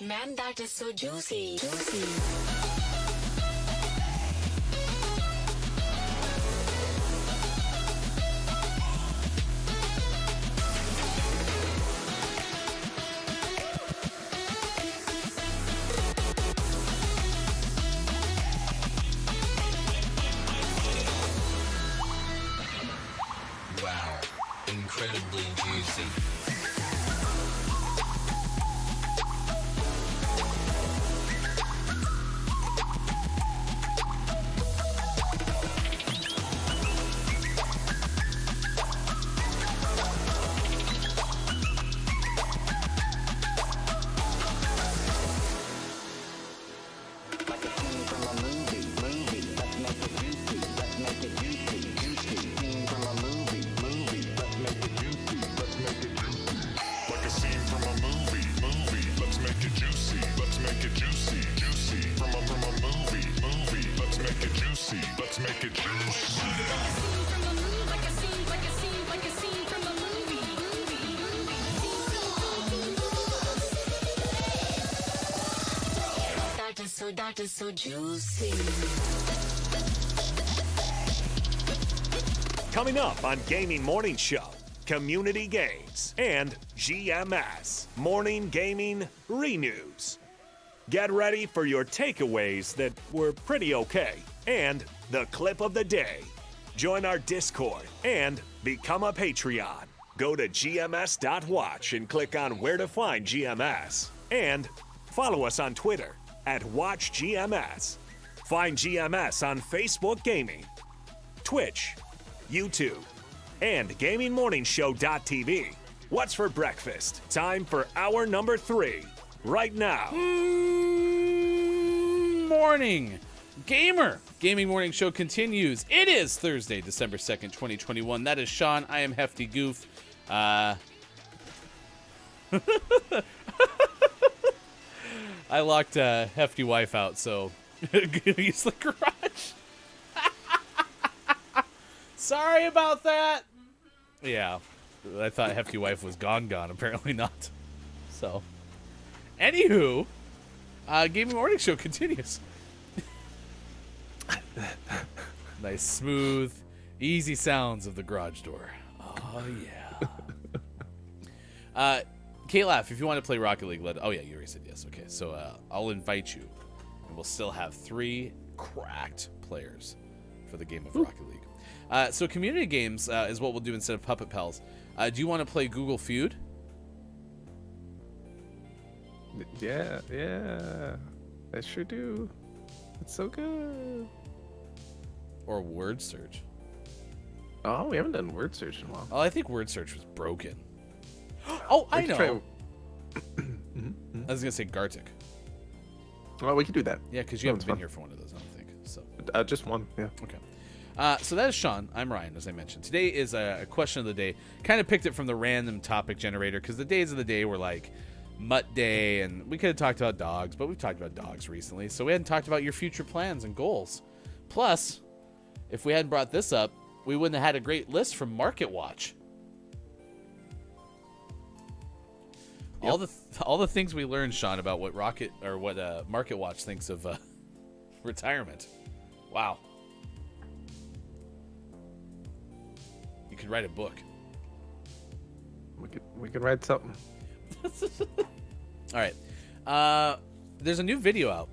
Man, that is so juicy. Wow. Incredibly juicy. Like a scene from a movie. Let's make it juicy. Let's make it juicy. Scene from a movie. Let's make it juicy. Let's make it juicy. Like a scene from a movie. Let's make it juicy. Let's make it juicy. From a movie. Let's make it juicy. Let's make it juicy. Like a scene from a movie. Like a scene from a movie. That is so juicy. Coming up on Gaming Morning Show, community games and GMS Morning Gaming Renews. Get ready for your takeaways that were pretty okay and the clip of the day. Join our Discord and become a Patreon. Go to gms.watch and click on where to find GMS. And follow us on Twitter at WatchGMS. Find GMS on Facebook Gaming, Twitch, YouTube, and GamingMorningShow.tv. What's for breakfast? Time for hour number 3. Right now. Morning Gamer. Gaming Morning Show continues. It is Thursday, December 2nd, 2021. That is Sean. I am Hefty Goof. I locked Hefty Wife out, so gonna use the garage. Sorry about that. Yeah, I thought Hefty Wife was gone. Apparently not. So, anywho, Gaming Morning Show continues. Nice, smooth, easy sounds of the garage door. Oh yeah. K-Laugh, if you want to play Rocket League, oh yeah, you already said yes. Okay, so I'll invite you, and we'll still have 3 cracked players for the game of Rocket League. So community games is what we'll do instead of Puppet Pals. Do you want to play Google Feud? Yeah, I sure do. It's so good. Or Word Search? Oh, we haven't done word search in a while. Oh, I think Word Search was broken. Oh, I know. I was gonna say Gartic. Well, we could do that. Yeah, because you haven't been here for one of those, I don't think. So just one. Yeah. Okay. So that is Sean. I'm Ryan, as I mentioned. Today is a question of the day. Kind of picked it from the random topic generator because the days of the day were like Mutt Day, and we could have talked about dogs, but we've talked about dogs recently, so we hadn't talked about your future plans and goals. Plus, if we hadn't brought this up, we wouldn't have had a great list from Market Watch. Yep. All the things we learned, Sean, about what Market Watch thinks of retirement. Wow. You could write a book. We could write something. All right. There's a new video out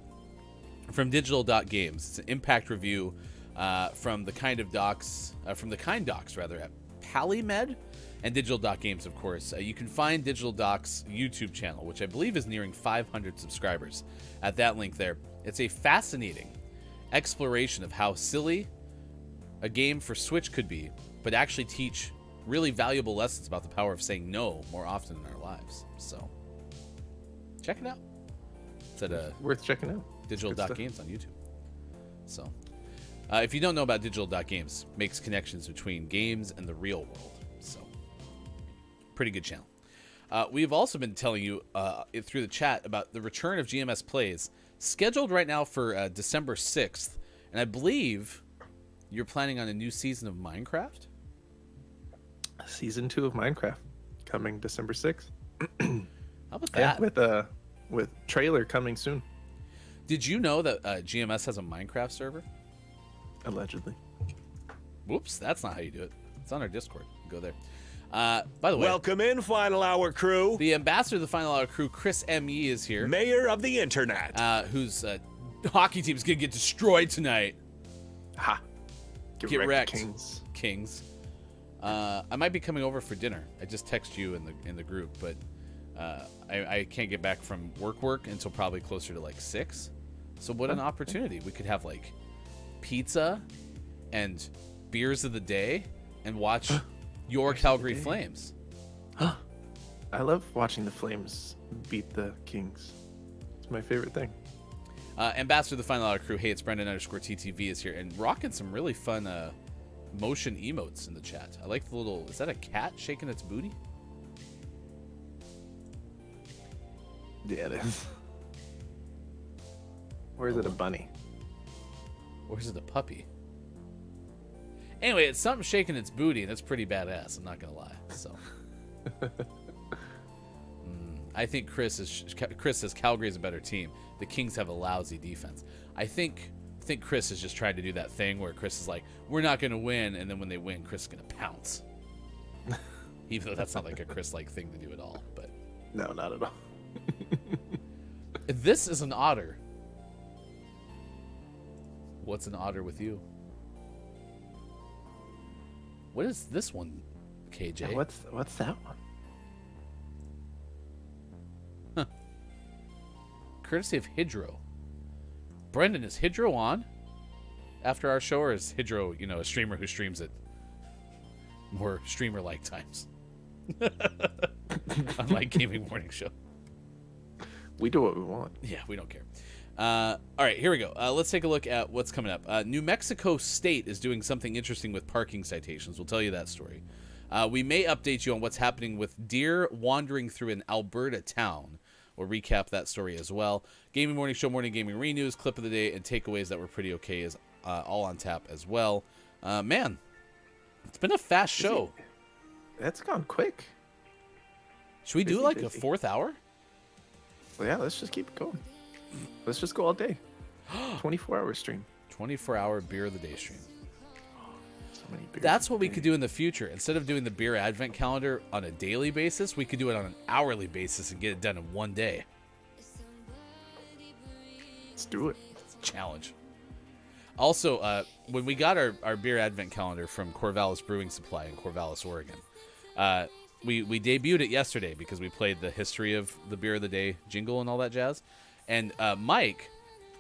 from digital.games. It's an impact review from the Kind Docs at Polymed. and Digital Doc Games, of course. You can find Digital Doc's YouTube channel, which I believe is nearing 500 subscribers, at that link there. It's a fascinating exploration of how silly a game for Switch could be, but actually teach really valuable lessons about the power of saying no more often in our lives. So, check it out. It's at Worth checking out. Digital Good Doc stuff. Games on YouTube. So, if you don't know about Digital Doc Games, makes connections between games and the real world. So, pretty good channel. We've also been telling you through the chat about the return of GMS Plays, scheduled right now for December 6th. And I believe you're planning on a new season of Minecraft? Season 2 of Minecraft coming December 6th. How about Yeah, that? with trailer coming soon. Did you know that GMS has a Minecraft server? Allegedly. Whoops, that's not how you do it. It's on our Discord. Go there. By the way, Welcome in, Final Hour crew. the ambassador of the Final Hour crew, Chris M.E., is here. Mayor of the Internet. Whose hockey team's going to get destroyed tonight. Ha! Get wrecked. Kings. I might be coming over for dinner. I just text you in the group, but I can't get back from work until probably closer to like 6. So what an opportunity. We could have like pizza and beers of the day and watch your Calgary Flames. I love watching the Flames beat the Kings. It's my favorite thing. Ambassador of the Final Hour crew, hey, it's Brendan_TTV is here and rocking some really fun motion emotes in the chat. I like the little, is that a cat shaking its booty? Yeah, it is. Or is it a bunny? Or is it a puppy? Anyway, it's something shaking its booty, and it's pretty badass. I'm not gonna lie. So, I think Chris says Calgary's a better team. The Kings have a lousy defense. I think Chris is just trying to do that thing where Chris is like, "We're not gonna win," and then when they win, Chris is gonna pounce. Even though that's not like a Chris-like thing to do at all. But No, not at all. this is an otter. What's an otter with you? What is this one, KJ? What's that one? Courtesy of Hydro. Brendan, is Hydro on after our show, or is Hydro, a streamer who streams it more streamer-like times? Unlike Gaming Morning Show. We do what we want. Yeah, we don't care. All right, here we go. Let's take a look at what's coming up. New Mexico State is doing something interesting with parking citations. We'll tell you that story. We may update you on what's happening with deer wandering through an Alberta town. We'll recap that story as well. Gaming Morning Show, Morning Gaming News, clip of the day, and takeaways that were pretty okay is all on tap as well. Man, it's been a fast show. That's gone quick. Should we do like a 4th hour? Well, yeah, let's just keep it going. Let's just go all day. 24-hour stream. 24-hour beer of the day stream. So many beers. That's what we could do in the future. Instead of doing the beer advent calendar on a daily basis, we could do it on an hourly basis and get it done in one day. Let's do it. Challenge. Also, when we got our beer advent calendar from Corvallis Brewing Supply in Corvallis, Oregon, we debuted it yesterday because we played the history of the beer of the day jingle and all that jazz. And Mike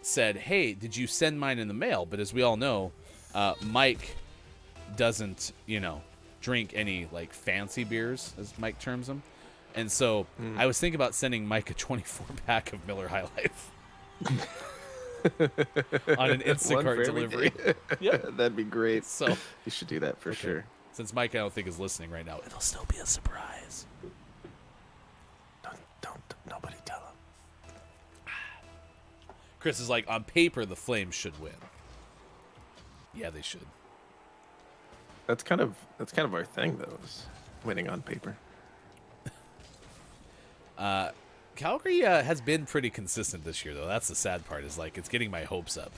said, hey, did you send mine in the mail? But as we all know, Mike doesn't, drink any like fancy beers, as Mike terms them. And so I was thinking about sending Mike a 24-pack of Miller High Life on an Instacart delivery. Yep. That'd be great. So you should do that for sure. Since Mike, I don't think, is listening right now, it'll still be a surprise. Don't nobody tell him. Chris is like, on paper, the Flames should win. Yeah, they should. That's kind of our thing, though, is winning on paper. Calgary has been pretty consistent this year, though. That's the sad part, is like it's getting my hopes up.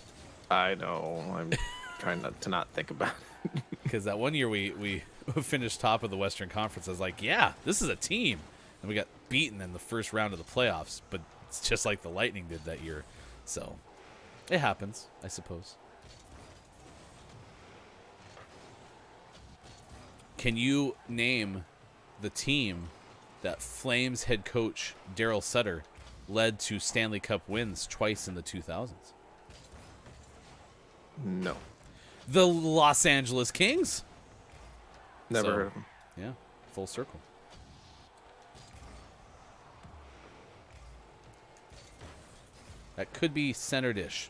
I know. I'm trying to not think about it. Because that one year we finished top of the Western Conference, I was like, yeah, this is a team. And we got beaten in the first round of the playoffs, but it's just like the Lightning did that year. So it happens, I suppose. Can you name the team that Flames head coach Daryl Sutter led to Stanley Cup wins twice in the 2000s? No. The Los Angeles Kings. Never heard of them. Yeah, full circle. That could be center dish.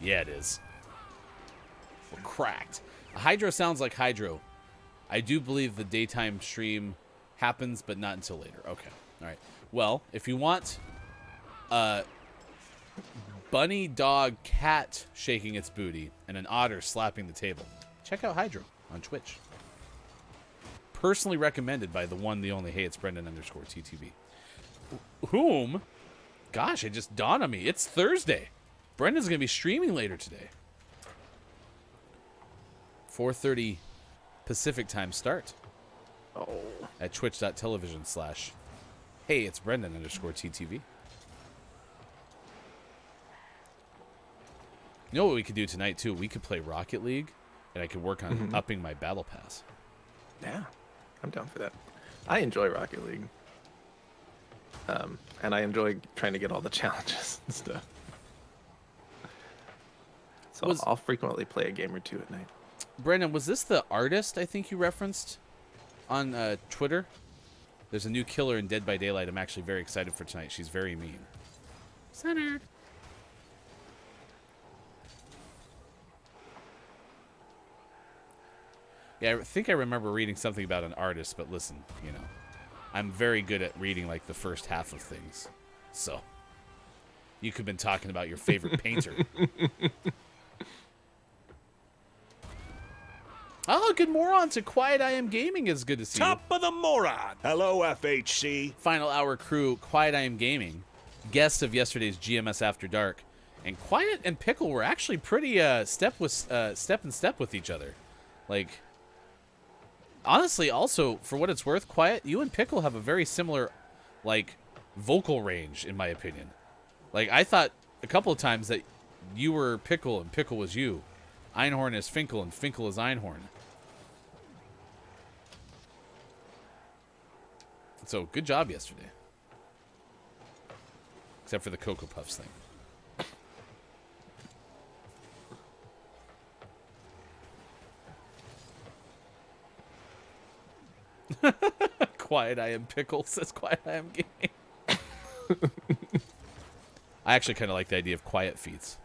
Yeah, it is. We're cracked. Hydro sounds like hydro. I do believe the daytime stream happens, but not until later. Okay. All right. Well, if you want bunny, dog, cat shaking its booty, and an otter slapping the table, check out Hydro on Twitch. Personally recommended by the one, the only, hey, it's Brendan_TTV. Whom, gosh, it just dawned on me. It's Thursday. Brendan's going to be streaming later today. 4:30 Pacific time start. Oh. At twitch.tv/hey, it's Brendan_TTV. You know what we could do tonight, too? We could play Rocket League, and I could work on upping my battle pass. Yeah, I'm down for that. I enjoy Rocket League. And I enjoy trying to get all the challenges and stuff. So I'll frequently play a game or two at night. Brendan, was this the artist I think you referenced on Twitter? There's a new killer in Dead by Daylight. I'm actually very excited for tonight. She's very mean. Centered. Yeah, I think I remember reading something about an artist, but listen, you know, I'm very good at reading like the first half of things. So, you could have been talking about your favorite painter. Oh, good moron to Quiet I Am Gaming is good to see Top of the moron. Hello, FHC. Final hour crew, Quiet I Am Gaming, guest of yesterday's GMS After Dark, and Quiet and Pickle were actually pretty step in step with each other. Like, honestly, also for what it's worth, Quiet, you and Pickle have a very similar, like, vocal range in my opinion. Like, I thought a couple of times that you were Pickle and Pickle was you. Einhorn is Finkel and Finkel is Einhorn. So, good job yesterday. Except for the Cocoa Puffs thing. Quiet I Am Pickle says Quiet I Am Gaming. I actually kind of like the idea of quiet feats.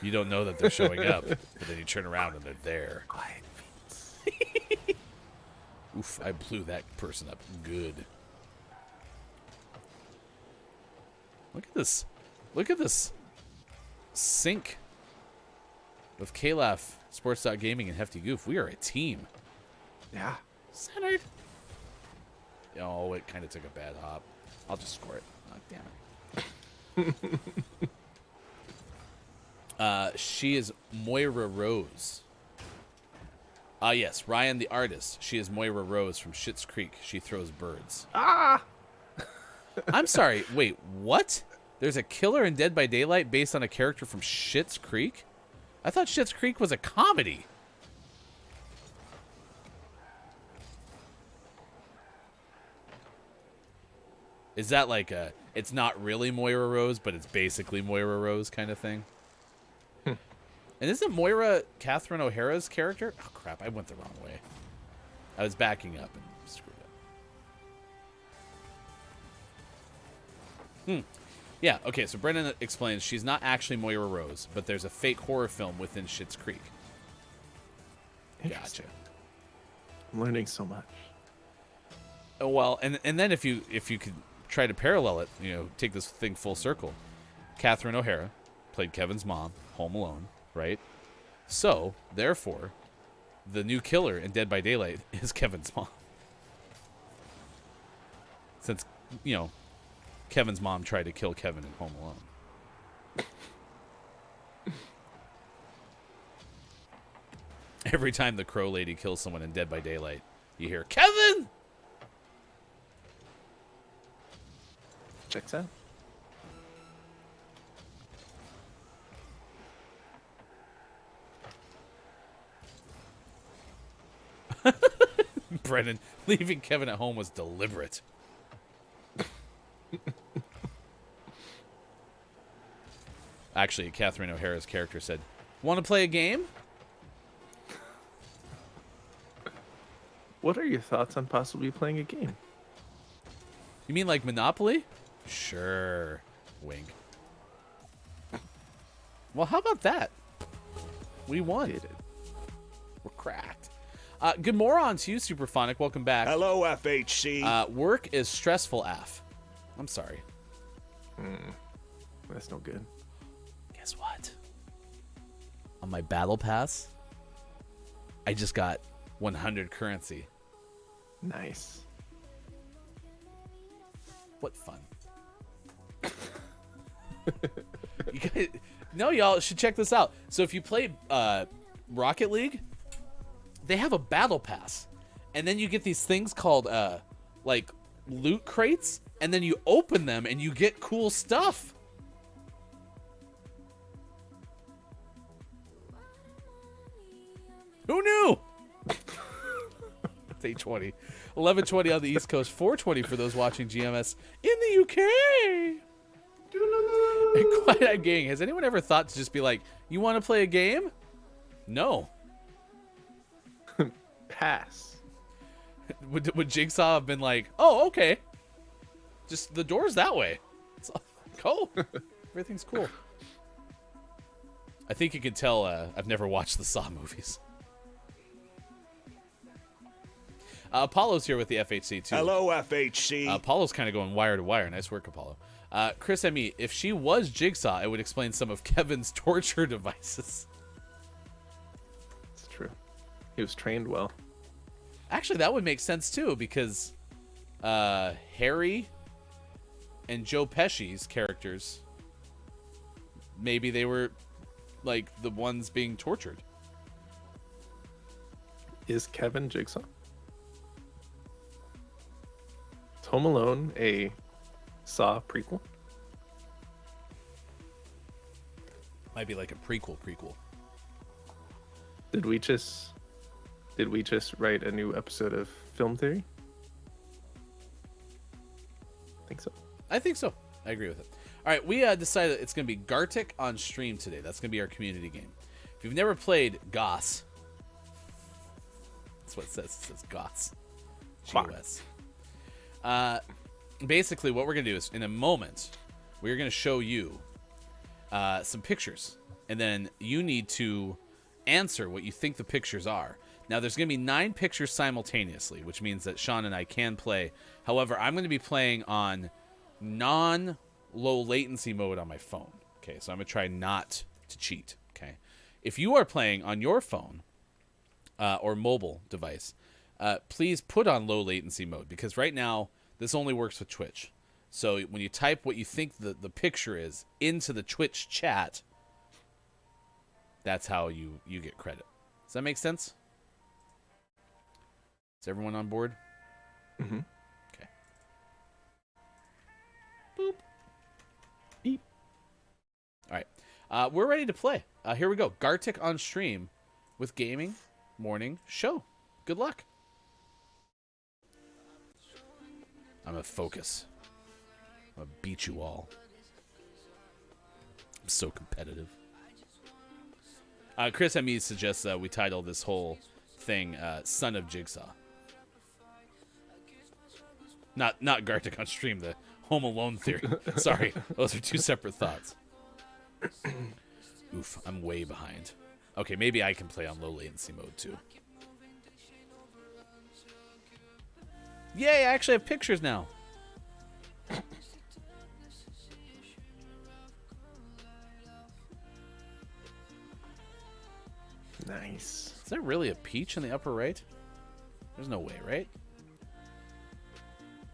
You don't know that they're showing up, but then you turn around and they're there. Quiet feats. Oof, I blew that person up good. Look at this. Look at this sync with Kalaf, Sports.Gaming, and Hefty Goof. We are a team. Yeah. Centered. Oh, it kind of took a bad hop. I'll just score it. Oh, damn it. She is Moira Rose. Yes, Ryan the artist. She is Moira Rose from Schitt's Creek. She throws birds. Ah! I'm sorry. Wait, what? There's a killer in Dead by Daylight based on a character from Schitt's Creek? I thought Schitt's Creek was a comedy. Is that like a, it's not really Moira Rose, but it's basically Moira Rose kind of thing? And isn't Moira Catherine O'Hara's character? Oh, crap. I went the wrong way. I was backing up and screwed up. Yeah, okay, so Brendan explains she's not actually Moira Rose, but there's a fake horror film within Schitt's Creek. Gotcha. I'm learning so much. Oh, well, and then if you could try to parallel it, you know, take this thing full circle. Catherine O'Hara played Kevin's mom, Home Alone, right? So, therefore, the new killer in Dead by Daylight is Kevin's mom. Since, you know, Kevin's mom tried to kill Kevin in Home Alone. Every time the Crow Lady kills someone in Dead by Daylight, you hear, Kevin! Checks out. Brennan. Leaving Kevin at home was deliberate. Actually, Catherine O'Hara's character said, "Want to play a game?" What are your thoughts on possibly playing a game? You mean like Monopoly? Sure. Wink. Well, how about that? We won. We're cracked. Good morning to you, Superphonic. Welcome back. Hello, FHC. Work is stressful, AF. I'm sorry. That's no good. Guess what? On my battle pass, I just got 100 currency. Nice. What fun. You guys, no, y'all should check this out. So if you play Rocket League, they have a battle pass. And then you get these things called like loot crates, and then you open them and you get cool stuff. Who knew? It's 8:20. 11:20 on the East Coast, 4:20 for those watching GMS in the UK. Quiet Eye Gang, has anyone ever thought to just be like, you want to play a game? No. Pass. Would Jigsaw have been like, oh, okay. Just the door's that way. It's cool. Everything's cool. I think you can tell I've never watched the Saw movies. Apollo's here with the FHC, too. Hello, FHC. Apollo's kind of going wire to wire. Nice work, Apollo. Chris M.E., if she was Jigsaw, it would explain some of Kevin's torture devices. It's true. He was trained well. Actually, that would make sense, too, because Harry and Joe Pesci's characters, maybe they were, like, the ones being tortured. Is Kevin Jigsaw? Is Home Alone a Saw prequel? Might be like a prequel. Did we just write a new episode of Film Theory? I think so. I agree with it. All right, we decided it's going to be Gartic on stream today. That's going to be our community game. If you've never played Goss, that's what it says. It says Goss. G-O-S. Basically, what we're going to do is, in a moment, we're going to show you some pictures. And then you need to answer what you think the pictures are. Now, there's going to be 9 pictures simultaneously, which means that Sean and I can play. However, I'm going to be playing on non-low latency mode on my phone. Okay, so I'm going to try not to cheat. Okay, if you are playing on your phone or mobile device, please put on low latency mode, because right now this only works with Twitch. So when you type what you think the picture is into the Twitch chat, that's how you get credit. Does that make sense? Is everyone on board? Mm-hmm. Okay. Boop. Beep. All right. We're ready to play. Here we go. Gartic on stream with Gaming Morning Show. Good luck. I'm gonna focus. I'm gonna beat you all. I'm so competitive. Chris M.E. suggests we title this whole thing Son of Jigsaw. Not Gartic on stream, the Home Alone theory. Sorry, those are two separate thoughts. Oof, I'm way behind. Okay, maybe I can play on low latency mode too. Yay, I actually have pictures now. Nice. Is there really a peach in the upper right? There's no way, right?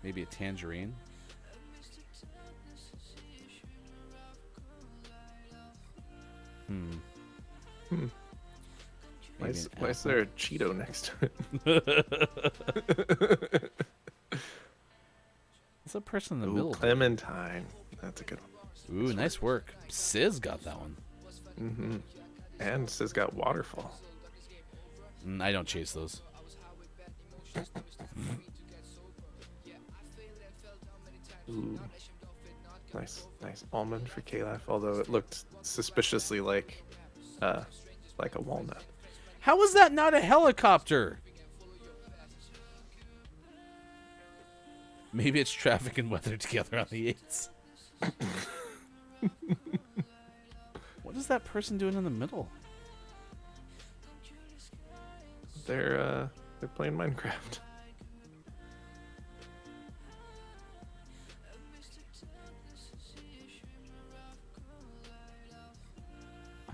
Maybe a tangerine. Why is there a Cheeto next to it? What's that person in the Ooh, middle? Clementine. That's a good one. Ooh, nice work. Sis got that one. Mm-hmm. And Sis got Waterfall. I don't chase those. Ooh. Nice almond for Calaf, although it looked suspiciously like a walnut. How was that not a helicopter? Maybe it's traffic and weather together on the 8s. What is that person doing in the middle? They're playing Minecraft.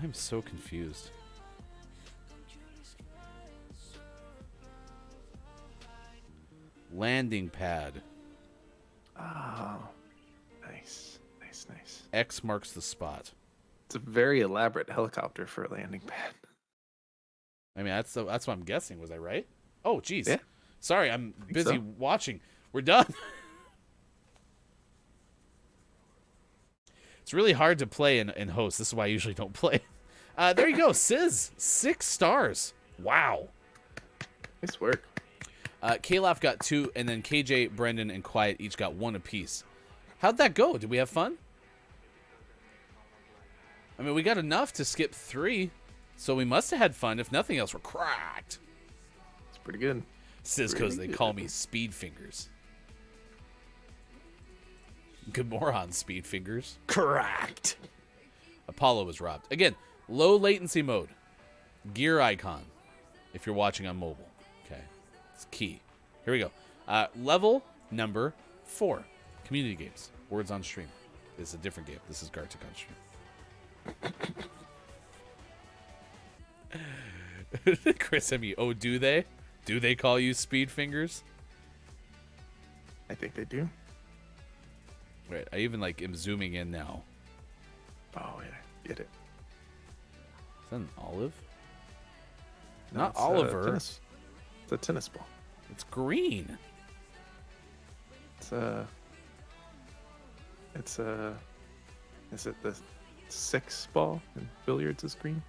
I'm so confused. Landing pad. Oh, nice. X marks the spot. It's a very elaborate helicopter for a landing pad. I mean, that's what I'm guessing. Was I right? Oh, geez. Yeah. Sorry, I'm busy so. watching. We're done. It's really hard to play and host. This is why I usually don't play. There you go. Sizz, 6 stars. Wow. Nice work. Calaf got 2, and then KJ, Brendan, and Quiet each got 1 apiece. How'd that go? Did we have fun? I mean, we got enough to skip 3, so we must have had fun. If nothing else, we're cracked. It's pretty good. Sizz goes, they call me Speed Fingers. Good moron, Speed Fingers. Correct. Apollo was robbed. Again, low latency mode. Gear icon, if you're watching on mobile. Okay, it's key. Here we go. Level number 4. Community games. Words on stream. This is a different game. This is Gartic on stream. Chris, I mean, oh, do they? Do they call you Speed Fingers? I think they do. Right, I even am zooming in now. Oh yeah, get it. Is that an olive? No, Not it's Oliver. It's a tennis ball. It's green. Is it the 6 ball and billiards is green?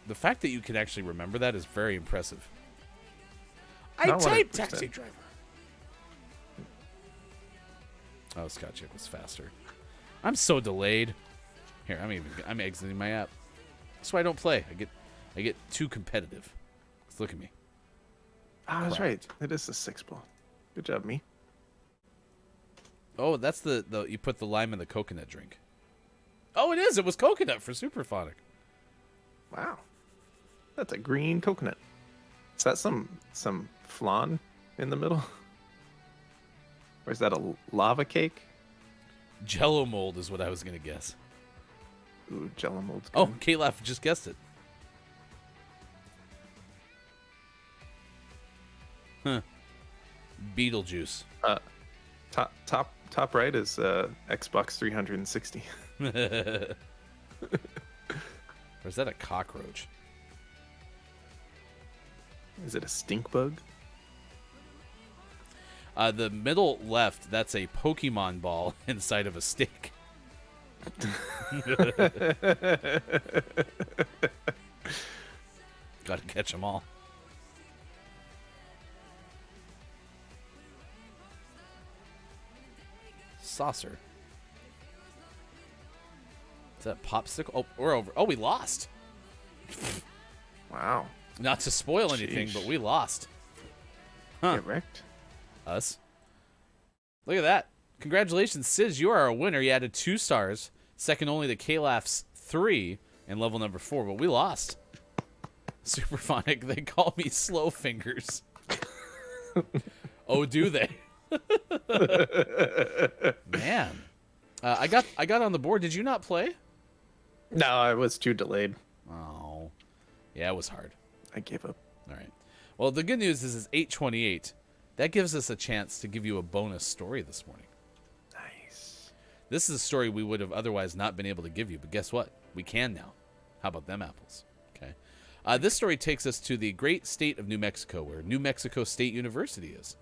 The fact that you can actually remember that is very impressive. I Not typed 100%. taxi driver. Oh, Scott Chip was faster. I'm so delayed. Here, I'm exiting my app. That's why I don't play. I get too competitive. Let's look at me. Ah, that's right. It is the 6 ball. Good job, me. Oh, that's the you put the lime in the coconut drink. Oh, it is. It was coconut for Superphonic. Wow. That's a green coconut. Is that some flan in the middle? Or is that a lava cake? Jello mold is what I was gonna guess. Ooh, Jello mold's Oh, good. Calaf just guessed it. Huh. Beetlejuice. Top right is Xbox 360. Or is that a cockroach? Is it a stink bug? The middle left, that's a Pokemon ball inside of a stick. Gotta catch them all. Saucer. Is that popsicle? Oh, we're over. Oh, we lost. Wow. Not to spoil anything, Sheesh. but we lost. Huh. Get wrecked. Us. Look at that. Congratulations, Sizz. You are a winner. You added 2 stars. Second only to Calaf's 3 and level number 4, but we lost. Superphonic, they call me Slow Fingers. Oh, do they? Man. I got on the board. Did you not play? No, I was too delayed. Oh. Yeah, it was hard. I gave up. All right. Well, the good news is it's 8:28. That gives us a chance to give you a bonus story this morning. Nice. This is a story we would have otherwise not been able to give you, but guess what? We can now. How about them apples? Okay. This story takes us to the great state of New Mexico, where New Mexico State University is.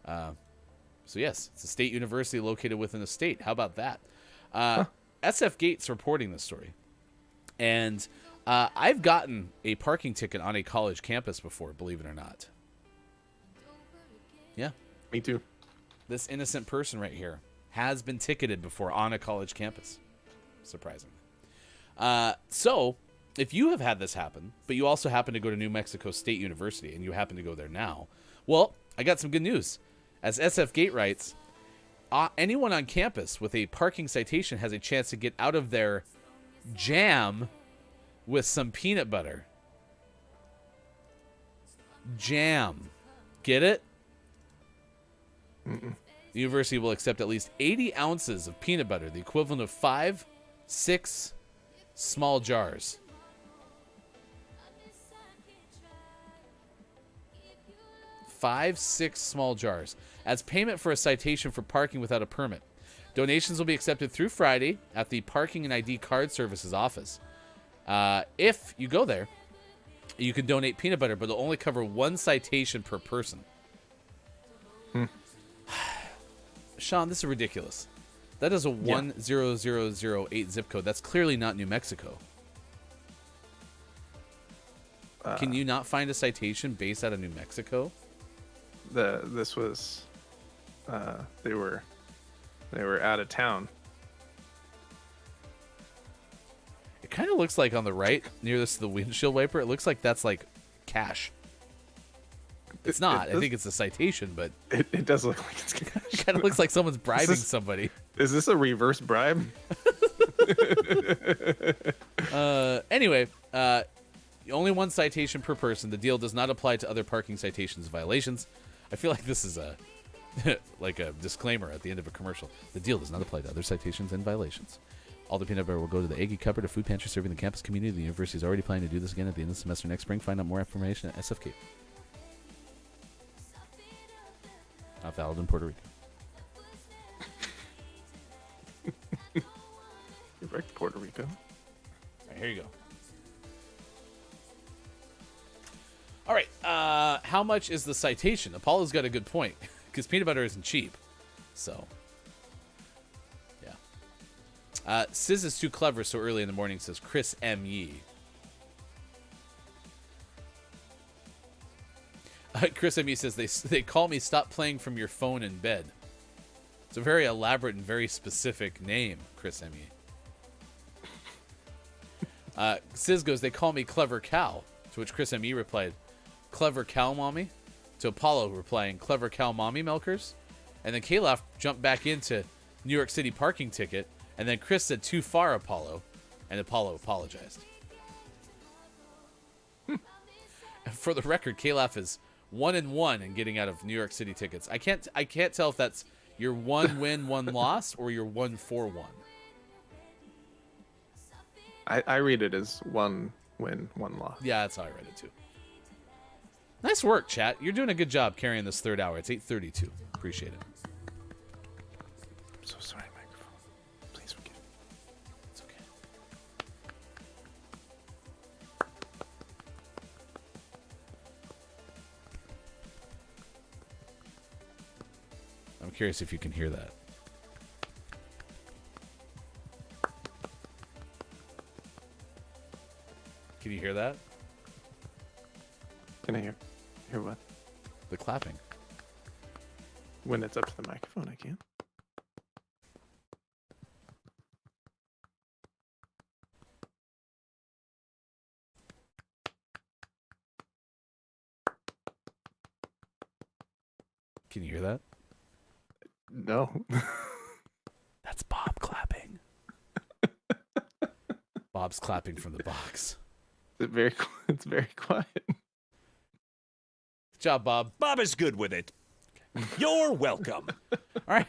So yes, it's a state university located within a state. How about that? SF Gates reporting this story. And I've gotten a parking ticket on a college campus before, believe it or not. Yeah. Me too. This innocent person right here has been ticketed before on a college campus. Surprising. So, if you have had this happen, but you also happen to go to New Mexico State University, and you happen to go there now, well, I got some good news. As SF Gate writes, anyone on campus with a parking citation has a chance to get out of their jam with some peanut butter. Jam. Get it? Mm-mm. The university will accept at least 80 ounces of peanut butter, the equivalent of 5-6 small jars. Five, 6 small jars as payment for a citation for parking without a permit. Donations will be accepted through Friday at the Parking and ID Card Services office. If you go there, you can donate peanut butter, but it'll only cover one citation per person. Sean, this is ridiculous. That is a 10008 zip code. That's clearly not New Mexico. Can you not find a citation based out of New Mexico? This was they were out of town. It kind of looks like on the right near this the windshield wiper. It looks like that's like cash. It's not. I think it's a citation, but it does look like it's cash. It kind of looks like someone's bribing somebody. Is this a reverse bribe? Anyway, only one citation per person. The deal does not apply to other parking citations violations. I feel like this is a like a disclaimer at the end of a commercial. The deal does not apply to other citations and violations. All the peanut butter will go to the Eggy Cupboard, a food pantry serving the campus community. The university is already planning to do this again at the end of the semester next spring. Find out more information at SFK. Not valid in Puerto Rico. You're back to Puerto Rico. All right, here you go. All right, how much is the citation? Apollo's got a good point, because peanut butter isn't cheap. So, yeah. Sis is too clever so early in the morning, says Chris M. Yee. Chris M. Yee says, they call me stop playing from your phone in bed. It's a very elaborate and very specific name, Chris M. Yee. Sis goes, they call me Clever Cow, to which Chris M. Yee replied, Clever Cow Mommy? To Apollo replying, Clever Cow Mommy Milkers? And then Kalaf jumped back into New York City parking ticket, and then Chris said, too far, Apollo, and Apollo apologized. For the record, Kalaf is 1-1 in getting out of New York City tickets. I can't tell if that's your 1 win, 1 loss, or your 1-4-1. I read it as 1 win, 1 loss. Yeah, that's how I read it too. Nice work, chat. You're doing a good job carrying this third hour. It's 8:32. Appreciate it. I'm so sorry, microphone. Please forgive me. It's okay. I'm curious if you can hear that. Can you hear that? Can I hear what? The clapping. When it's up to the microphone, I can. Can you hear that? No. That's Bob clapping. Bob's clapping from the box. It's very quiet. Good job, Bob. Bob is good with it. You're welcome. All right.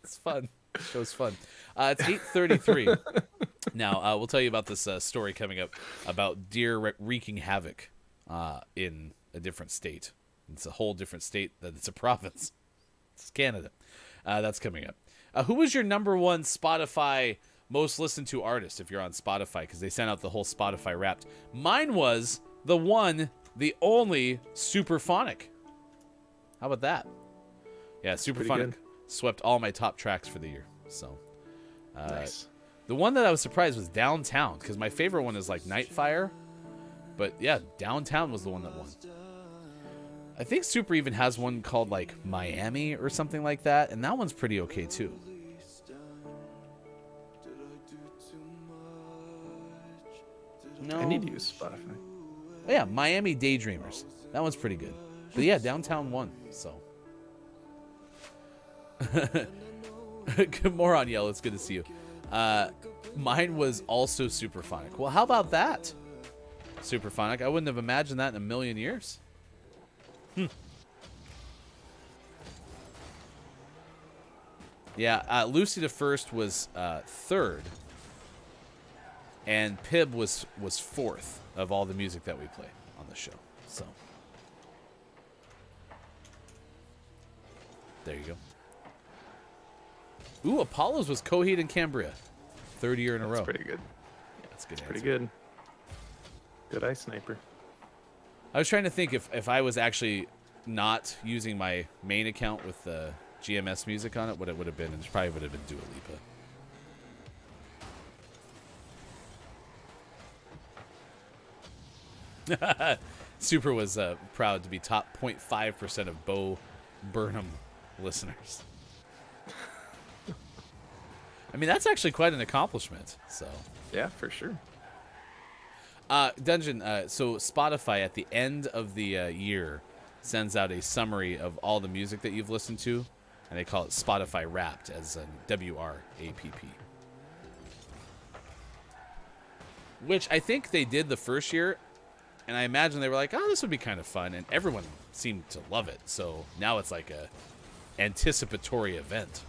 It's fun. Show's fun. It's 8:33. Now, we'll tell you about this story coming up about deer wreaking havoc in a different state. It's a whole different state. That it's a province. It's Canada. That's coming up. Who was your number one Spotify most listened to artist if you're on Spotify? Because they sent out the whole Spotify Wrapped. Mine was the one, the only Superphonic. How about that? Yeah, Superphonic swept all my top tracks for the year. So, nice. The one that I was surprised was Downtown, because my favorite one is like Nightfire. But yeah, Downtown was the one that won. I think Super even has one called like Miami or something like that, and that one's pretty okay too. No. I need to use Spotify. Oh, yeah, Miami Daydreamers. That one's pretty good. But yeah, Downtown won, so. Good moron yell. It's good to see you. Mine was also Superphonic. Well, how about that? Superphonic. I wouldn't have imagined that in a million years. Yeah, Lucy the First was third, and Pib was fourth of all the music that we play on the show. So there you go. Ooh, Apollo's was Coheed and Cambria, third year in a row. That's pretty good. Yeah, that's a good. Pretty good. Good eye sniper. I was trying to think if I was actually not using my main account with GMS music on it, what it would have been, and it probably would have been Dua Lipa. Super was proud to be top 0.5% of Bo Burnham listeners. I mean, that's actually quite an accomplishment. So yeah, for sure. Dungeon, so Spotify at the end of the year sends out a summary of all the music that you've listened to, and they call it Spotify Wrapped, as in WRAPP. Which I think they did the first year, and I imagine they were like, oh, this would be kind of fun, and everyone seemed to love it. So now it's like a anticipatory event.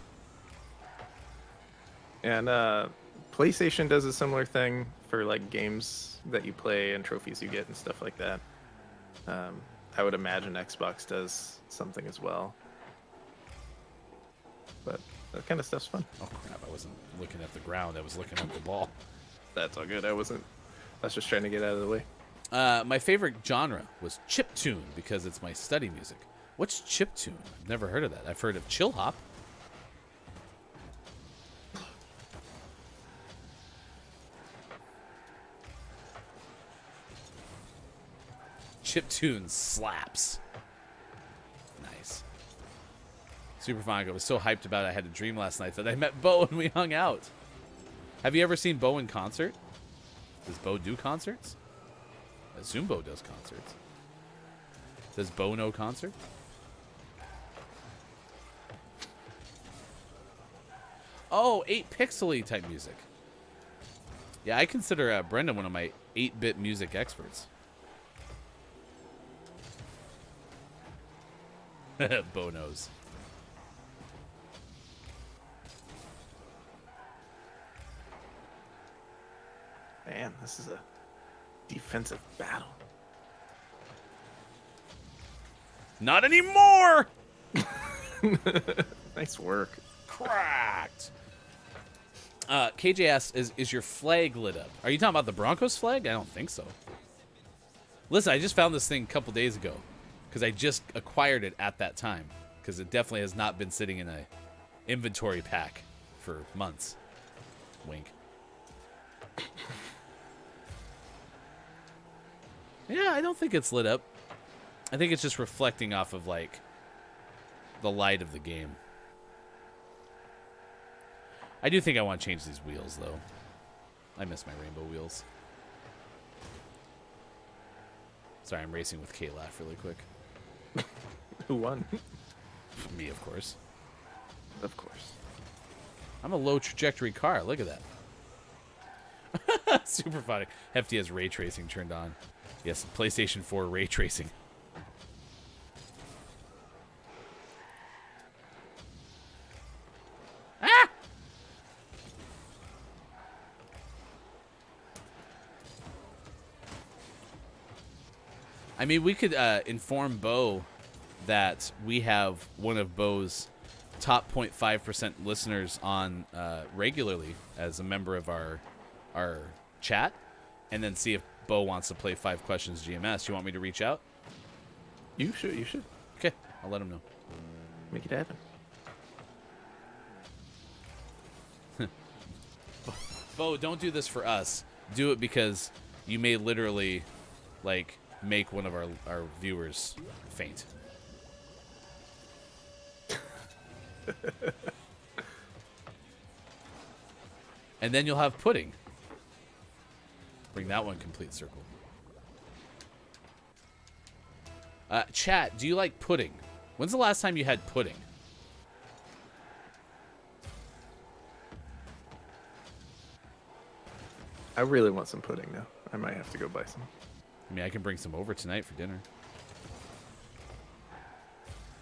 And PlayStation does a similar thing for like games that you play and trophies you get and stuff like that. I would imagine Xbox does something as well. But that kind of stuff's fun. Oh crap, I wasn't looking at the ground, I was looking at the ball. That's all good. I was just trying to get out of the way. My favorite genre was chiptune because it's my study music. What's chiptune? I've never heard of that. I've heard of chill hop. Chiptune slaps. Nice. Superphonic. I was so hyped about it. I had a dream last night that I met Bo and we hung out. Have you ever seen Bo in concert? Does Bo do concerts? I assume Bo does concerts. Does Bo know concerts? Oh, 8-pixely type music. Yeah, I consider Brendan one of my 8-bit music experts. Bo knows. Man, this is a defensive battle. Not anymore! Nice work. Cracked. KJ asks, is your flag lit up? Are you talking about the Broncos flag? I don't think so. Listen, I just found this thing a couple days ago because I just acquired it at that time because it definitely has not been sitting in a inventory pack for months. Wink. Yeah, I don't think it's lit up. I think it's just reflecting off of, like, the light of the game. I do think I want to change these wheels, though. I miss my rainbow wheels. Sorry, I'm racing with K-Laugh really quick. Who won? Me, of course. Of course. I'm a low trajectory car. Look at that. Super funny. Hefty has ray tracing turned on. Yes, PlayStation 4 ray tracing. Ah! I mean, we could inform Bo that we have one of Bo's top 0.5% listeners on regularly as a member of our chat, and then see if Bo wants to play 5 Questions GMS. You want me to reach out? You should. Okay, I'll let him know. Make it happen. Bo, don't do this for us. Do it because you may literally, like, make one of our viewers faint. And then you'll have pudding. Bring that one complete circle. Chat, do you like pudding? When's the last time you had pudding? I really want some pudding now. I might have to go buy some. I mean, I can bring some over tonight for dinner.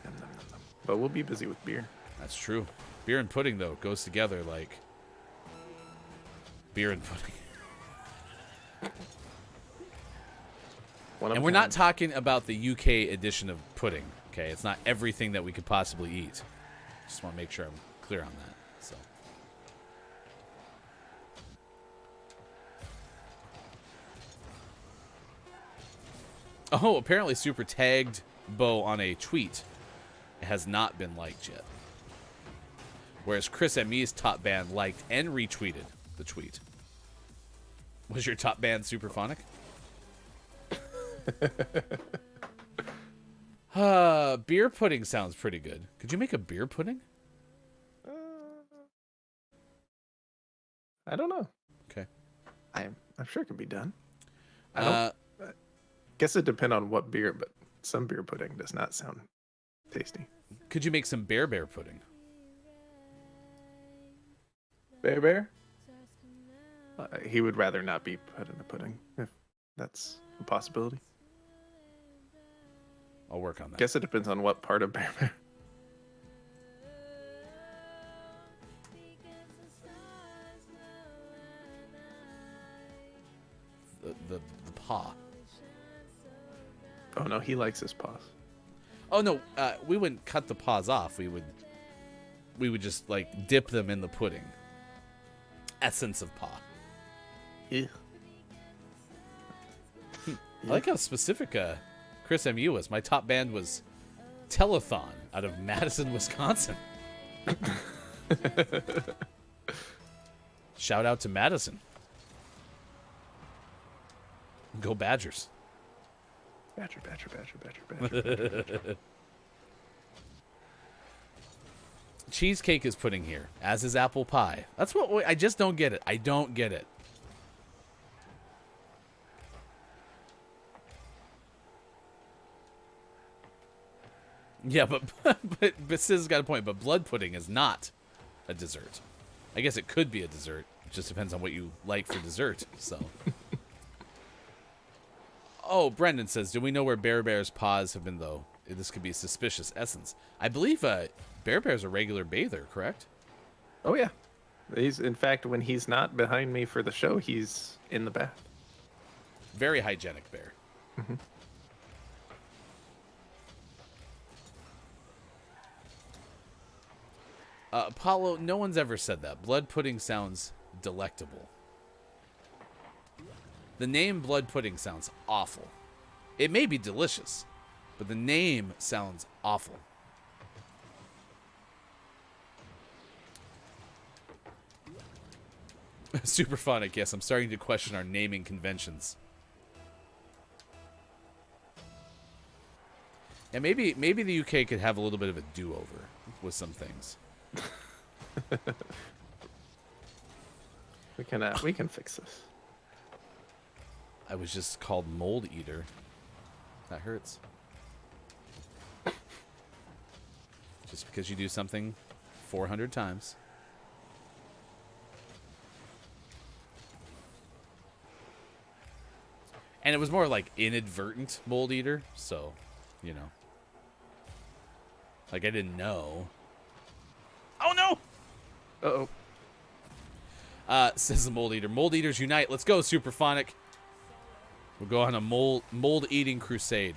Nom, nom, nom, nom. But we'll be busy with beer. That's true. Beer and pudding, though, goes together like beer and pudding. And we're not talking about the UK edition of pudding, okay? It's not everything that we could possibly eat. Just want to make sure I'm clear on that. So. Oh, apparently Super tagged Bo on a tweet. It has not been liked yet. Whereas Chris ME's top band liked and retweeted the tweet. Was your top band Superphonic? Beer pudding sounds pretty good. Could you make a beer pudding? I don't know. Okay. I'm sure it can be done. I guess it depends on what beer, but some beer pudding does not sound tasty. Could you make some bear pudding? Bear? He would rather not be put in a pudding, if that's a possibility. I'll work on that. Guess it depends on what part of bear. The paw. Oh no, he likes his paws. Oh no, we wouldn't cut the paws off. We would just like dip them in the pudding. Essence of paw. Yeah. I like how specific Chris MU was. My top band was Telethon out of Madison, Wisconsin. Shout out to Madison. Go Badgers. Badger. Cheesecake is pudding here, as is apple pie. That's what I just don't get it. I don't get it. Yeah, but Sis got a point. But blood pudding is not a dessert. I guess it could be a dessert. It just depends on what you like for dessert. So. Oh, Brendan says, do we know where Bear Bear's paws have been, though? This could be a suspicious essence. I believe Bear Bear's a regular bather, correct? Oh, yeah. He's, in fact, when he's not behind me for the show, he's in the bath. Very hygienic bear. Mm-hmm. Apollo, no one's ever said that. Blood pudding sounds delectable. The name blood pudding sounds awful. It may be delicious, but the name sounds awful. Superphonic, yes, I'm starting to question our naming conventions. And maybe the UK could have a little bit of a do-over with some things. We can fix this. I was just called Mold Eater. That hurts. Just because you do something 400 times. And it was more like inadvertent Mold Eater, so, you know. Like, I didn't know. Oh, no! Uh-oh. Says the Mold Eater. Mold Eaters unite. Let's go, Superphonic. We'll go on a mold-eating crusade.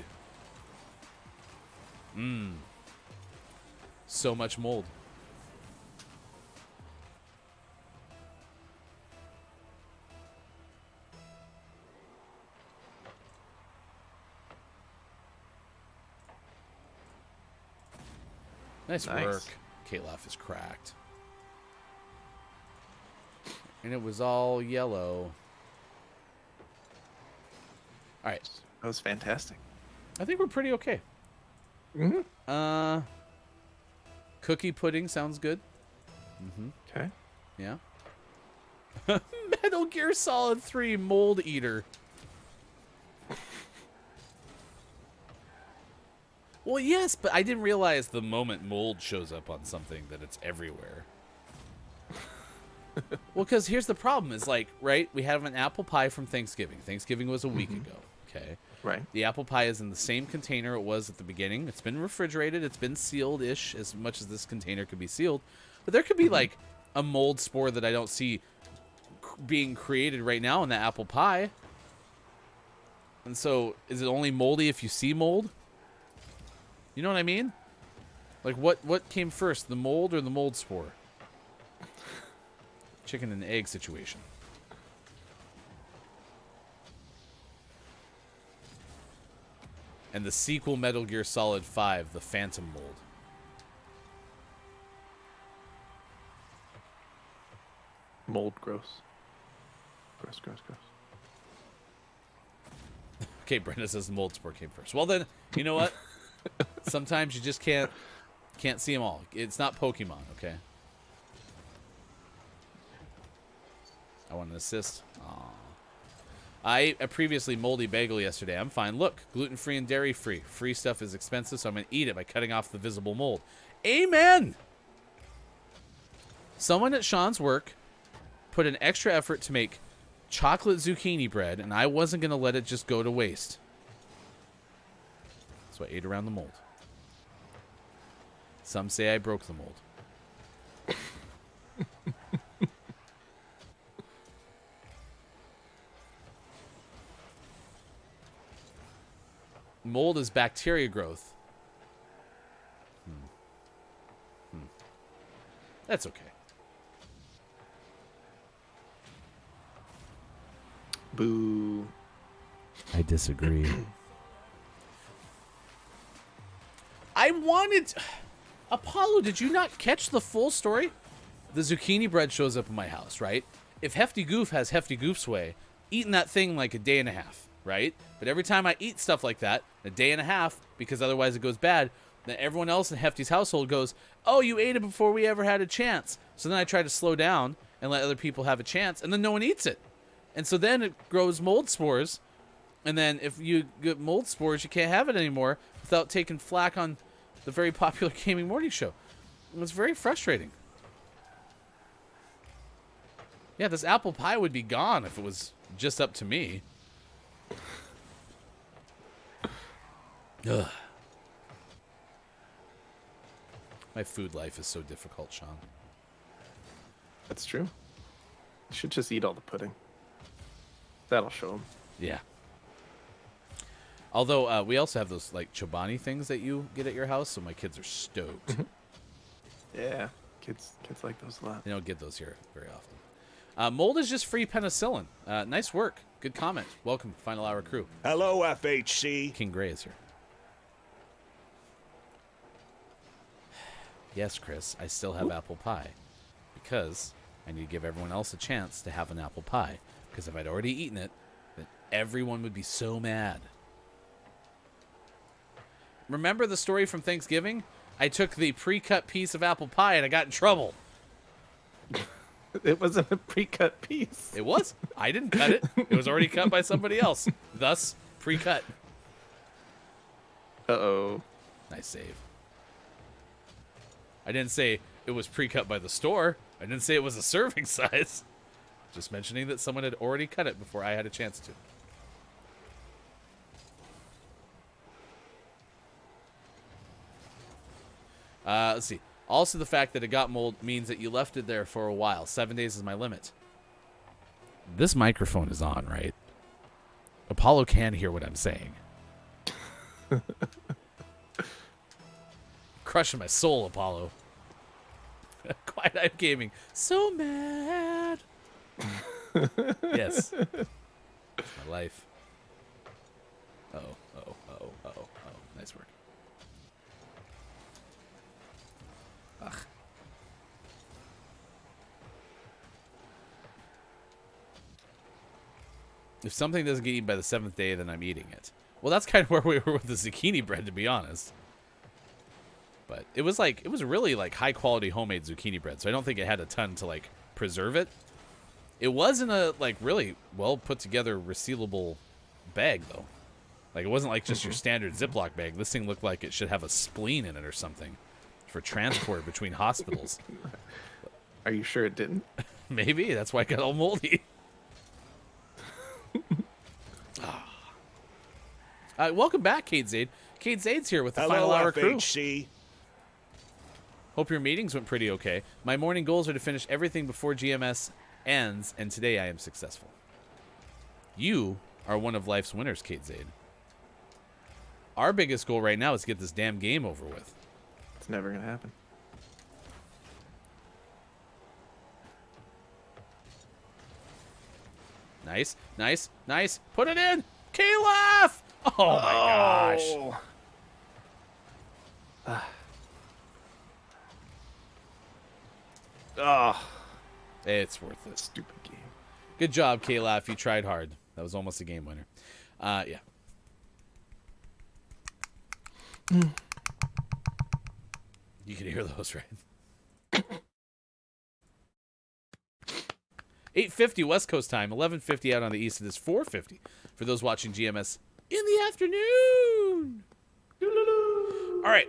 So much mold. Nice work. K-Laugh is cracked. And it was all yellow. All right. That was fantastic. I think we're pretty okay. Mm-hmm. Cookie pudding sounds good. Okay. Yeah. Metal Gear Solid 3 Mold Eater. Well, yes, but I didn't realize the moment mold shows up on something that it's everywhere. Well, because here's the problem is like, right, we have an apple pie from Thanksgiving. Thanksgiving was a week ago, okay? Right. The apple pie is in the same container it was at the beginning. It's been refrigerated. It's been sealed-ish as much as this container could be sealed. But there could be like a mold spore that I don't see being created right now in the apple pie. And so is it only moldy if you see mold? You know what I mean? Like what came first, the mold or the mold spore? Chicken and egg situation. And the sequel Metal Gear Solid 5, the Phantom Mold. Mold gross. Gross, gross, gross. Okay, Brenda says the mold spore came first. Well then, you know what? Sometimes you just can't see them all. It's not Pokemon, okay? I want an assist. Aww. I ate a previously moldy bagel yesterday. I'm fine. Look, gluten-free and dairy-free. Free stuff is expensive, so I'm going to eat it by cutting off the visible mold. Amen! Someone at Sean's work put an extra effort to make chocolate zucchini bread, and I wasn't going to let it just go to waste. So I ate around the mold. Some say I broke the mold. Mold is bacteria growth. That's okay. Boo. I disagree. I wanted... Apollo, did you not catch the full story? The zucchini bread shows up in my house, right? If Hefty Goof has Hefty Goof's way, eating that thing like a day and a half, right? But every time I eat stuff like that, a day and a half, because otherwise it goes bad, then everyone else in Hefty's household goes, oh, you ate it before we ever had a chance. So then I try to slow down and let other people have a chance, and then no one eats it. And so then it grows mold spores, and then if you get mold spores, you can't have it anymore without taking flack on the very popular Gaming Morning Show. It was very frustrating. Yeah, this apple pie would be gone if it was just up to me. Ugh. My food life is so difficult, Sean. That's true. You should just eat all the pudding. That'll show them. Yeah. Although we also have those like Chobani things that you get at your house, so my kids are stoked. Yeah, kids like those a lot. They don't get those here very often. Mold is just free penicillin. Nice work. Good comment. Welcome, Final Hour crew. Hello, FHC. King Gray is here. Yes, Chris, I still have apple pie. Because I need to give everyone else a chance to have an apple pie. Because if I'd already eaten it, then everyone would be so mad. Remember the story from Thanksgiving? I took the pre-cut piece of apple pie and I got in trouble. It wasn't a pre-cut piece. It was. I didn't cut it. It was already cut by somebody else. Thus, pre-cut. Uh-oh. Nice save. I didn't say it was pre-cut by the store. I didn't say it was a serving size. Just mentioning that someone had already cut it before I had a chance to. Let's see. Also, the fact that it got mold means that you left it there for a while. 7 days is my limit. This microphone is on, right? Apollo can hear what I'm saying. Crushing my soul, Apollo. Quiet Eye Gaming. So mad. Yes. It's my life. Oh. Nice work. Ugh. If something doesn't get eaten by the 7th day, then I'm eating it. Well, that's kind of where we were with the zucchini bread, to be honest. But it was really like high quality homemade zucchini bread, so I don't think it had a ton to like preserve it. It was in a like really well put together resealable bag though. Like it wasn't like just your standard Ziploc bag. This thing looked like it should have a spleen in it or something for transport between hospitals. Are you sure it didn't? Maybe that's why it got all moldy. Welcome back, Kate Zaid. Kate Zaid's here with the Final Hour crew. Hope your meetings went pretty okay. My morning goals are to finish everything before GMS ends, and today I am successful. You are one of life's winners, Kate Zaid. Our biggest goal right now is to get this damn game over with. It's never going to happen. Nice, nice, nice. Put it in. Calaf! Oh, my gosh. It's worth it. Stupid game. Good job, Calaf. You tried hard. That was almost a game winner. Yeah. You can hear those, right? 8:50 West Coast time, 11:50 out on the East. It is 4:50 for those watching GMS in the afternoon. All right,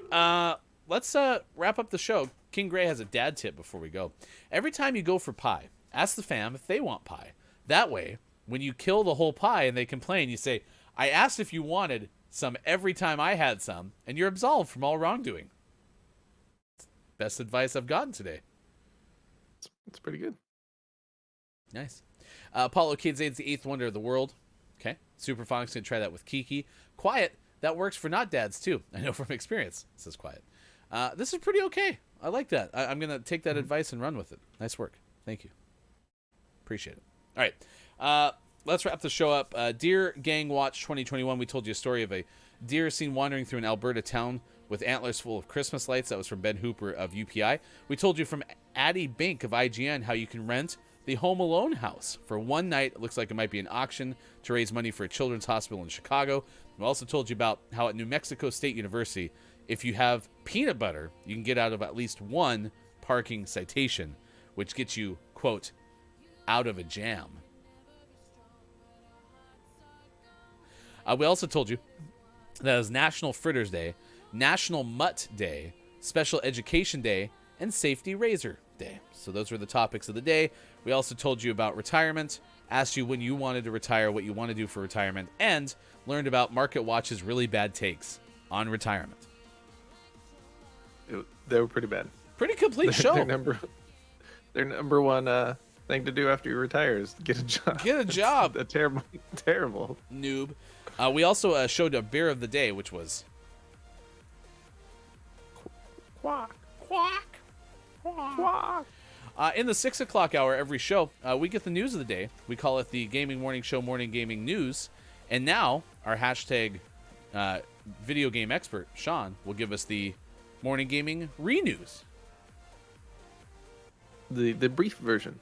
let's wrap up the show. King Gray has a dad tip before we go. Every time you go for pie, ask the fam if they want pie. That way, when you kill the whole pie and they complain, you say, I asked if you wanted some every time I had some, and you're absolved from all wrongdoing. Best advice I've gotten today. It's pretty good. Nice. Apollo Kid Zane's the 8th wonder of the world. Okay. Superphonics going to try that with Kiki. Quiet. That works for not dads, too. I know from experience, says Quiet. This is pretty okay. I like that. I'm going to take that advice and run with it. Nice work. Thank you. Appreciate it. All right. Let's wrap the show up. Deer Gang Watch 2021. We told you a story of a deer seen wandering through an Alberta town with antlers full of Christmas lights. That was from Ben Hooper of UPI. We told you from Addie Bink of IGN how you can rent the Home Alone house for one night. It looks like it might be an auction to raise money for a children's hospital in Chicago. We also told you about how at New Mexico State University, if you have peanut butter, you can get out of at least one parking citation, which gets you, quote, out of a jam. We also told you that is National Fritters Day, National Mutt Day, Special Education Day, and Safety Razor Day. So those were the topics of the day. We also told you about retirement, asked you when you wanted to retire, what you want to do for retirement, and learned about Market Watch's really bad takes on retirement. They were pretty bad. Pretty complete show. Their number one thing to do after you retire is get a job. Get a job. A terrible noob. We also showed a beer of the day, which was Quack. Quack. Quack. In the 6 o'clock hour every show, we get the news of the day. We call it the Gaming Morning Show Morning Gaming News. And now our hashtag video game expert, Sean, will give us the Morning Gaming Re-News. The brief version.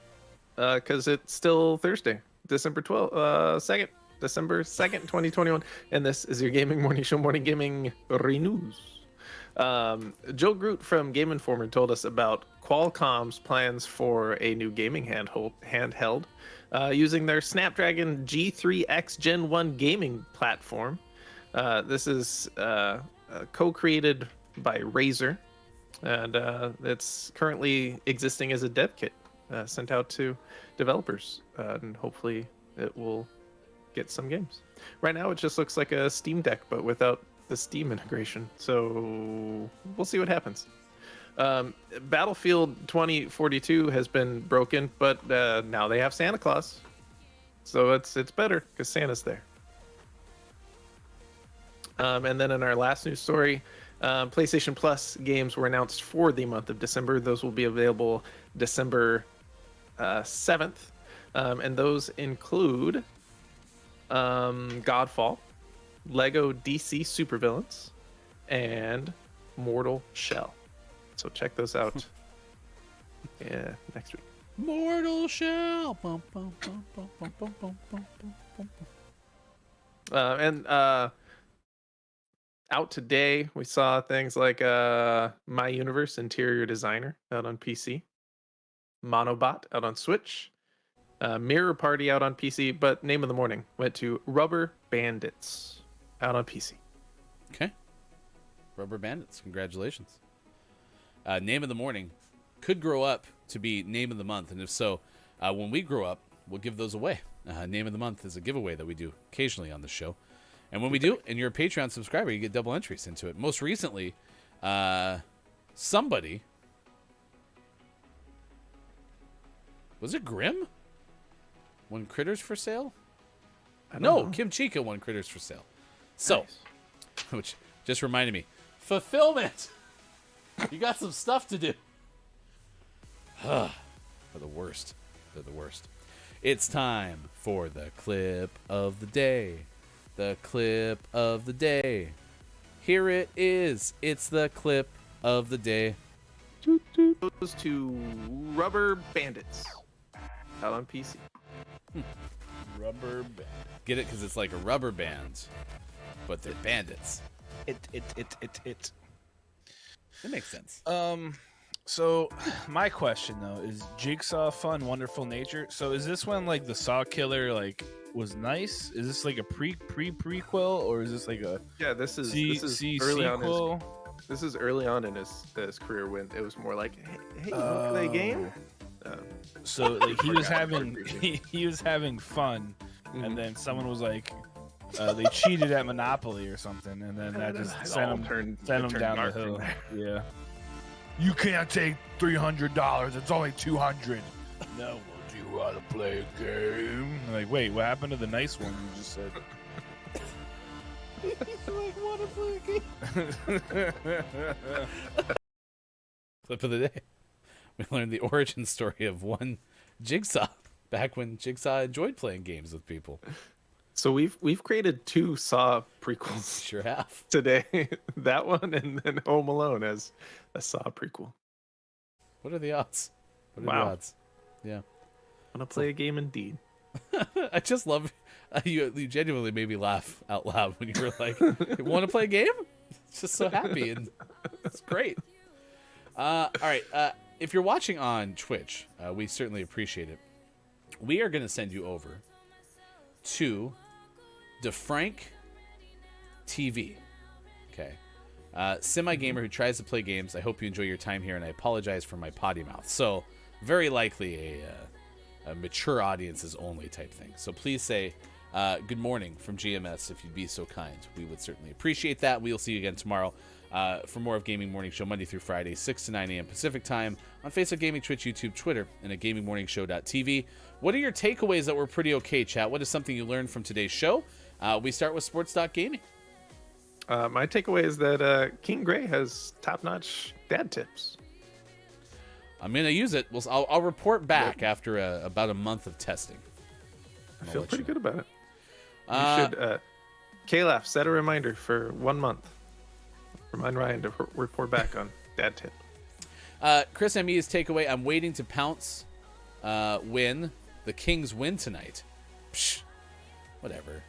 Because it's still Thursday, December 2nd, 2021. And this is your Gaming Morning Show Morning Gaming Re-News. Joe Groot from Game Informer told us about Qualcomm's plans for a new gaming handheld using their Snapdragon G3X Gen 1 gaming platform. This is co-created by Razer, and it's currently existing as a dev kit sent out to developers, and hopefully it will get some games. Right now it just looks like a Steam Deck, but without the Steam integration, so we'll see what happens. Battlefield 2042 has been broken, but now they have Santa Claus, so it's better because Santa's there. And then in our last news story, PlayStation Plus games were announced for the month of December. Those will be available December 7th, and those include Godfall, Lego DC Supervillains, and Mortal Shell. So check those out next week. Mortal shell. Bum, bum, bum, bum, bum, bum, bum, bum, bum, bum. And out today, we saw things like My Universe Interior Designer out on PC, Monobot out on Switch, Mirror Party out on PC, but Name of the Morning went to Rubber Bandits out on PC. Okay. Rubber Bandits. Congratulations. Name of the Morning could grow up to be Name of the Month, and if so, when we grow up, we'll give those away. Name of the Month is a giveaway that we do occasionally on the show. And when we do, and you're a Patreon subscriber, you get double entries into it. Most recently, somebody... Was it Grimm? Won Critters for sale? No, Kim Chica won Critters for sale. So, Nice. which just reminded me, fulfillment! You got some stuff to do. They're the worst. They're the worst. It's time for the clip of the day. The clip of the day. Here it is. It's the clip of the day. Goes to Rubber Bandits out on PC. Rubber band. Get it? Because it's like a rubber band, but they're bandits. It. It makes sense. So my question though is Jigsaw fun, wonderful nature. So is this one like the Saw Killer was nice? Is this like a prequel or is this like a This is early on this is early on in his career when it was more like, hey, you want to play a game? So like he was having fun, and then someone was like, they cheated at Monopoly or something, and then that just sent him down the hill. Yeah. You can't take $300. It's only $200. No, do you want to play a game? I'm like, wait, what happened to the nice one you just said? Want to play a game? Clip of the day. We learned the origin story of one Jigsaw back when Jigsaw enjoyed playing games with people. So we've created 2 Saw prequels Sure have. today. That one and then Home Alone as a Saw prequel. What are the odds? What are Wow. the odds? Yeah. Want to play a game indeed. I just love you genuinely made me laugh out loud when you were like, you want to play a game? It's just so happy and it's great. All right. If you're watching on Twitch, we certainly appreciate it. We are going to send you over to DeFrank TV. Okay. Semi-gamer who tries to play games. I hope you enjoy your time here, and I apologize for my potty mouth. So, very likely a mature audiences only type thing. So please say good morning from GMS if you'd be so kind. We would certainly appreciate that. We'll see you again tomorrow for more of Gaming Morning Show, Monday through Friday, 6 to 9 a.m. Pacific Time on Facebook Gaming, Twitch, YouTube, Twitter, and at GamingMorningShow.tv. What are your takeaways that were pretty okay, chat? What is something you learned from today's show? We start with Sports.Gaming. My takeaway is that King Gray has top-notch dad tips. I'm going to use it. I'll report back after about a month of testing. I feel pretty good about it. You should, Calaf, set a reminder for 1 month. Remind Ryan to report back on dad tip. Chris ME's takeaway, I'm waiting to pounce when the Kings win tonight. Psh, whatever.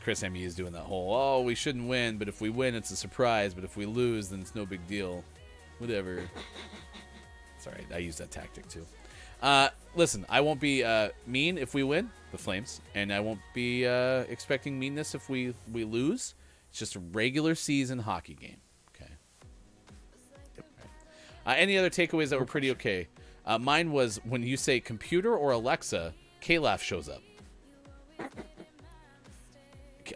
Chris ME is doing that whole, we shouldn't win, but if we win, it's a surprise, but if we lose, then it's no big deal. Whatever. Sorry, I use that tactic too. Listen, I won't be mean if we win, the Flames, and I won't be expecting meanness if we lose. It's just a regular season hockey game. Okay. Yep. Right. Any other takeaways that were pretty okay? Mine was when you say computer or Alexa, Calaf shows up.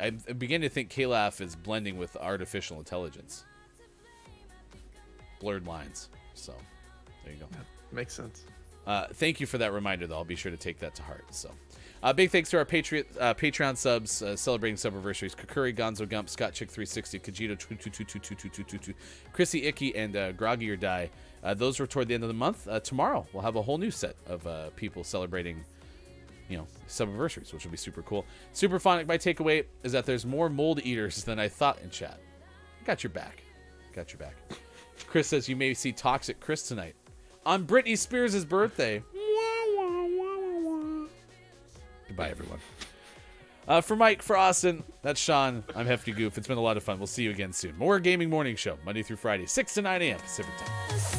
I'm beginning to think Calaf is blending with artificial intelligence. Blurred lines. So, there you go. Yeah, makes sense. Thank you for that reminder, though. I'll be sure to take that to heart. So, big thanks to our Patreon subs celebrating subiversaries: Kakuri, Gonzo Gump, Scott Chick 360, Kajito 2222222, Chrissy Icky, and Groggy or Die. Those were toward the end of the month. Tomorrow we'll have a whole new set of people celebrating, subiversaries, which will be super cool. Superphonic, my takeaway is that there's more mold eaters than I thought in chat. Got your back. Chris says you may see Toxic Chris tonight. on Britney Spears' birthday. Goodbye, everyone. For Mike, for Austin, that's Sean. I'm Hefty Goof. It's been a lot of fun. We'll see you again soon. More Gaming Morning Show, Monday through Friday, 6 to 9 a.m. Pacific Time.